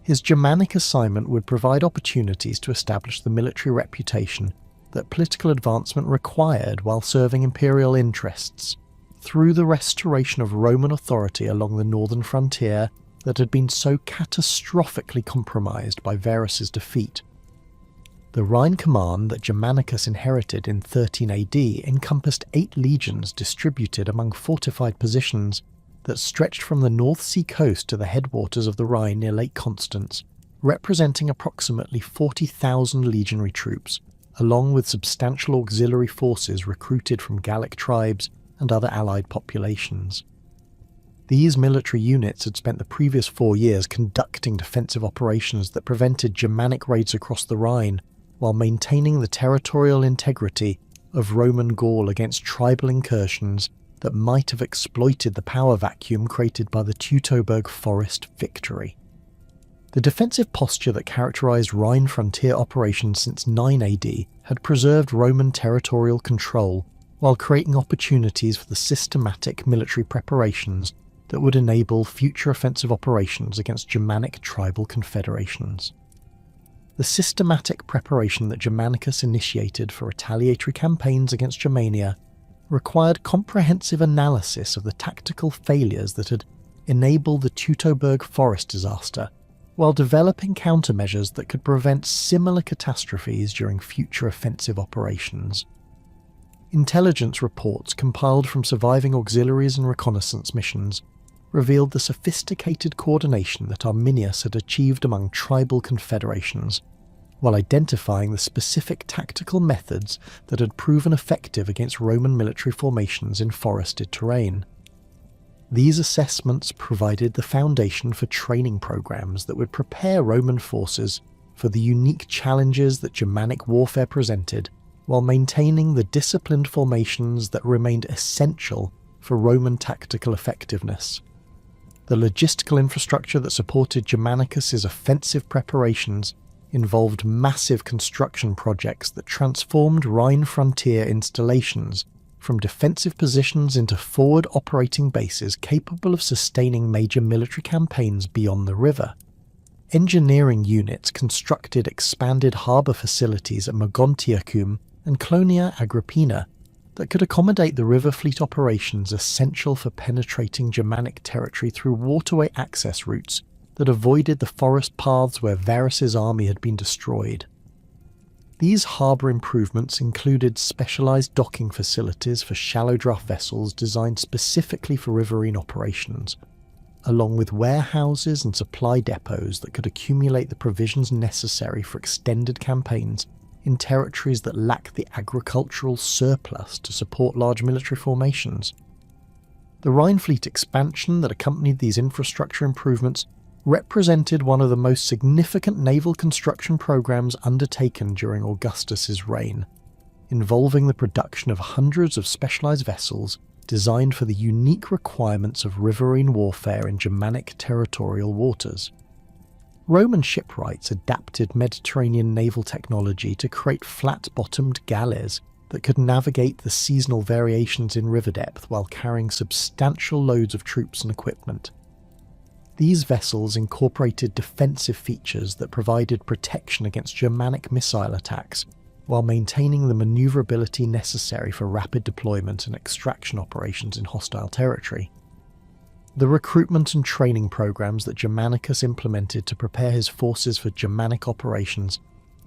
Speaker 1: His Germanic assignment would provide opportunities to establish the military reputation that political advancement required while serving imperial interests, through the restoration of Roman authority along the northern frontier that had been so catastrophically compromised by Varus's defeat. The Rhine command that Germanicus inherited in 13 AD encompassed 8 legions distributed among fortified positions that stretched from the North Sea coast to the headwaters of the Rhine near Lake Constance, representing approximately 40,000 legionary troops, along with substantial auxiliary forces recruited from Gallic tribes and other allied populations. These military units had spent the previous 4 years conducting defensive operations that prevented Germanic raids across the Rhine, while maintaining the territorial integrity of Roman Gaul against tribal incursions that might have exploited the power vacuum created by the Teutoburg Forest victory. The defensive posture that characterized Rhine frontier operations since 9 AD had preserved Roman territorial control while creating opportunities for the systematic military preparations that would enable future offensive operations against Germanic tribal confederations. The systematic preparation that Germanicus initiated for retaliatory campaigns against Germania required comprehensive analysis of the tactical failures that had enabled the Teutoburg Forest disaster, while developing countermeasures that could prevent similar catastrophes during future offensive operations. Intelligence reports compiled from surviving auxiliaries and reconnaissance missions revealed the sophisticated coordination that Arminius had achieved among tribal confederations, while identifying the specific tactical methods that had proven effective against Roman military formations in forested terrain. These assessments provided the foundation for training programs that would prepare Roman forces for the unique challenges that Germanic warfare presented, while maintaining the disciplined formations that remained essential for Roman tactical effectiveness. The logistical infrastructure that supported Germanicus's offensive preparations involved massive construction projects that transformed Rhine frontier installations from defensive positions into forward operating bases capable of sustaining major military campaigns beyond the river. Engineering units constructed expanded harbour facilities at Mogontiacum and Colonia Agrippina that could accommodate the river fleet operations essential for penetrating Germanic territory through waterway access routes that avoided the forest paths where Varus's army had been destroyed. These harbour improvements included specialised docking facilities for shallow draft vessels designed specifically for riverine operations, along with warehouses and supply depots that could accumulate the provisions necessary for extended campaigns in territories that lack the agricultural surplus to support large military formations. The Rhine fleet expansion that accompanied these infrastructure improvements represented one of the most significant naval construction programs undertaken during Augustus's reign, involving the production of hundreds of specialized vessels designed for the unique requirements of riverine warfare in Germanic territorial waters. Roman shipwrights adapted Mediterranean naval technology to create flat-bottomed galleys that could navigate the seasonal variations in river depth while carrying substantial loads of troops and equipment. These vessels incorporated defensive features that provided protection against Germanic missile attacks, while maintaining the maneuverability necessary for rapid deployment and extraction operations in hostile territory. The recruitment and training programs that Germanicus implemented to prepare his forces for Germanic operations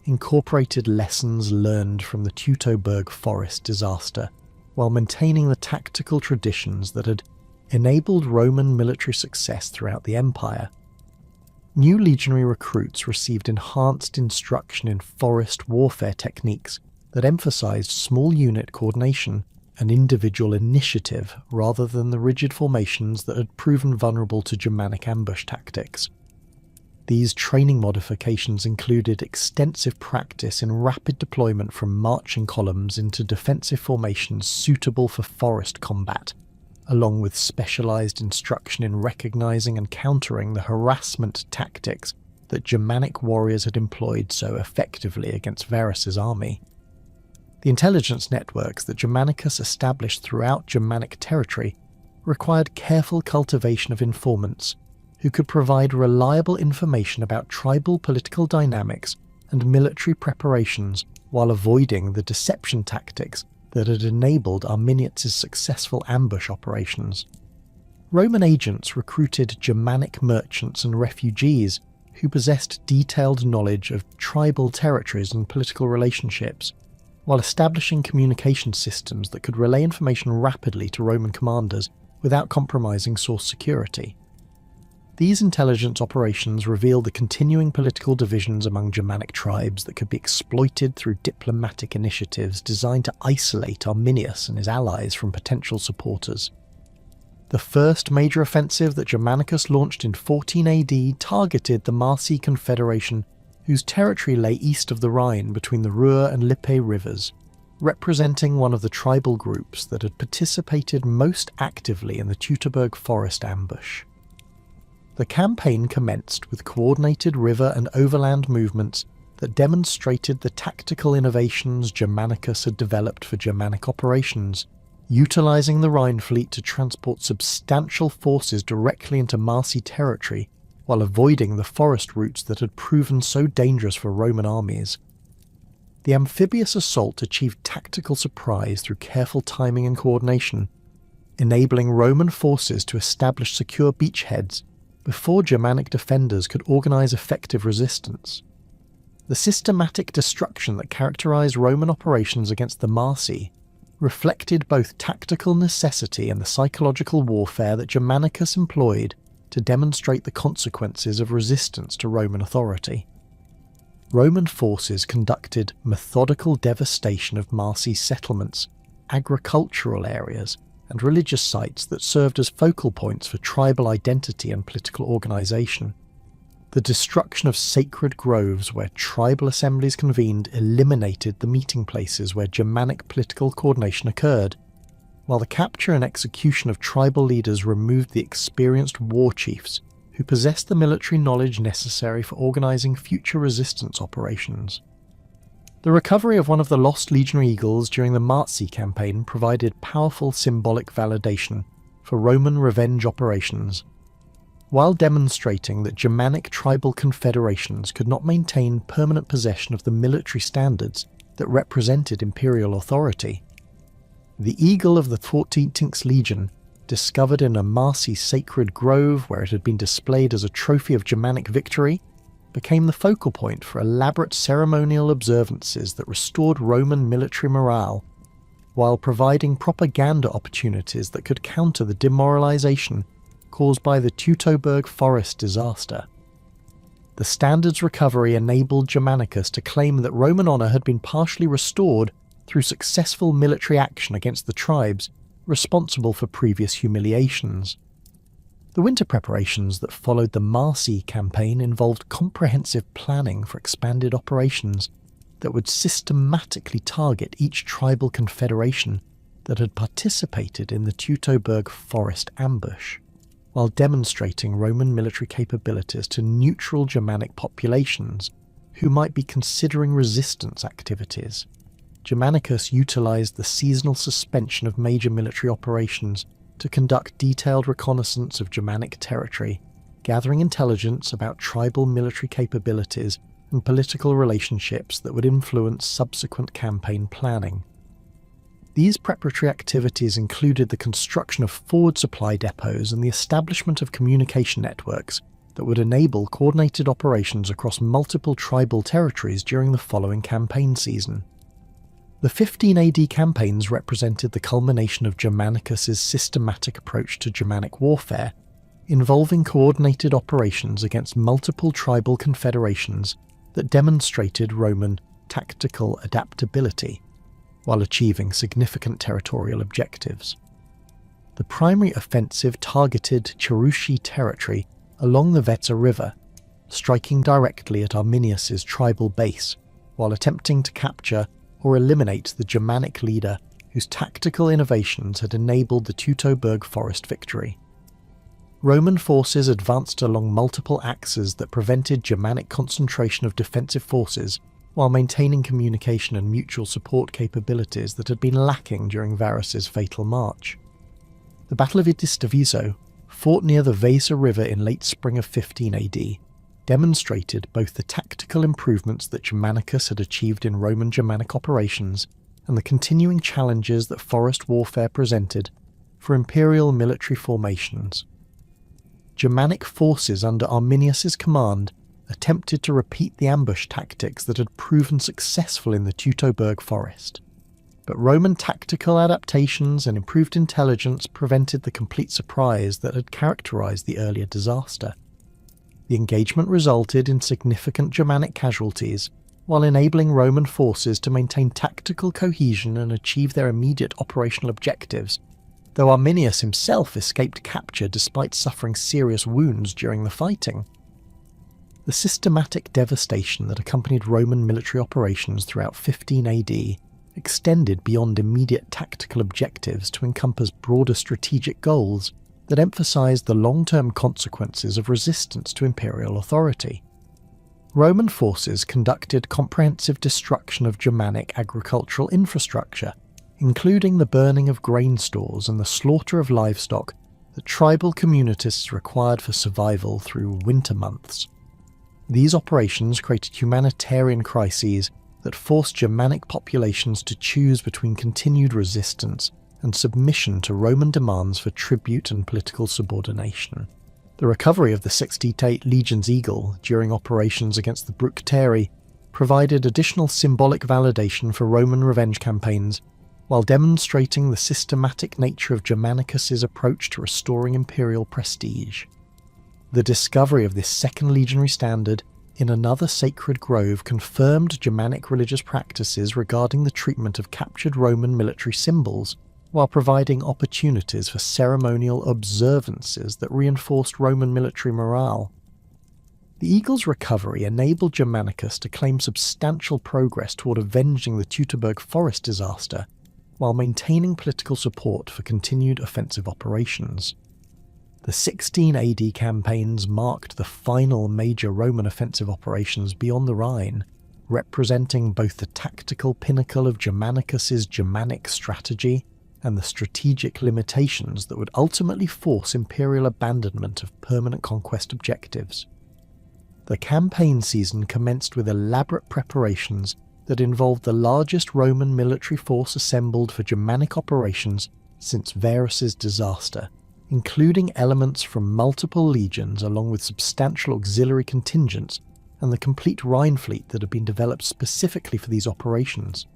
Speaker 1: incorporated lessons learned from the Teutoburg Forest disaster, while maintaining the tactical traditions that had enabled Roman military success throughout the empire. New legionary recruits received enhanced instruction in forest warfare techniques that emphasized small unit coordination and individual initiative rather than the rigid formations that had proven vulnerable to Germanic ambush tactics. These training modifications included extensive practice in rapid deployment from marching columns into defensive formations suitable for forest combat, along with specialized instruction in recognizing and countering the harassment tactics that Germanic warriors had employed so effectively against Varus's army. The intelligence networks that Germanicus established throughout Germanic territory required careful cultivation of informants who could provide reliable information about tribal political dynamics and military preparations while avoiding the deception tactics that had enabled Arminius' successful ambush operations. Roman agents recruited Germanic merchants and refugees who possessed detailed knowledge of tribal territories and political relationships, while establishing communication systems that could relay information rapidly to Roman commanders without compromising source security. These intelligence operations revealed the continuing political divisions among Germanic tribes that could be exploited through diplomatic initiatives designed to isolate Arminius and his allies from potential supporters. The first major offensive that Germanicus launched in 14 AD targeted the Marsi Confederation, whose territory lay east of the Rhine between the Ruhr and Lippe rivers, representing one of the tribal groups that had participated most actively in the Teutoburg Forest ambush. The campaign commenced with coordinated river and overland movements that demonstrated the tactical innovations Germanicus had developed for Germanic operations, utilising the Rhine fleet to transport substantial forces directly into Marsi territory while avoiding the forest routes that had proven so dangerous for Roman armies. The amphibious assault achieved tactical surprise through careful timing and coordination, enabling Roman forces to establish secure beachheads before Germanic defenders could organise effective resistance. The systematic destruction that characterised Roman operations against the Marsi reflected both tactical necessity and the psychological warfare that Germanicus employed to demonstrate the consequences of resistance to Roman authority. Roman forces conducted methodical devastation of Marsi settlements, agricultural areas, and religious sites that served as focal points for tribal identity and political organisation. The destruction of sacred groves where tribal assemblies convened eliminated the meeting places where Germanic political coordination occurred, while the capture and execution of tribal leaders removed the experienced war chiefs who possessed the military knowledge necessary for organising future resistance operations. The recovery of one of the lost legionary eagles during the Marsi campaign provided powerful symbolic validation for Roman revenge operations, while demonstrating that Germanic tribal confederations could not maintain permanent possession of the military standards that represented imperial authority. The eagle of the 14th Legion, discovered in a Marsi sacred grove where it had been displayed as a trophy of Germanic victory, became the focal point for elaborate ceremonial observances that restored Roman military morale, while providing propaganda opportunities that could counter the demoralization caused by the Teutoburg Forest disaster. The standards recovery enabled Germanicus to claim that Roman honour had been partially restored through successful military action against the tribes responsible for previous humiliations. The winter preparations that followed the Marsi campaign involved comprehensive planning for expanded operations that would systematically target each tribal confederation that had participated in the Teutoburg Forest ambush, while demonstrating Roman military capabilities to neutral Germanic populations who might be considering resistance activities. Germanicus utilised the seasonal suspension of major military operations to conduct detailed reconnaissance of Germanic territory, gathering intelligence about tribal military capabilities and political relationships that would influence subsequent campaign planning. These preparatory activities included the construction of forward supply depots and the establishment of communication networks that would enable coordinated operations across multiple tribal territories during the following campaign season. The 15 AD campaigns represented the culmination of Germanicus's systematic approach to Germanic warfare, involving coordinated operations against multiple tribal confederations that demonstrated Roman tactical adaptability, while achieving significant territorial objectives. The primary offensive targeted Cherusci territory along the Weser River, striking directly at Arminius's tribal base, while attempting to capture or eliminate the Germanic leader whose tactical innovations had enabled the Teutoburg Forest victory. Roman forces advanced along multiple axes that prevented Germanic concentration of defensive forces while maintaining communication and mutual support capabilities that had been lacking during Varus's fatal march. The Battle of Idis de Viso, fought near the Weser River in late spring of 15 AD, demonstrated both the tactical improvements that Germanicus had achieved in Roman-Germanic operations and the continuing challenges that forest warfare presented for imperial military formations. Germanic forces under Arminius's command attempted to repeat the ambush tactics that had proven successful in the Teutoburg Forest, but Roman tactical adaptations and improved intelligence prevented the complete surprise that had characterized the earlier disaster. The engagement resulted in significant Germanic casualties, while enabling Roman forces to maintain tactical cohesion and achieve their immediate operational objectives, though Arminius himself escaped capture despite suffering serious wounds during the fighting. The systematic devastation that accompanied Roman military operations throughout 15 AD extended beyond immediate tactical objectives to encompass broader strategic goals that emphasized the long-term consequences of resistance to imperial authority. Roman forces conducted comprehensive destruction of Germanic agricultural infrastructure, including the burning of grain stores and the slaughter of livestock that tribal communities required for survival through winter months. These operations created humanitarian crises that forced Germanic populations to choose between continued resistance and submission to Roman demands for tribute and political subordination. The recovery of the 68 Legion's Eagle during operations against the Bructeri provided additional symbolic validation for Roman revenge campaigns, while demonstrating the systematic nature of Germanicus's approach to restoring imperial prestige. The discovery of this second legionary standard in another sacred grove confirmed Germanic religious practices regarding the treatment of captured Roman military symbols, while providing opportunities for ceremonial observances that reinforced Roman military morale. The Eagle's recovery enabled Germanicus to claim substantial progress toward avenging the Teutoburg Forest disaster, while maintaining political support for continued offensive operations. The 16 AD campaigns marked the final major Roman offensive operations beyond the Rhine, representing both the tactical pinnacle of Germanicus's Germanic strategy and the strategic limitations that would ultimately force imperial abandonment of permanent conquest objectives. The campaign season commenced with elaborate preparations that involved the largest Roman military force assembled for Germanic operations since Varus's disaster, including elements from multiple legions along with substantial auxiliary contingents and the complete Rhine fleet that had been developed specifically for these operations.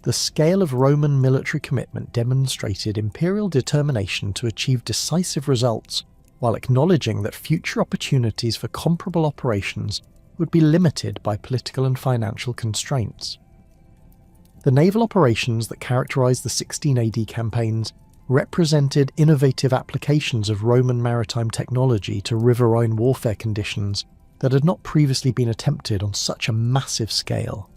Speaker 1: The scale of Roman military commitment demonstrated imperial determination to achieve decisive results, while acknowledging that future opportunities for comparable operations would be limited by political and financial constraints. The naval operations that characterized the 16 AD campaigns represented innovative applications of Roman maritime technology to riverine warfare conditions that had not previously been attempted on such a massive scale.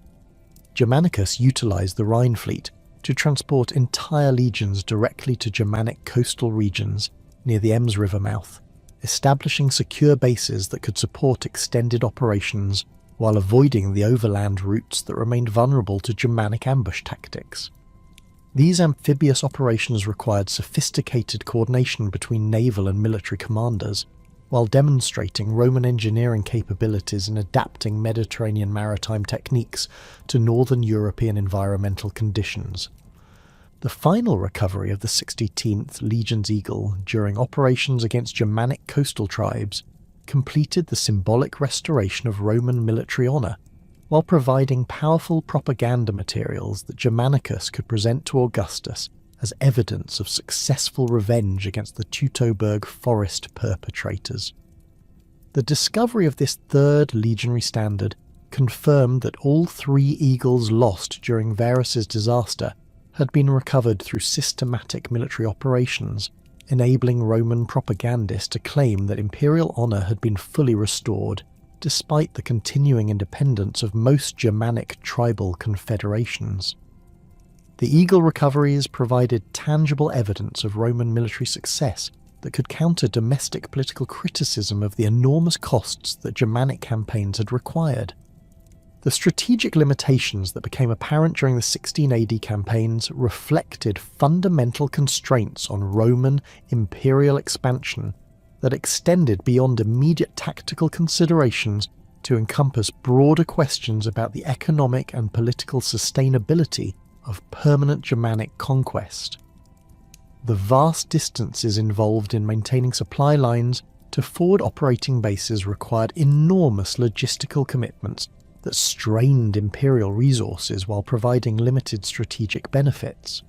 Speaker 1: Germanicus utilized the Rhine fleet to transport entire legions directly to Germanic coastal regions near the Ems River mouth, establishing secure bases that could support extended operations while avoiding the overland routes that remained vulnerable to Germanic ambush tactics. These amphibious operations required sophisticated coordination between naval and military commanders, while demonstrating Roman engineering capabilities in adapting Mediterranean maritime techniques to northern European environmental conditions. The final recovery of the 16th Legion's Eagle during operations against Germanic coastal tribes completed the symbolic restoration of Roman military honour, while providing powerful propaganda materials that Germanicus could present to Augustus as evidence of successful revenge against the Teutoburg Forest perpetrators. The discovery of this third legionary standard confirmed that all 3 eagles lost during Varus's disaster had been recovered through systematic military operations, enabling Roman propagandists to claim that imperial honour had been fully restored despite the continuing independence of most Germanic tribal confederations. The Eagle recoveries provided tangible evidence of Roman military success that could counter domestic political criticism of the enormous costs that Germanic campaigns had required. The strategic limitations that became apparent during the 16 AD campaigns reflected fundamental constraints on Roman imperial expansion that extended beyond immediate tactical considerations to encompass broader questions about the economic and political sustainability of permanent Germanic conquest. The vast distances involved in maintaining supply lines to forward operating bases required enormous logistical commitments that strained imperial resources while providing limited strategic benefits.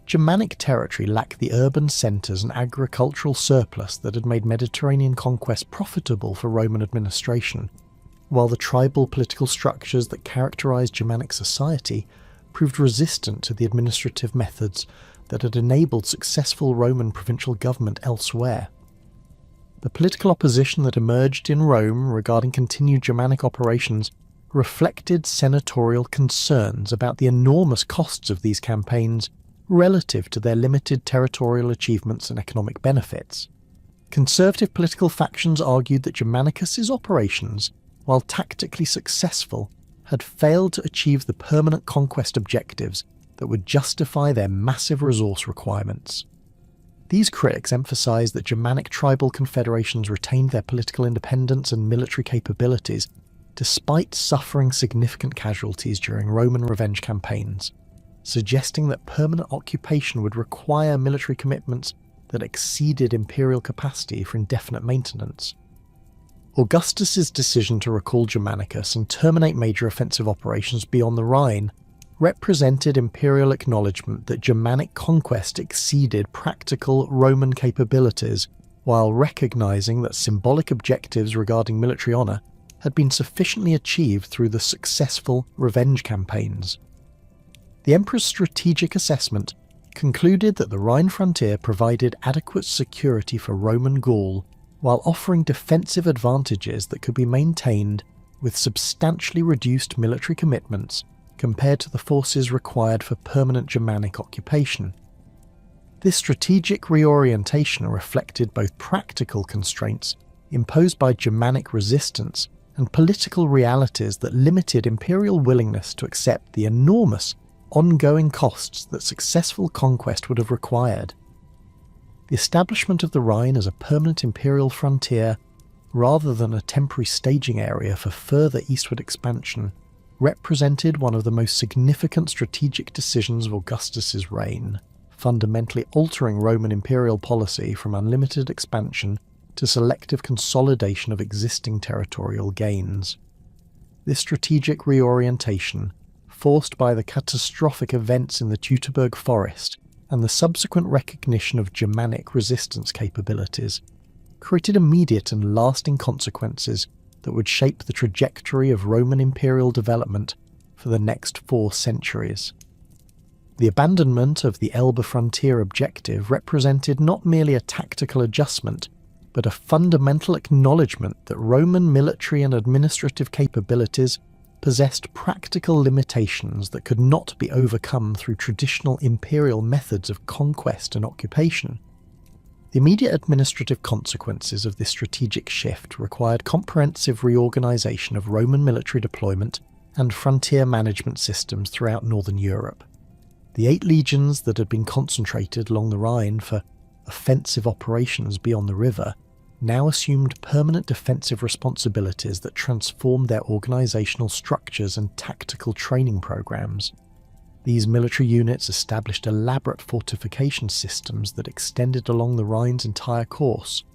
Speaker 1: Germanic territory lacked the urban centres and agricultural surplus that had made Mediterranean conquest profitable for Roman administration, while the tribal political structures that characterised Germanic society proved resistant to the administrative methods that had enabled successful Roman provincial government elsewhere. The political opposition that emerged in Rome regarding continued Germanic operations reflected senatorial concerns about the enormous costs of these campaigns relative to their limited territorial achievements and economic benefits. Conservative political factions argued that Germanicus's operations, while tactically successful, had failed to achieve the permanent conquest objectives that would justify their massive resource requirements. These critics emphasized that Germanic tribal confederations retained their political independence and military capabilities despite suffering significant casualties during Roman revenge campaigns, suggesting that permanent occupation would require military commitments that exceeded imperial capacity for indefinite maintenance. Augustus's decision to recall Germanicus and terminate major offensive operations beyond the Rhine represented imperial acknowledgement that Germanic conquest exceeded practical Roman capabilities, while recognizing that symbolic objectives regarding military honour had been sufficiently achieved through the successful revenge campaigns. The emperor's strategic assessment concluded that the Rhine frontier provided adequate security for Roman Gaul while offering defensive advantages that could be maintained with substantially reduced military commitments compared to the forces required for permanent Germanic occupation. This strategic reorientation reflected both practical constraints imposed by Germanic resistance and political realities that limited imperial willingness to accept the enormous ongoing costs that successful conquest would have required. The establishment of the Rhine as a permanent imperial frontier, rather than a temporary staging area for further eastward expansion, represented one of the most significant strategic decisions of Augustus's reign, fundamentally altering Roman imperial policy from unlimited expansion to selective consolidation of existing territorial gains. This strategic reorientation, forced by the catastrophic events in the Teutoburg Forest and the subsequent recognition of Germanic resistance capabilities, created immediate and lasting consequences that would shape the trajectory of Roman imperial development for the next 4 centuries. The abandonment of the Elbe frontier objective represented not merely a tactical adjustment, but a fundamental acknowledgement that Roman military and administrative capabilities possessed practical limitations that could not be overcome through traditional imperial methods of conquest and occupation. The immediate administrative consequences of this strategic shift required comprehensive reorganization of Roman military deployment and frontier management systems throughout northern Europe. The 8 legions that had been concentrated along the Rhine for offensive operations beyond the river now assumed permanent defensive responsibilities that transformed their organisational structures and tactical training programs. These military units established elaborate fortification systems that extended along the Rhine's entire course,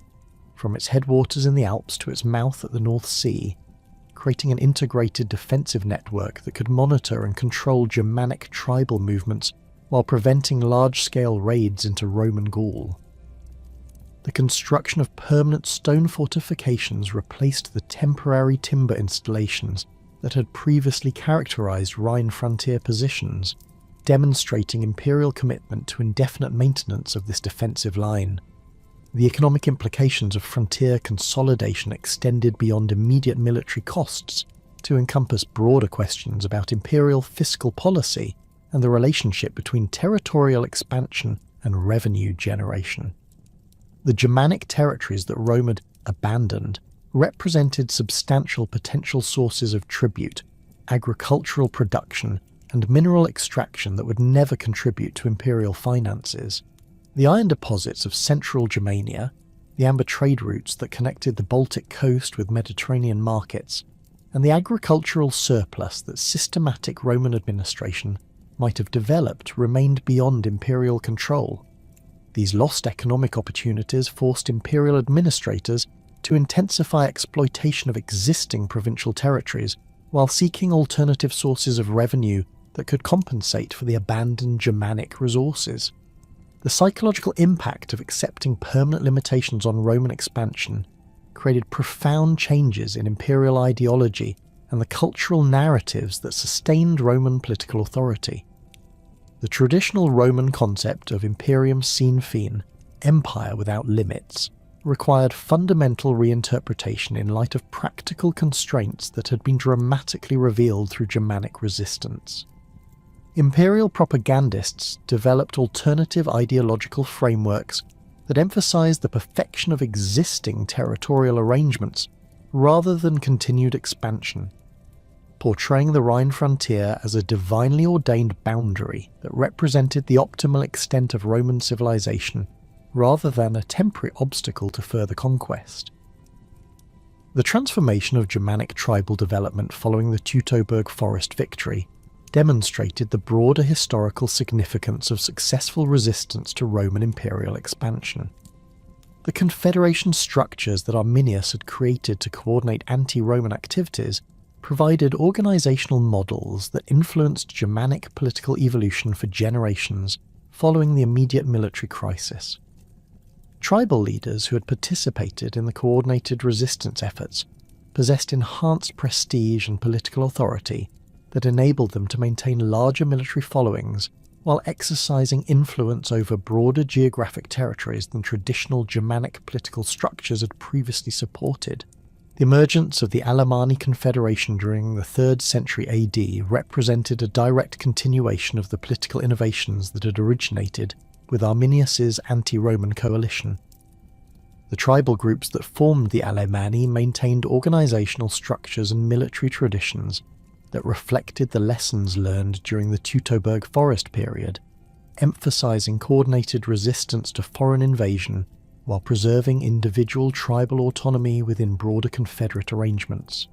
Speaker 1: from its headwaters in the Alps to its mouth at the North Sea, creating an integrated defensive network that could monitor and control Germanic tribal movements while preventing large-scale raids into Roman Gaul. The construction of permanent stone fortifications replaced the temporary timber installations that had previously characterized Rhine frontier positions, demonstrating imperial commitment to indefinite maintenance of this defensive line. The economic implications of frontier consolidation extended beyond immediate military costs to encompass broader questions about imperial fiscal policy and the relationship between territorial expansion and revenue generation. The Germanic territories that Rome had abandoned represented substantial potential sources of tribute, agricultural production, and mineral extraction that would never contribute to imperial finances. The iron deposits of central Germania, the amber trade routes that connected the Baltic coast with Mediterranean markets, and the agricultural surplus that systematic Roman administration might have developed remained beyond imperial control. These lost economic opportunities forced imperial administrators to intensify exploitation of existing provincial territories while seeking alternative sources of revenue that could compensate for the abandoned Germanic resources. The psychological impact of accepting permanent limitations on Roman expansion created profound changes in imperial ideology and the cultural narratives that sustained Roman political authority. The traditional Roman concept of imperium sine fine, empire without limits, required fundamental reinterpretation in light of practical constraints that had been dramatically revealed through Germanic resistance. Imperial propagandists developed alternative ideological frameworks that emphasized the perfection of existing territorial arrangements rather than continued expansion, portraying the Rhine frontier as a divinely ordained boundary that represented the optimal extent of Roman civilization rather than a temporary obstacle to further conquest. The transformation of Germanic tribal development following the Teutoburg Forest victory demonstrated the broader historical significance of successful resistance to Roman imperial expansion. The confederation structures that Arminius had created to coordinate anti-Roman activities provided organizational models that influenced Germanic political evolution for generations following the immediate military crisis. Tribal leaders who had participated in the coordinated resistance efforts possessed enhanced prestige and political authority that enabled them to maintain larger military followings while exercising influence over broader geographic territories than traditional Germanic political structures had previously supported. The emergence of the Alemanni Confederation during the 3rd century AD represented a direct continuation of the political innovations that had originated with Arminius's anti-Roman coalition. The tribal groups that formed the Alemanni maintained organizational structures and military traditions that reflected the lessons learned during the Teutoburg Forest period, emphasizing coordinated resistance to foreign invasion while preserving individual tribal autonomy within broader confederate arrangements.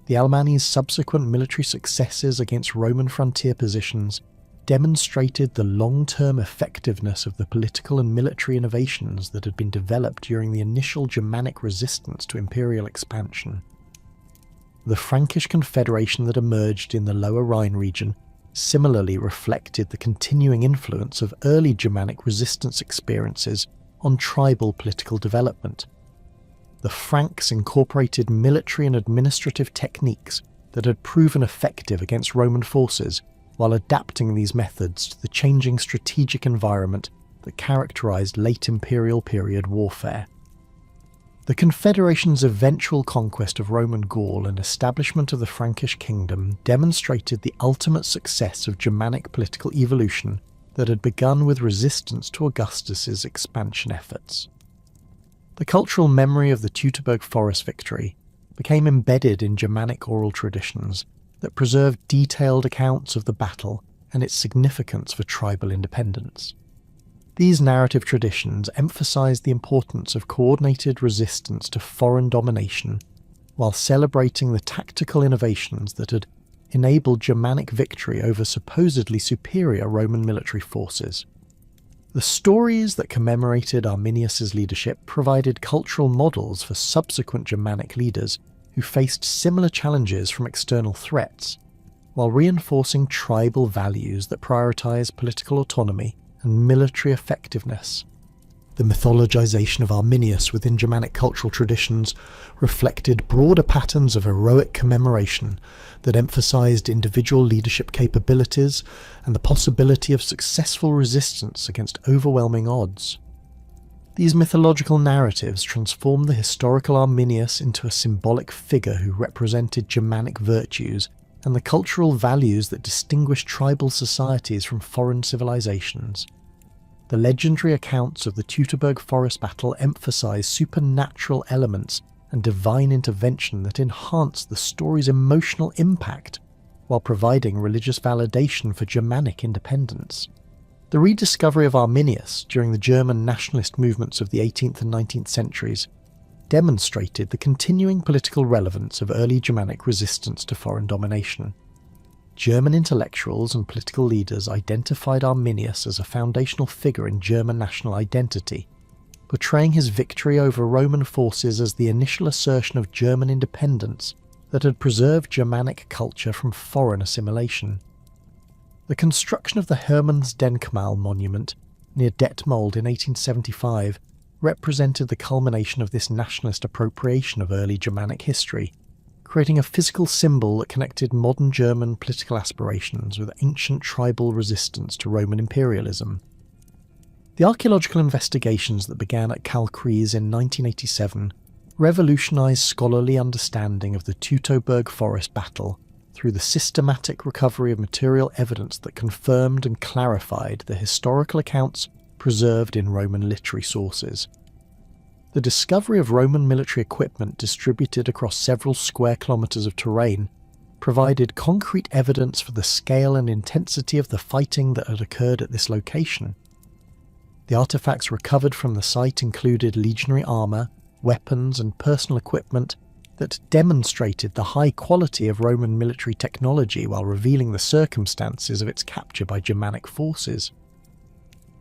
Speaker 1: The Alemanni's subsequent military successes against Roman frontier positions demonstrated the long-term effectiveness of the political and military innovations that had been developed during the initial Germanic resistance to imperial expansion. The Frankish Confederation that emerged in the Lower Rhine region similarly reflected the continuing influence of early Germanic resistance experiences on tribal political development. The Franks incorporated military and administrative techniques that had proven effective against Roman forces while adapting these methods to the changing strategic environment that characterized late imperial period warfare. The Confederation's eventual conquest of Roman Gaul and establishment of the Frankish kingdom demonstrated the ultimate success of Germanic political evolution that had begun with resistance to Augustus's expansion efforts. The cultural memory of the Teutoburg Forest victory became embedded in Germanic oral traditions that preserved detailed accounts of the battle and its significance for tribal independence. These narrative traditions emphasized the importance of coordinated resistance to foreign domination, while celebrating the tactical innovations that had enabled Germanic victory over supposedly superior Roman military forces. The stories that commemorated Arminius's leadership provided cultural models for subsequent Germanic leaders who faced similar challenges from external threats, while reinforcing tribal values that prioritize political autonomy and military effectiveness. The mythologization of Arminius within Germanic cultural traditions reflected broader patterns of heroic commemoration that emphasized individual leadership capabilities and the possibility of successful resistance against overwhelming odds. These mythological narratives transformed the historical Arminius into a symbolic figure who represented Germanic virtues and the cultural values that distinguished tribal societies from foreign civilizations. The legendary accounts of the Teutoburg Forest battle emphasize supernatural elements and divine intervention that enhance the story's emotional impact while providing religious validation for Germanic independence. The rediscovery of Arminius during the German nationalist movements of the 18th and 19th centuries demonstrated the continuing political relevance of early Germanic resistance to foreign domination. German intellectuals and political leaders identified Arminius as a foundational figure in German national identity, portraying his victory over Roman forces as the initial assertion of German independence that had preserved Germanic culture from foreign assimilation. The construction of the Hermannsdenkmal monument near Detmold in 1875 represented the culmination of this nationalist appropriation of early Germanic history, creating a physical symbol that connected modern German political aspirations with ancient tribal resistance to Roman imperialism. The archaeological investigations that began at Kalkriese in 1987 revolutionised scholarly understanding of the Teutoburg Forest battle through the systematic recovery of material evidence that confirmed and clarified the historical accounts preserved in Roman literary sources. The discovery of Roman military equipment distributed across several square kilometres of terrain provided concrete evidence for the scale and intensity of the fighting that had occurred at this location. The artefacts recovered from the site included legionary armour, weapons and personal equipment that demonstrated the high quality of Roman military technology while revealing the circumstances of its capture by Germanic forces.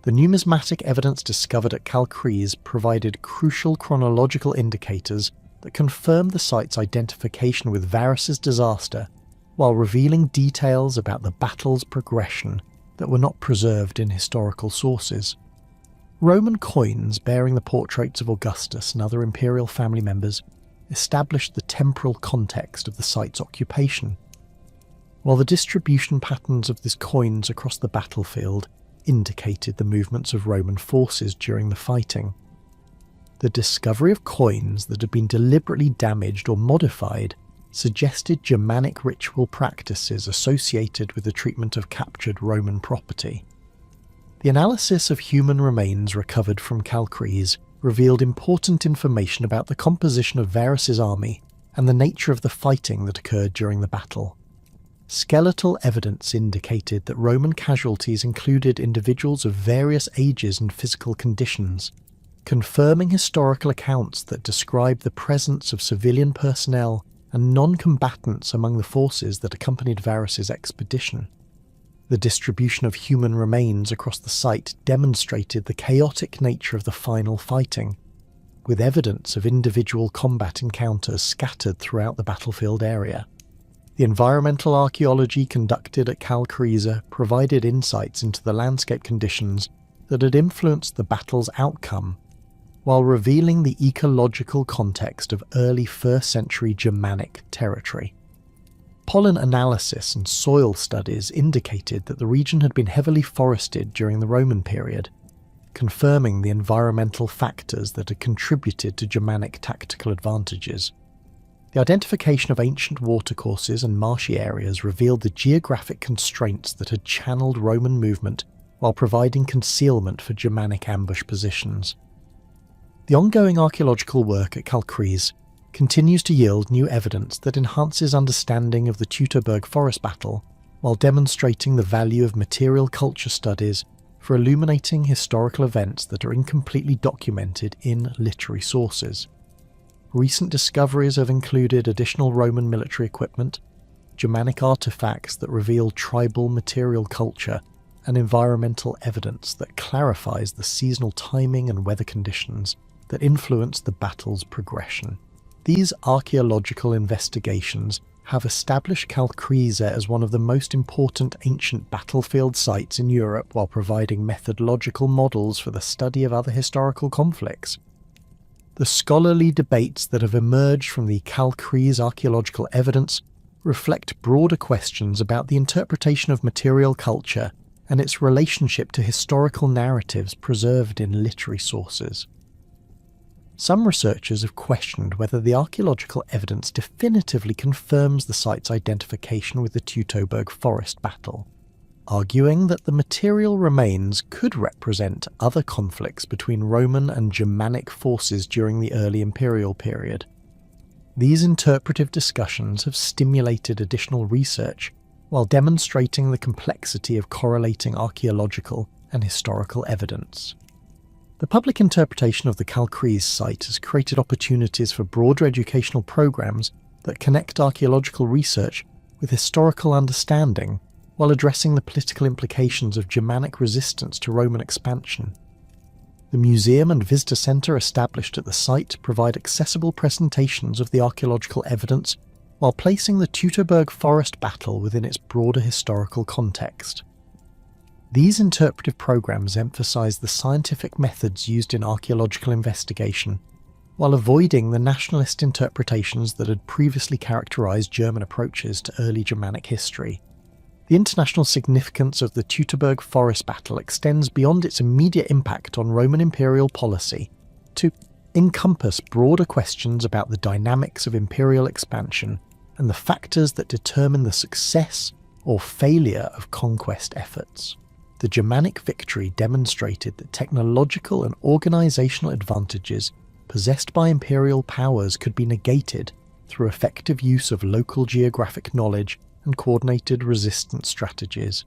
Speaker 1: The numismatic evidence discovered at Kalkriese provided crucial chronological indicators that confirmed the site's identification with Varus's disaster, while revealing details about the battle's progression that were not preserved in historical sources. Roman coins bearing the portraits of Augustus and other imperial family members established the temporal context of the site's occupation, while the distribution patterns of these coins across the battlefield indicated the movements of Roman forces during the fighting. The discovery of coins that had been deliberately damaged or modified suggested Germanic ritual practices associated with the treatment of captured Roman property. The analysis of human remains recovered from Kalkriese revealed important information about the composition of Varus's army and the nature of the fighting that occurred during the battle. Skeletal evidence indicated that Roman casualties included individuals of various ages and physical conditions, confirming historical accounts that describe the presence of civilian personnel and non-combatants among the forces that accompanied Varus's expedition. The distribution of human remains across the site demonstrated the chaotic nature of the final fighting, with evidence of individual combat encounters scattered throughout the battlefield area. The environmental archaeology conducted at Kalkriese provided insights into the landscape conditions that had influenced the battle's outcome, while revealing the ecological context of early 1st century Germanic territory. Pollen analysis and soil studies indicated that the region had been heavily forested during the Roman period, confirming the environmental factors that had contributed to Germanic tactical advantages. The identification of ancient watercourses and marshy areas revealed the geographic constraints that had channeled Roman movement while providing concealment for Germanic ambush positions. The ongoing archaeological work at Kalkriese continues to yield new evidence that enhances understanding of the Teutoburg Forest battle while demonstrating the value of material culture studies for illuminating historical events that are incompletely documented in literary sources. Recent discoveries have included additional Roman military equipment, Germanic artifacts that reveal tribal material culture, and environmental evidence that clarifies the seasonal timing and weather conditions that influenced the battle's progression. These archaeological investigations have established Kalkriese as one of the most important ancient battlefield sites in Europe while providing methodological models for the study of other historical conflicts. The scholarly debates that have emerged from the Kalkriese archaeological evidence reflect broader questions about the interpretation of material culture and its relationship to historical narratives preserved in literary sources. Some researchers have questioned whether the archaeological evidence definitively confirms the site's identification with the Teutoburg Forest battle, arguing that the material remains could represent other conflicts between Roman and Germanic forces during the early imperial period. These interpretive discussions have stimulated additional research while demonstrating the complexity of correlating archaeological and historical evidence. The public interpretation of the Kalkries site has created opportunities for broader educational programs that connect archaeological research with historical understanding while addressing the political implications of Germanic resistance to Roman expansion. The museum and visitor centre established at the site provide accessible presentations of the archaeological evidence while placing the Teutoburg Forest battle within its broader historical context. These interpretive programs emphasise the scientific methods used in archaeological investigation, while avoiding the nationalist interpretations that had previously characterised German approaches to early Germanic history. The international significance of the Teutoburg Forest battle extends beyond its immediate impact on Roman imperial policy to encompass broader questions about the dynamics of imperial expansion and the factors that determine the success or failure of conquest efforts. The Germanic victory demonstrated that technological and organisational advantages possessed by imperial powers could be negated through effective use of local geographic knowledge and coordinated resistance strategies.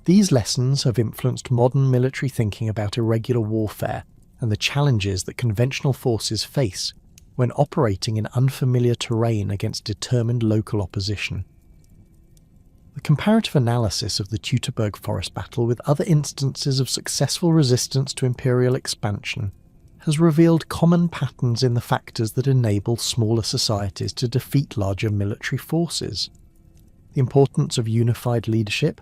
Speaker 1: These lessons have influenced modern military thinking about irregular warfare and the challenges that conventional forces face when operating in unfamiliar terrain against determined local opposition. The comparative analysis of the Teutoburg Forest battle with other instances of successful resistance to imperial expansion has revealed common patterns in the factors that enable smaller societies to defeat larger military forces. The importance of unified leadership,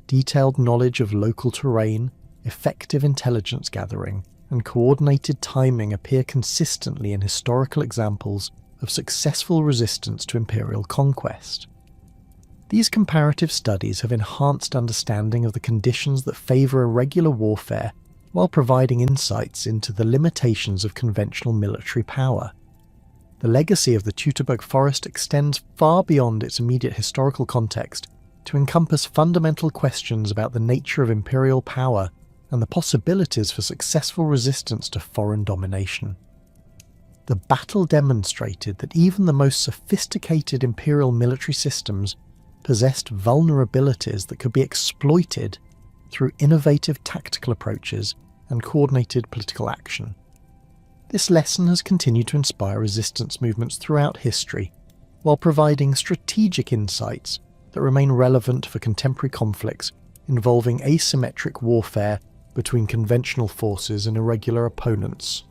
Speaker 1: detailed knowledge of local terrain, effective intelligence gathering, and coordinated timing appear consistently in historical examples of successful resistance to imperial conquest. These comparative studies have enhanced understanding of the conditions that favour irregular warfare while providing insights into the limitations of conventional military power. The legacy of the Teutoburg Forest extends far beyond its immediate historical context to encompass fundamental questions about the nature of imperial power and the possibilities for successful resistance to foreign domination. The battle demonstrated that even the most sophisticated imperial military systems possessed vulnerabilities that could be exploited through innovative tactical approaches and coordinated political action. This lesson has continued to inspire resistance movements throughout history, while providing strategic insights that remain relevant for contemporary conflicts involving asymmetric warfare between conventional forces and irregular opponents.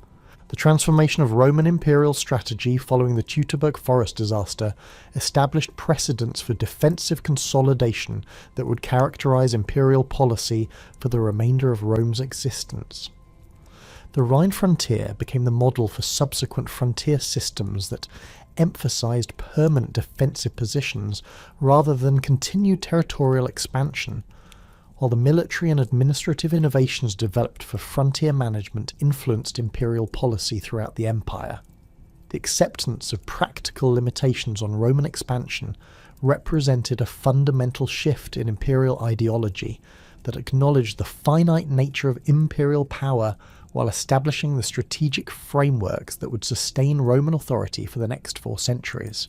Speaker 1: The transformation of Roman imperial strategy following the Teutoburg Forest disaster established precedents for defensive consolidation that would characterize imperial policy for the remainder of Rome's existence. The Rhine frontier became the model for subsequent frontier systems that emphasized permanent defensive positions rather than continued territorial expansion, while the military and administrative innovations developed for frontier management influenced imperial policy throughout the empire. The acceptance of practical limitations on Roman expansion represented a fundamental shift in imperial ideology that acknowledged the finite nature of imperial power while establishing the strategic frameworks that would sustain Roman authority for the next 4 centuries.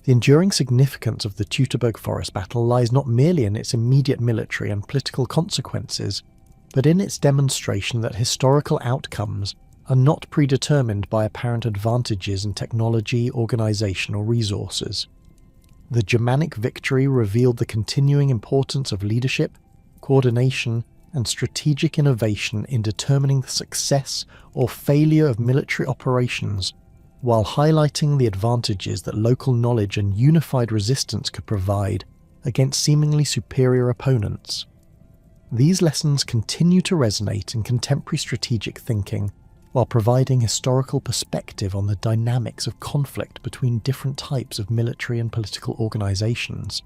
Speaker 1: The enduring significance of the Teutoburg Forest battle lies not merely in its immediate military and political consequences, but in its demonstration that historical outcomes are not predetermined by apparent advantages in technology, organisation, or resources. The Germanic victory revealed the continuing importance of leadership, coordination, and strategic innovation in determining the success or failure of military operations, while highlighting the advantages that local knowledge and unified resistance could provide against seemingly superior opponents. These lessons continue to resonate in contemporary strategic thinking, while providing historical perspective on the dynamics of conflict between different types of military and political organisations.